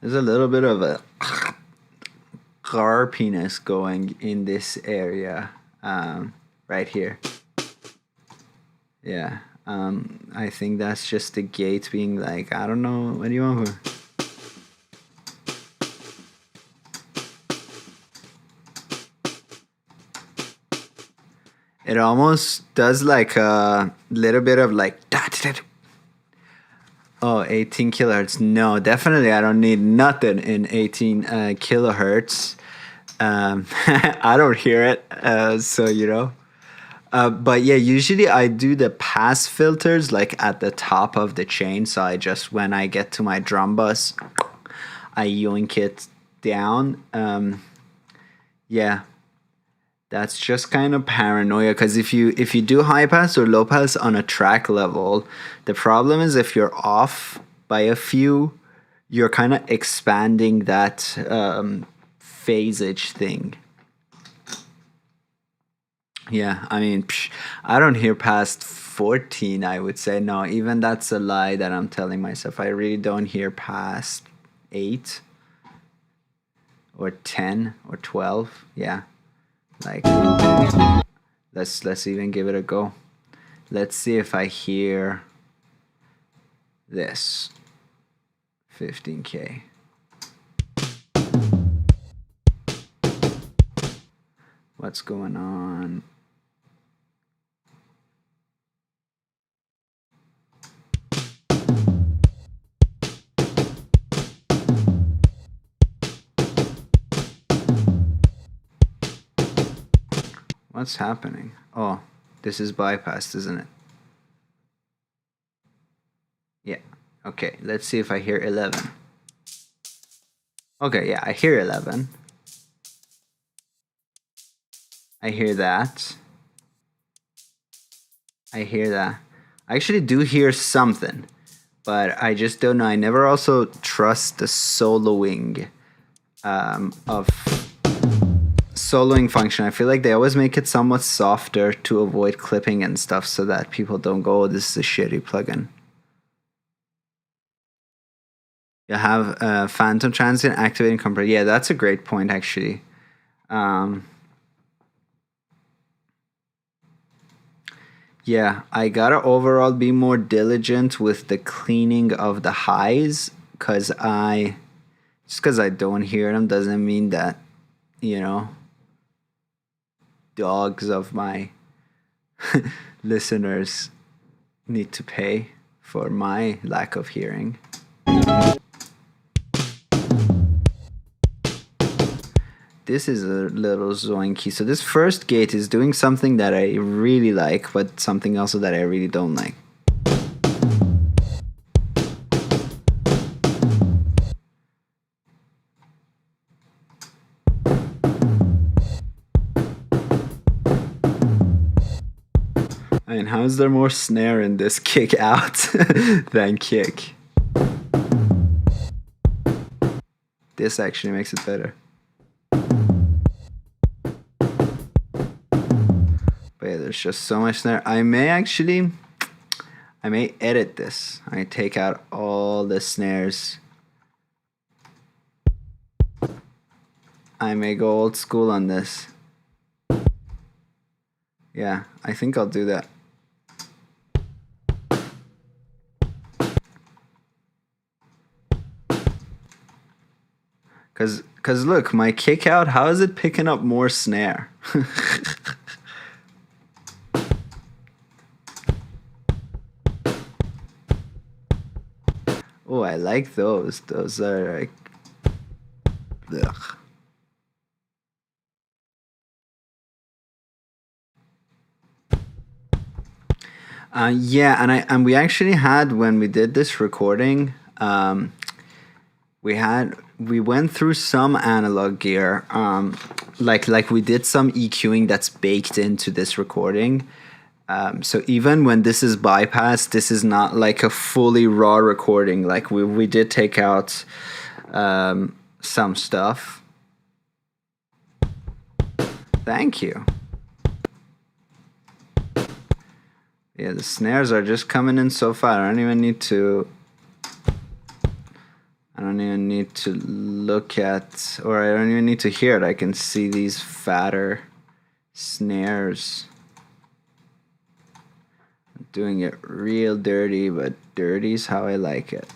There's a little bit of a garpiness going in this area, right here. Yeah. I think that's just the gate being like, I don't know, what do you want? It almost does like a little bit of like, oh, 18 kilohertz. No, definitely I don't need nothing in 18 kilohertz. I don't hear it, so you know. But yeah, usually I do the pass filters like at the top of the chain. So I just, when I get to my drum bus, I yoink it down. Yeah, that's just kind of paranoia, because if you do high pass or low pass on a track level, the problem is if you're off by a few, you're kind of expanding that phasage thing. Yeah, I mean, I don't hear past 14, I would say. No, even that's a lie that I'm telling myself. I really don't hear past 8 or 10 or 12. Yeah. Like, let's even give it a go. Let's see if I hear this. 15K. What's going on? What's happening? Oh, this is bypassed, isn't it? Yeah. Okay, let's see if I hear 11. Okay, yeah, I hear 11. I hear that. I hear that. I actually do hear something, but I just don't know. I never also trust the soloing soloing function. I feel like they always make it somewhat softer to avoid clipping and stuff so that people don't go, oh, this is a shitty plugin. You have Phantom Transient activating compressor. Yeah, that's a great point, actually. Yeah, I gotta overall be more diligent with the cleaning of the highs, just because I don't hear them doesn't mean that, you know, dogs of my listeners need to pay for my lack of hearing. This is a little zoinky. So this first gate is doing something that I really like, but something also that I really don't like. I mean, how is there more snare in this kick out than kick? This actually makes it better. But yeah, there's just so much snare. I may edit this. I take out all the snares. I may go old school on this. Yeah, I think I'll do that. Cause look, my kick out, how is it picking up more snare? Oh, I like those. Those are like, ugh. Yeah, and we actually had, when we did this recording, we went through some analog gear, like we did some EQing that's baked into this recording. So even when this is bypassed, this is not like a fully raw recording. Like we did take out some stuff. Thank you. Yeah, the snares are just coming in so far. I don't even need to look at, or I don't even need to hear it. I can see these fatter snares. I'm doing it real dirty, but dirty's how I like it.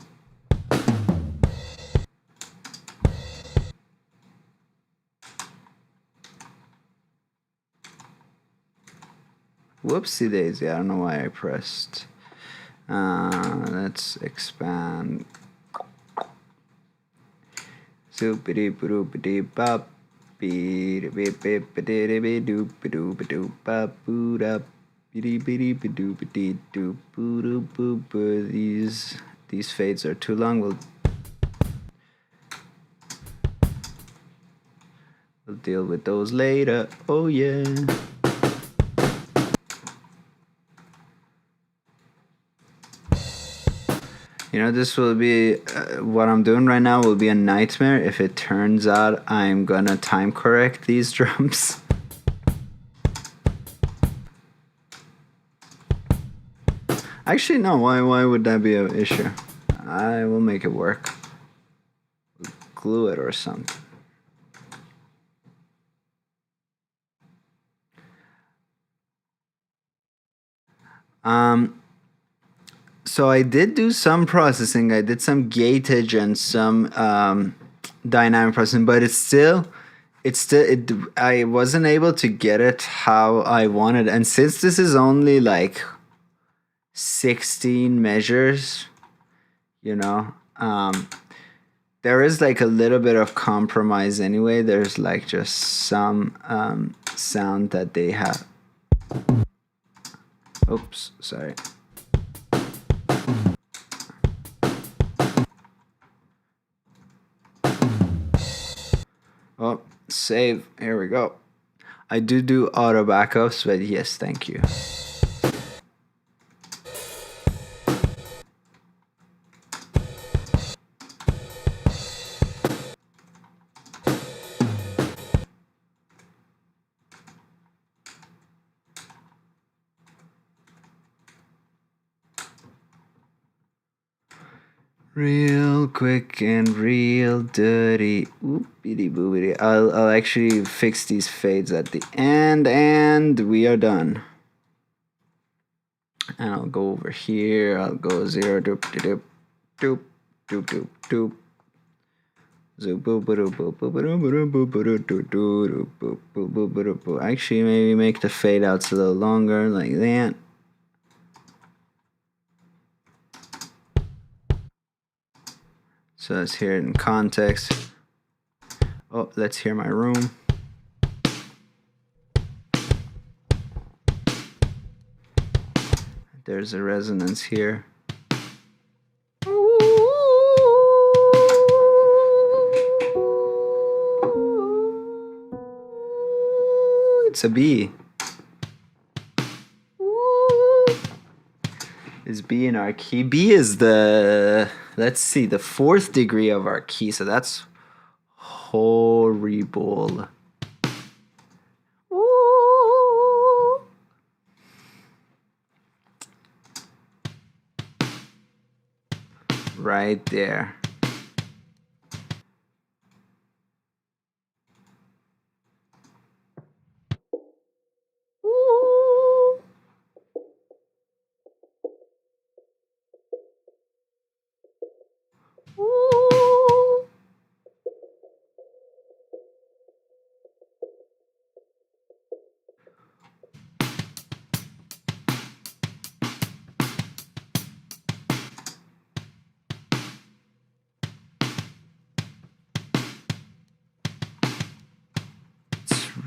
Whoopsie daisy, I don't know why I pressed. Let's expand. Zoopity boopity bop. These fades are too long. We'll deal with those later. Oh yeah. You know, this will be what I'm doing right now will be a nightmare if it turns out I'm gonna time correct these drums. Actually, no. Why would that be an issue? I will make it work. Glue it or something. So I did do some processing. I did some gatage and some dynamic processing, but I wasn't able to get it how I wanted. And since this is only like 16 measures, you know, there is like a little bit of compromise anyway. There's like just some sound that they have. Oops, sorry. Oh, save. Here we go. I do auto backups, but yes, thank you. Real quick and real dirty. Oopity boopity. I'll actually fix these fades at the end, and we are done. And I'll go over here. I'll go 0 doop doop doop doop doop doop. Actually, maybe make the fade outs a little longer, like that. So let's hear it in context. Oh, let's hear my room. There's a resonance here. It's a B. Is B in our key? B is the, let's see, the 4th degree of our key. So that's horrible. Right there.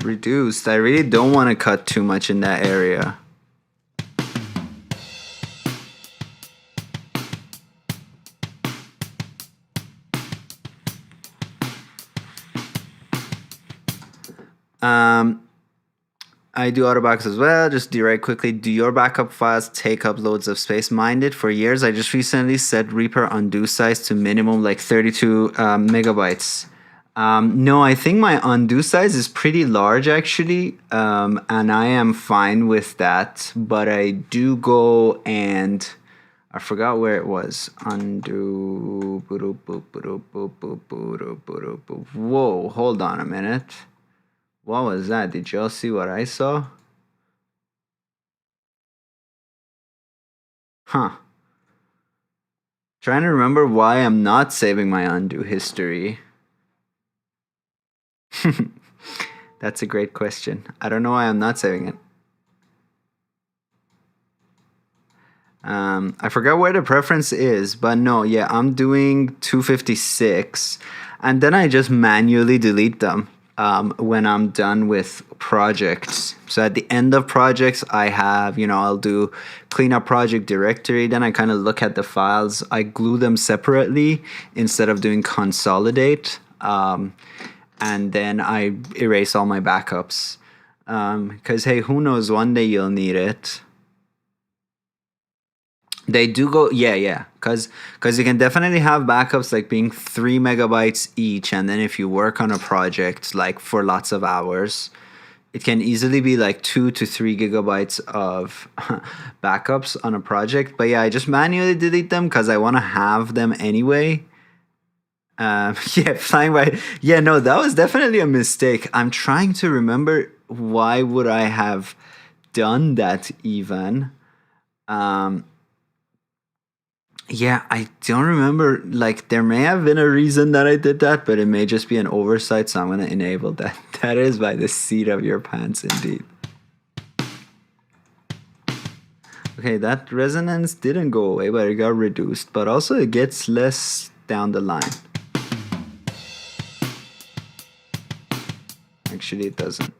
Reduced. I really don't want to cut too much in that area. I do auto backups as well. Just right quickly, do your backup files take up loads of space? Mine did for years. I just recently set REAPER undo size to minimum, like 32 megabytes. No, I think my undo size is pretty large actually, and I am fine with that. But I do go and I forgot where it was. Undo. Whoa, hold on a minute. What was that? Did y'all see what I saw? Huh. Trying to remember why I'm not saving my undo history. That's a great question. I don't know why I'm not saving it. I forgot where the preference is, but no, yeah, I'm doing 256, and then I just manually delete them when I'm done with projects. So at the end of projects, I have, I'll do clean up project directory. Then I kind of look at the files. I glue them separately instead of doing consolidate. And then I erase all my backups. Because, hey, who knows, one day you'll need it. They do go, yeah. Because you can definitely have backups like being 3 megabytes each. And then if you work on a project like for lots of hours, it can easily be like 2 to 3 gigabytes of backups on a project. But yeah, I just manually delete them because I want to have them anyway. Yeah, flying by. Yeah, no, that was definitely a mistake. I'm trying to remember why would I have done that even. Yeah, I don't remember. Like, there may have been a reason that I did that, but it may just be an oversight, so I'm going to enable that. That is by the seat of your pants, indeed. Okay, that resonance didn't go away, but it got reduced. But also, it gets less down the line. Actually, it doesn't.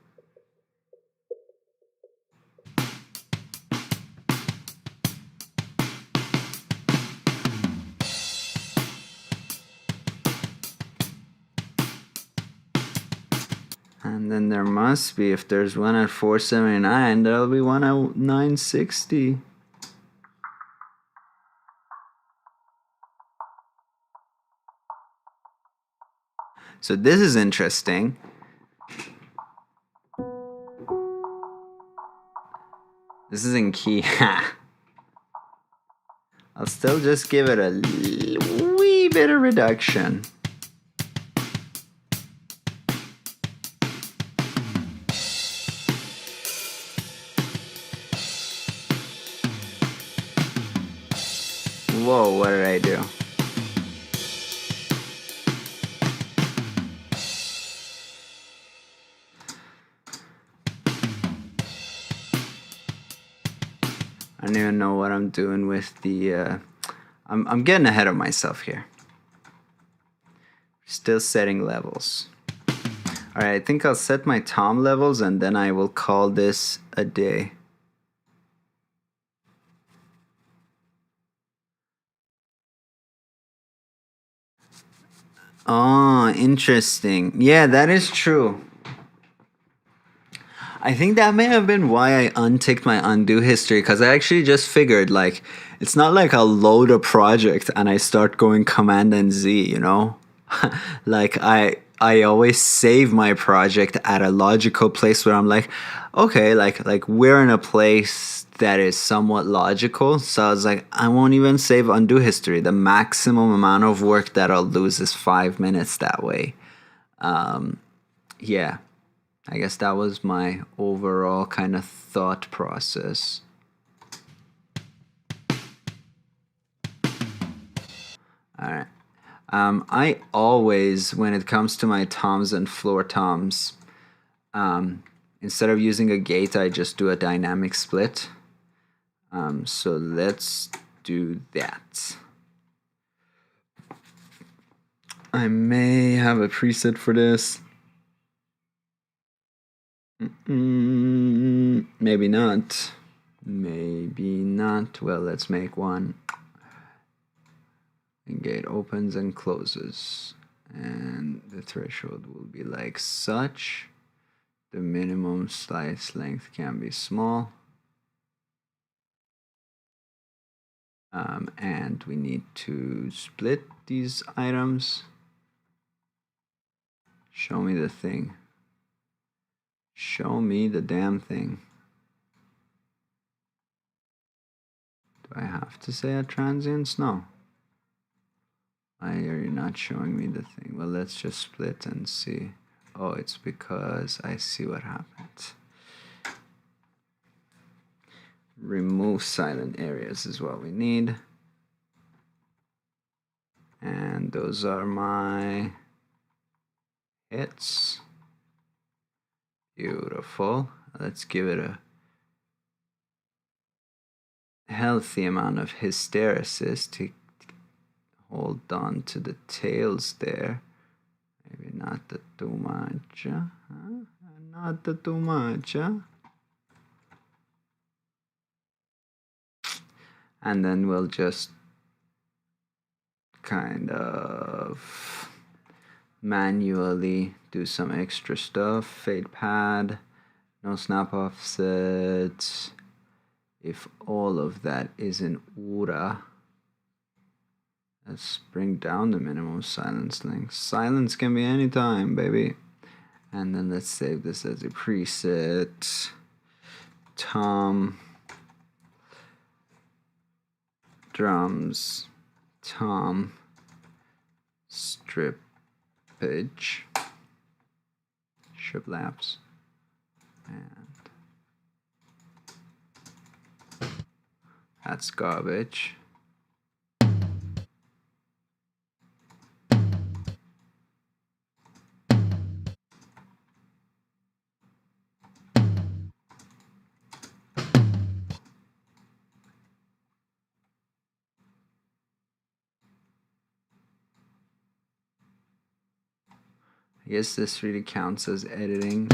And then there must be, if there's one at 479, there'll be one at 960. So this is interesting. This is in key. I'll still just give it a wee bit of reduction. Whoa, what did I do? I don't even know what I'm doing with the... I'm getting ahead of myself here. Still setting levels. Alright, I think I'll set my tom levels and then I will call this a day. Oh, interesting. Yeah, that is true. I think that may have been why I unticked my undo history, because I actually just figured, like, it's not like I'll load a project and I start going Command and Z, you know? Like, I always save my project at a logical place where I'm like, okay, like we're in a place that is somewhat logical. So I was like, I won't even save undo history. The maximum amount of work that I'll lose is 5 minutes that way. Yeah, I guess that was my overall kind of thought process. All right. I always, when it comes to my toms and floor toms, instead of using a gate, I just do a dynamic split. So let's do that. I may have a preset for this. Maybe not. Maybe not. Well, let's make one. And gate opens and closes. And the threshold will be like such. The minimum slice length can be small. And we need to split these items. Show me the thing. Show me the damn thing. Do I have to say a transients? No. Why are you not showing me the thing? Well, let's just split and see. Oh, it's because I see what happens. Remove silent areas is what we need. And those are my hits. Beautiful. Let's give it a healthy amount of hysteresis to hold on to the tails there. Maybe not the too much. Not the too much. And then we'll just kind of manually do some extra stuff. Fade pad, no snap offset. If all of that is in URA, let's bring down the minimum silence length. Silence can be anytime, baby. And then let's save this as a preset. Tom drums, tom strippage, strip laps, and That's garbage. I guess this really counts as editing,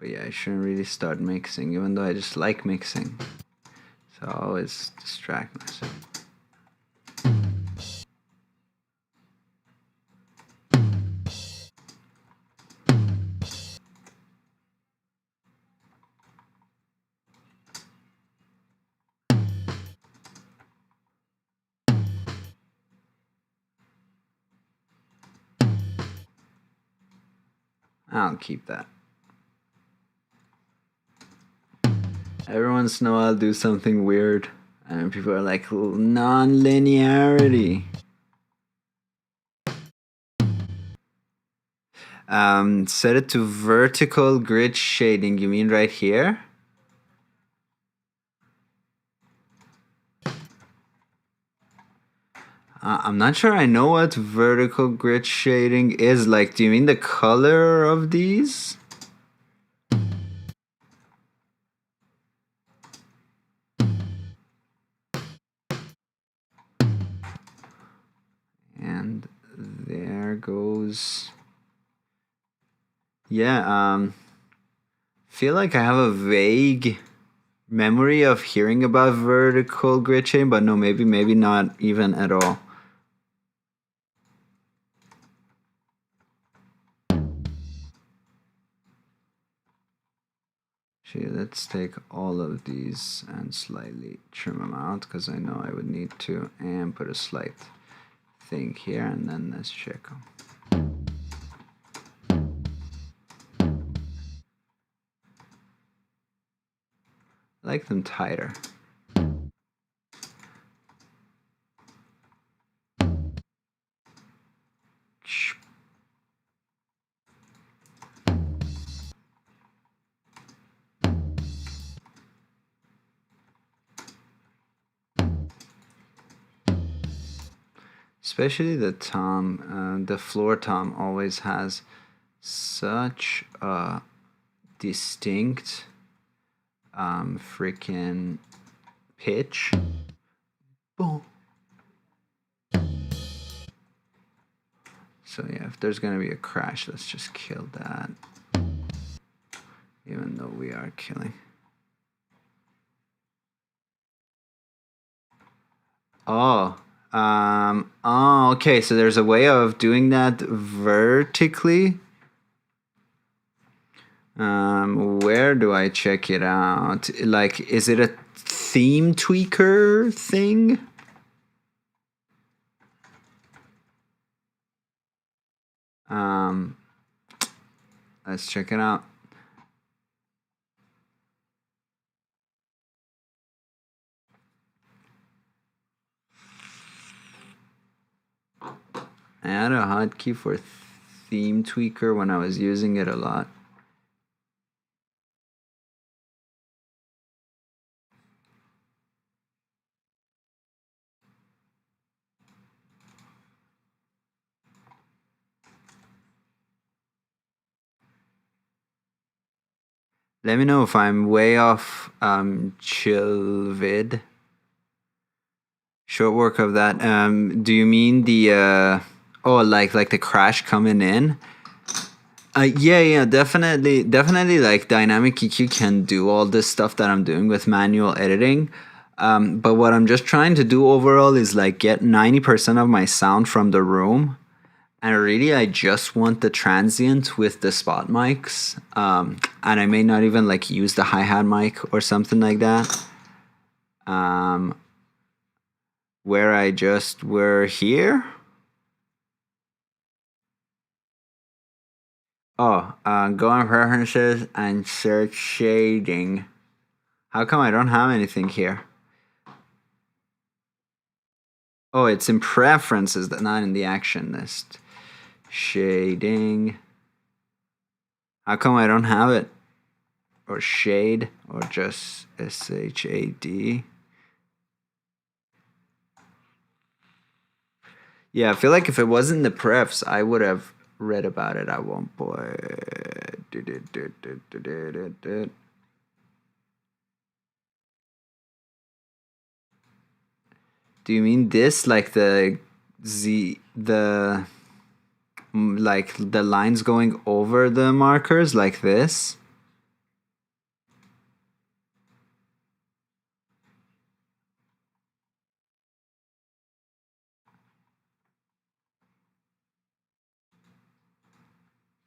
but yeah, I shouldn't really start mixing, even though I just like mixing. So I always distract myself. I'll keep that. Every once in a while I'll do something weird, and people are like, non-linearity. Set it to vertical grid shading. You mean right here? I'm not sure I know what vertical grid shading is. Like, do you mean the color of these? And there goes. Yeah, feel like I have a vague memory of hearing about vertical grid shading, but no, maybe not even at all. Actually, let's take all of these and slightly trim them out, because I know I would need to, and put a slight thing here, and then let's check them. I like them tighter. Especially the tom, the floor tom always has such a distinct freaking pitch. Boom. So yeah, if there's gonna be a crash, let's just kill that. Even though we are killing. Oh, okay, so there's a way of doing that vertically. Where do I check it out? Like, is it a theme tweaker thing? Let's check it out. I had a hotkey for theme tweaker when I was using it a lot. Let me know if I'm way off. Chill vid. Short work of that. Do you mean the like the crash coming in? Yeah, definitely. Like dynamic EQ can do all this stuff that I'm doing with manual editing. But what I'm just trying to do overall is like get 90% of my sound from the room. And really, I just want the transient with the spot mics. And I may not even like use the hi-hat mic or something like that. Where I just were here. Oh, go on preferences and search shading. How come I don't have anything here? Oh, it's in preferences, not in the action list. Shading. How come I don't have it? Or shade, or just SHAD. Yeah, I feel like if it wasn't the prefs, I would have read about it at one point. Do you mean this, like the like the lines going over the markers, like this?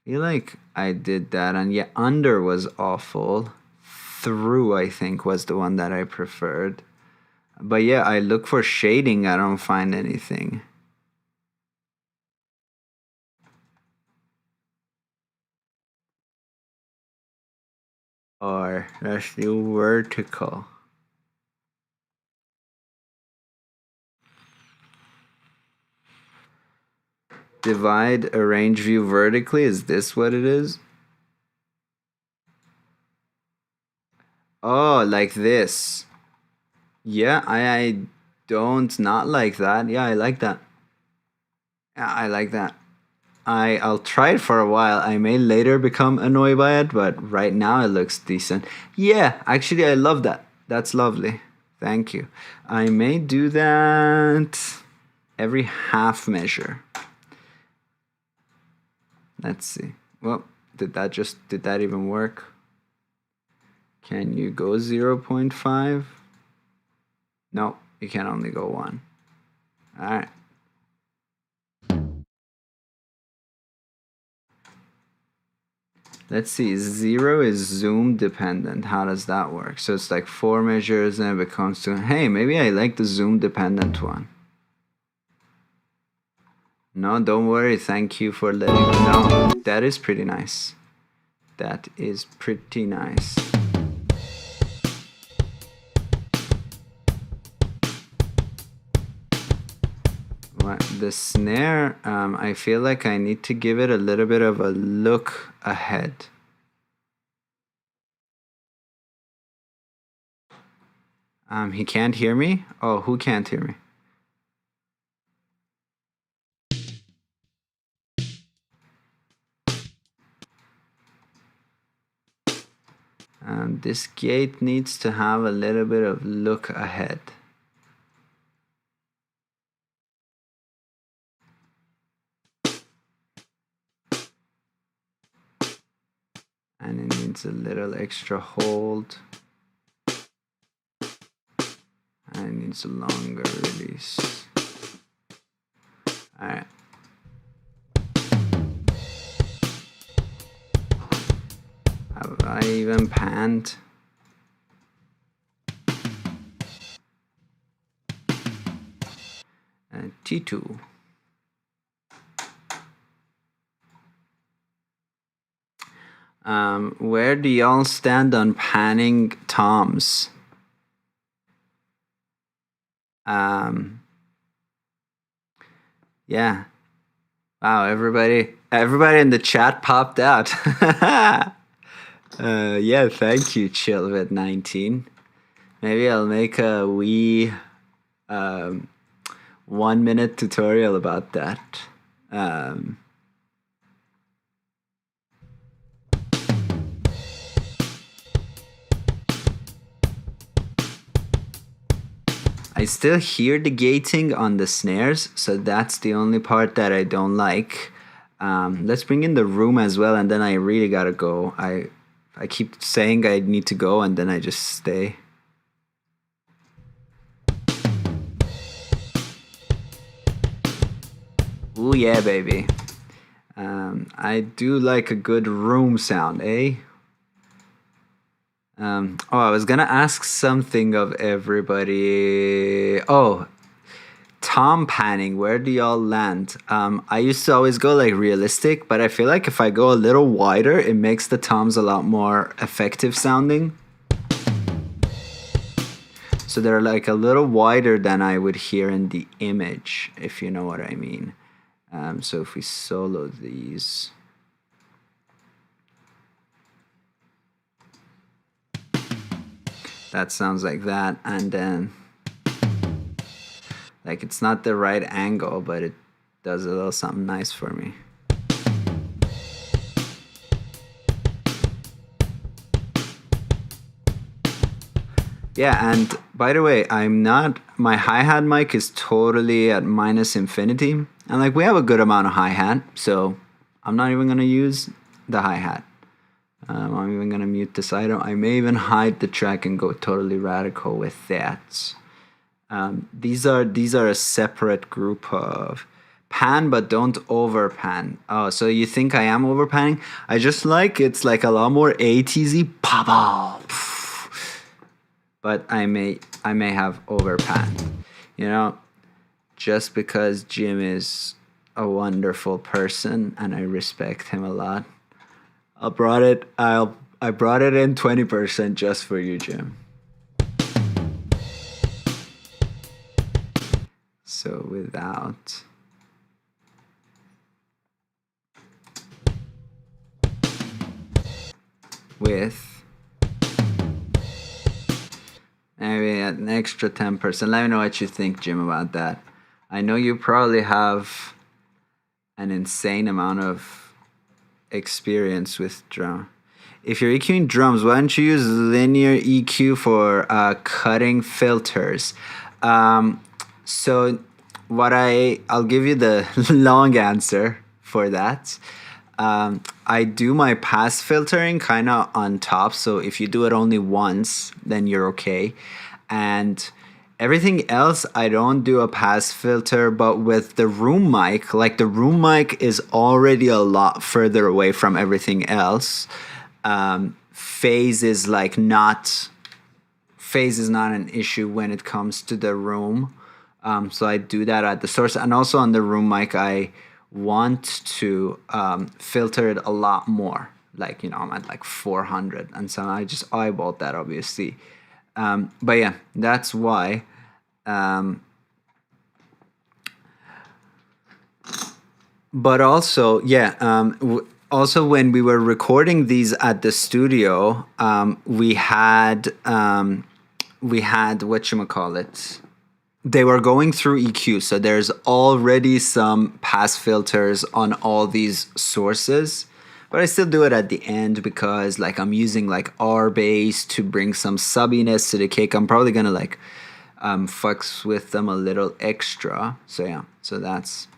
I feel like I did that, and yeah, under was awful. Through, I think, was the one that I preferred. But yeah, I look for shading, I don't find anything. Or let's do vertical. Divide arrange view vertically. Is this what it is? Oh, like this. Yeah, I don't not like that. Yeah, I like that. Yeah, I like that. I'll try it for a while. I may later become annoyed by it, but right now it looks decent. Yeah, actually I love that. That's lovely. Thank you. I may do that every half measure. Let's see. Well, did that even work? Can you go 0.5? No, you can only go 1. All right. Let's see, 0 is zoom dependent. How does that work? So it's like 4 measures and it becomes 2. Hey, maybe I like the zoom dependent one. No, don't worry. Thank you for letting me know. That is pretty nice. That is pretty nice. The snare, I feel like I need to give it a little bit of a look ahead. He can't hear me? Oh, who can't hear me? This gate needs to have a little bit of look ahead. And it needs a little extra hold. And it needs a longer release. Alright. Have I even panned? T2. Where do y'all stand on panning toms? Yeah. Wow, everybody in the chat popped out. Yeah, thank you, Chillvet19. Maybe I'll make a wee 1-minute tutorial about that. I still hear the gating on the snares, so that's the only part that I don't like. Let's bring in the room as well, and then I really gotta go. I keep saying I need to go, and then I just stay. Ooh yeah, baby. I do like a good room sound, eh? Oh, I was gonna ask something of everybody. Oh, tom panning, where do y'all land? I used to always go like realistic, but I feel like if I go a little wider, it makes the toms a lot more effective sounding. So they're like a little wider than I would hear in the image, if you know what I mean. So if we solo these. That sounds like that, and then like it's not the right angle, but does a little something nice for me. Yeah, and by the way, my hi-hat mic is totally at minus infinity. And like we have a good amount of hi-hat, so I'm not even gonna use the hi-hat. I'm even gonna mute this item. I may even hide the track and go totally radical with that. These are a separate group of pan, but don't over pan. Oh, so you think I am over panning? I just like it's like a lot more ATZ pop. But I may have over pan. You know, just because Jim is a wonderful person and I respect him a lot. I brought it in 20% just for you, Jim. So without with maybe an extra 10%. Let me know what you think, Jim, about that. I know you probably have an insane amount of experience with drum. If you're EQing drums, why don't you use linear EQ for cutting filters? So what I'll give you the long answer for that. I do my pass filtering kind of on top, so if you do it only once, then you're okay. And everything else, I don't do a pass filter, but with the room mic, like the room mic is already a lot further away from everything else. Phase is not an issue when it comes to the room. So I do that at the source, and also on the room mic, I want to filter it a lot more. Like, you know, I'm at like 400, and so I just eyeballed that, obviously. But yeah, that's why. But also, yeah, also when we were recording these at the studio, we had whatchamacallit. They were going through EQ, so there's already some pass filters on all these sources, but I still do it at the end because like I'm using like R bass to bring some subbiness to the cake. I'm probably gonna like fucks with them a little extra. So yeah, so that's.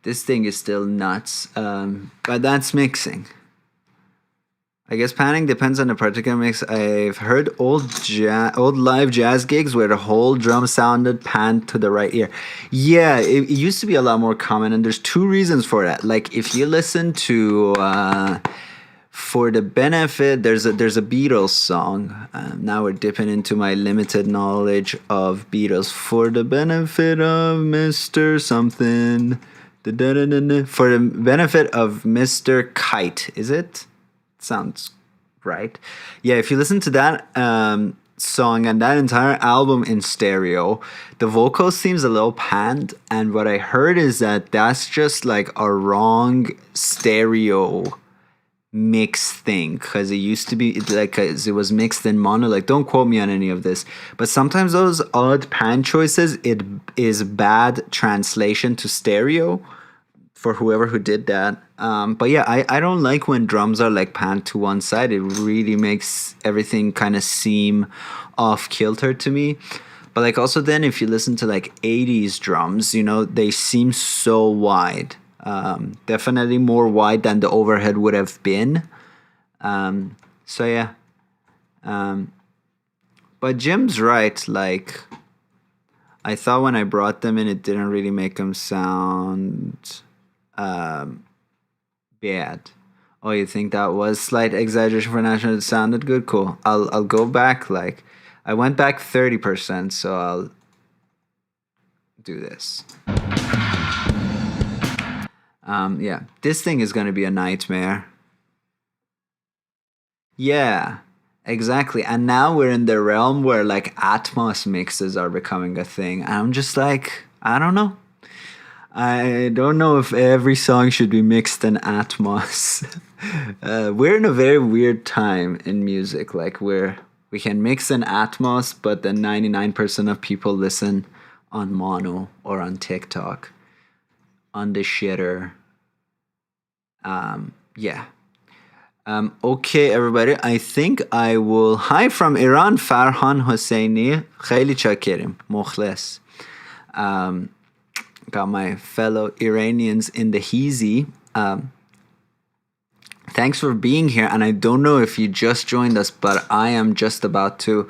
This thing is still nuts, but that's mixing. I guess panning depends on the particular mix. I've heard old live jazz gigs where the whole drum sounded panned to the right ear. Yeah, it used to be a lot more common, and there's two reasons for that. Like if you listen to For the Benefit, there's a Beatles song. Now we're dipping into my limited knowledge of Beatles. For the benefit of Mr. Something. For the benefit of Mr. Kite, is it? Sounds right. Yeah, if you listen to that song and that entire album in stereo, the vocal seems a little panned, and what I heard is that that's just like a wrong stereo mix thing, because it used to be like it was mixed in mono. Like, don't quote me on any of this, but sometimes those odd pan choices, it is bad translation to stereo for whoever who did that. But yeah, I don't like when drums are like panned to one side. It really makes everything kind of seem off kilter to me. But like also then if you listen to like 80s drums, you know, they seem so wide. Definitely more wide than the overhead would have been. So yeah. But Jim's right. Like, I thought when I brought them in, it didn't really make them sound bad. Oh, you think that was slight exaggeration for national? It sounded good. Cool. I'll go back. Like, I went back 30%, so I'll do this. Yeah, this thing is gonna be a nightmare. Yeah, exactly. And now we're in the realm where like Atmos mixes are becoming a thing. And I'm just like, I don't know. I don't know if every song should be mixed in Atmos. We're in a very weird time in music. Like we can mix in Atmos, but then 99% of people listen on mono or on TikTok, on the shitter. Yeah. Okay, everybody. I think I will. Hi from Iran, Farhan Hosseini. خیلی چاکریم. مخلص. Got my fellow Iranians in the heezy. Thanks for being here. And I don't know if you just joined us, but I am just about to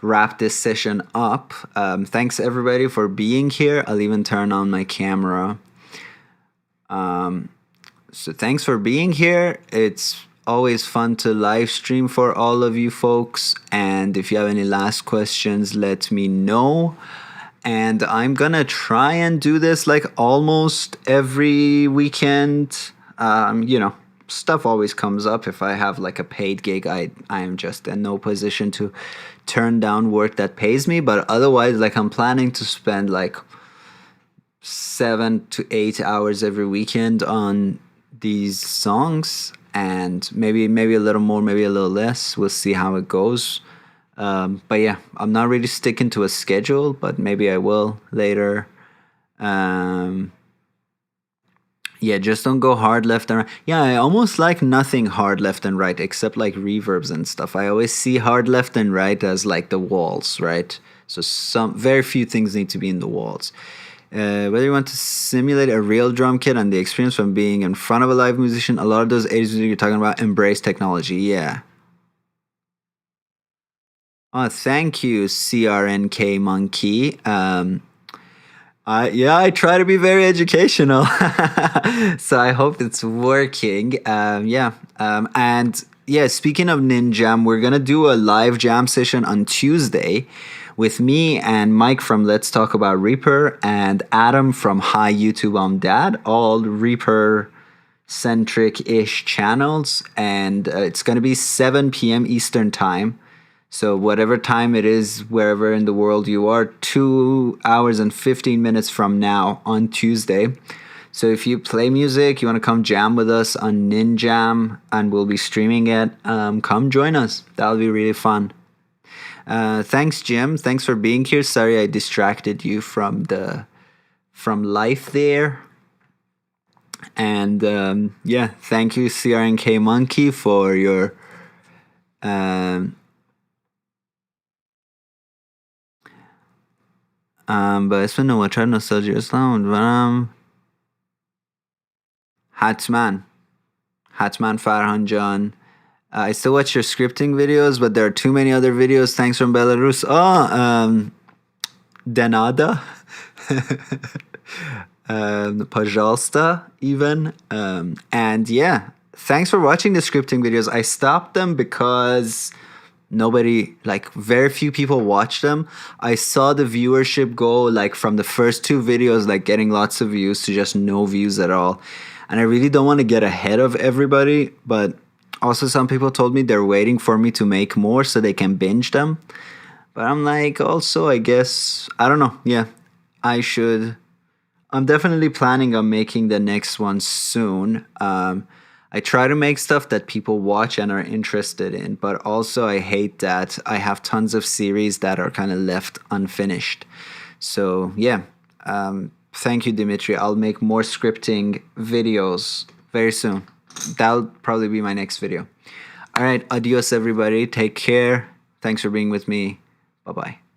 wrap this session up. Thanks everybody for being here. I'll even turn on my camera. So thanks for being here. It's always fun to live stream for all of you folks. And if you have any last questions, let me know. And I'm gonna try and do this like almost every weekend. Stuff always comes up. If I have like a paid gig, I am just in no position to turn down work that pays me. But otherwise, like I'm planning to spend like 7 to 8 hours every weekend on these songs, and maybe a little more, maybe a little less. We'll see how it goes. But yeah, I'm not really sticking to a schedule, but maybe I will later. Yeah, just don't go hard left and right. Yeah, I almost like nothing hard left and right except like reverbs and stuff. I always see hard left and right as like the walls, right? So some very few things need to be in the walls. Whether you want to simulate a real drum kit and the experience from being in front of a live musician, a lot of those 80s music you're talking about embrace technology. Yeah. Oh, thank you, CRNK Monkey. I try to be very educational, so I hope it's working. And speaking of Ninjam, we're gonna do a live jam session on Tuesday with me and Mike from Let's Talk About Reaper and Adam from Hi YouTube I'm Dad, all Reaper centric-ish channels, and it's gonna be 7 p.m. Eastern time. So whatever time it is, wherever in the world you are, 2 hours and 15 minutes from now on Tuesday. So if you play music, you want to come jam with us on Ninjam, and we'll be streaming it, come join us. That'll be really fun. Thanks, Jim. Thanks for being here. Sorry I distracted you from life there. And thank you, CRNK Monkey, for your... به اسم نوچار نوستالژی اسلام امیدوارم حتما فرهان جان. I still watch your scripting videos, but there are too many other videos. Thanks from Belarus. Denada. Пожалуйста, even. And yeah, thanks for watching the scripting videos. I stopped them because... very few people watch them. I saw the viewership go like from the first 2 videos, like getting lots of views to just no views at all. And I really don't want to get ahead of everybody, but also some people told me they're waiting for me to make more so they can binge them. But I'm like, also, I guess, I don't know. Yeah, I'm definitely planning on making the next one soon. I try to make stuff that people watch and are interested in, but also I hate that I have tons of series that are kind of left unfinished. So yeah, thank you, Dimitri. I'll make more scripting videos very soon. That'll probably be my next video. All right, adios, everybody. Take care. Thanks for being with me. Bye-bye.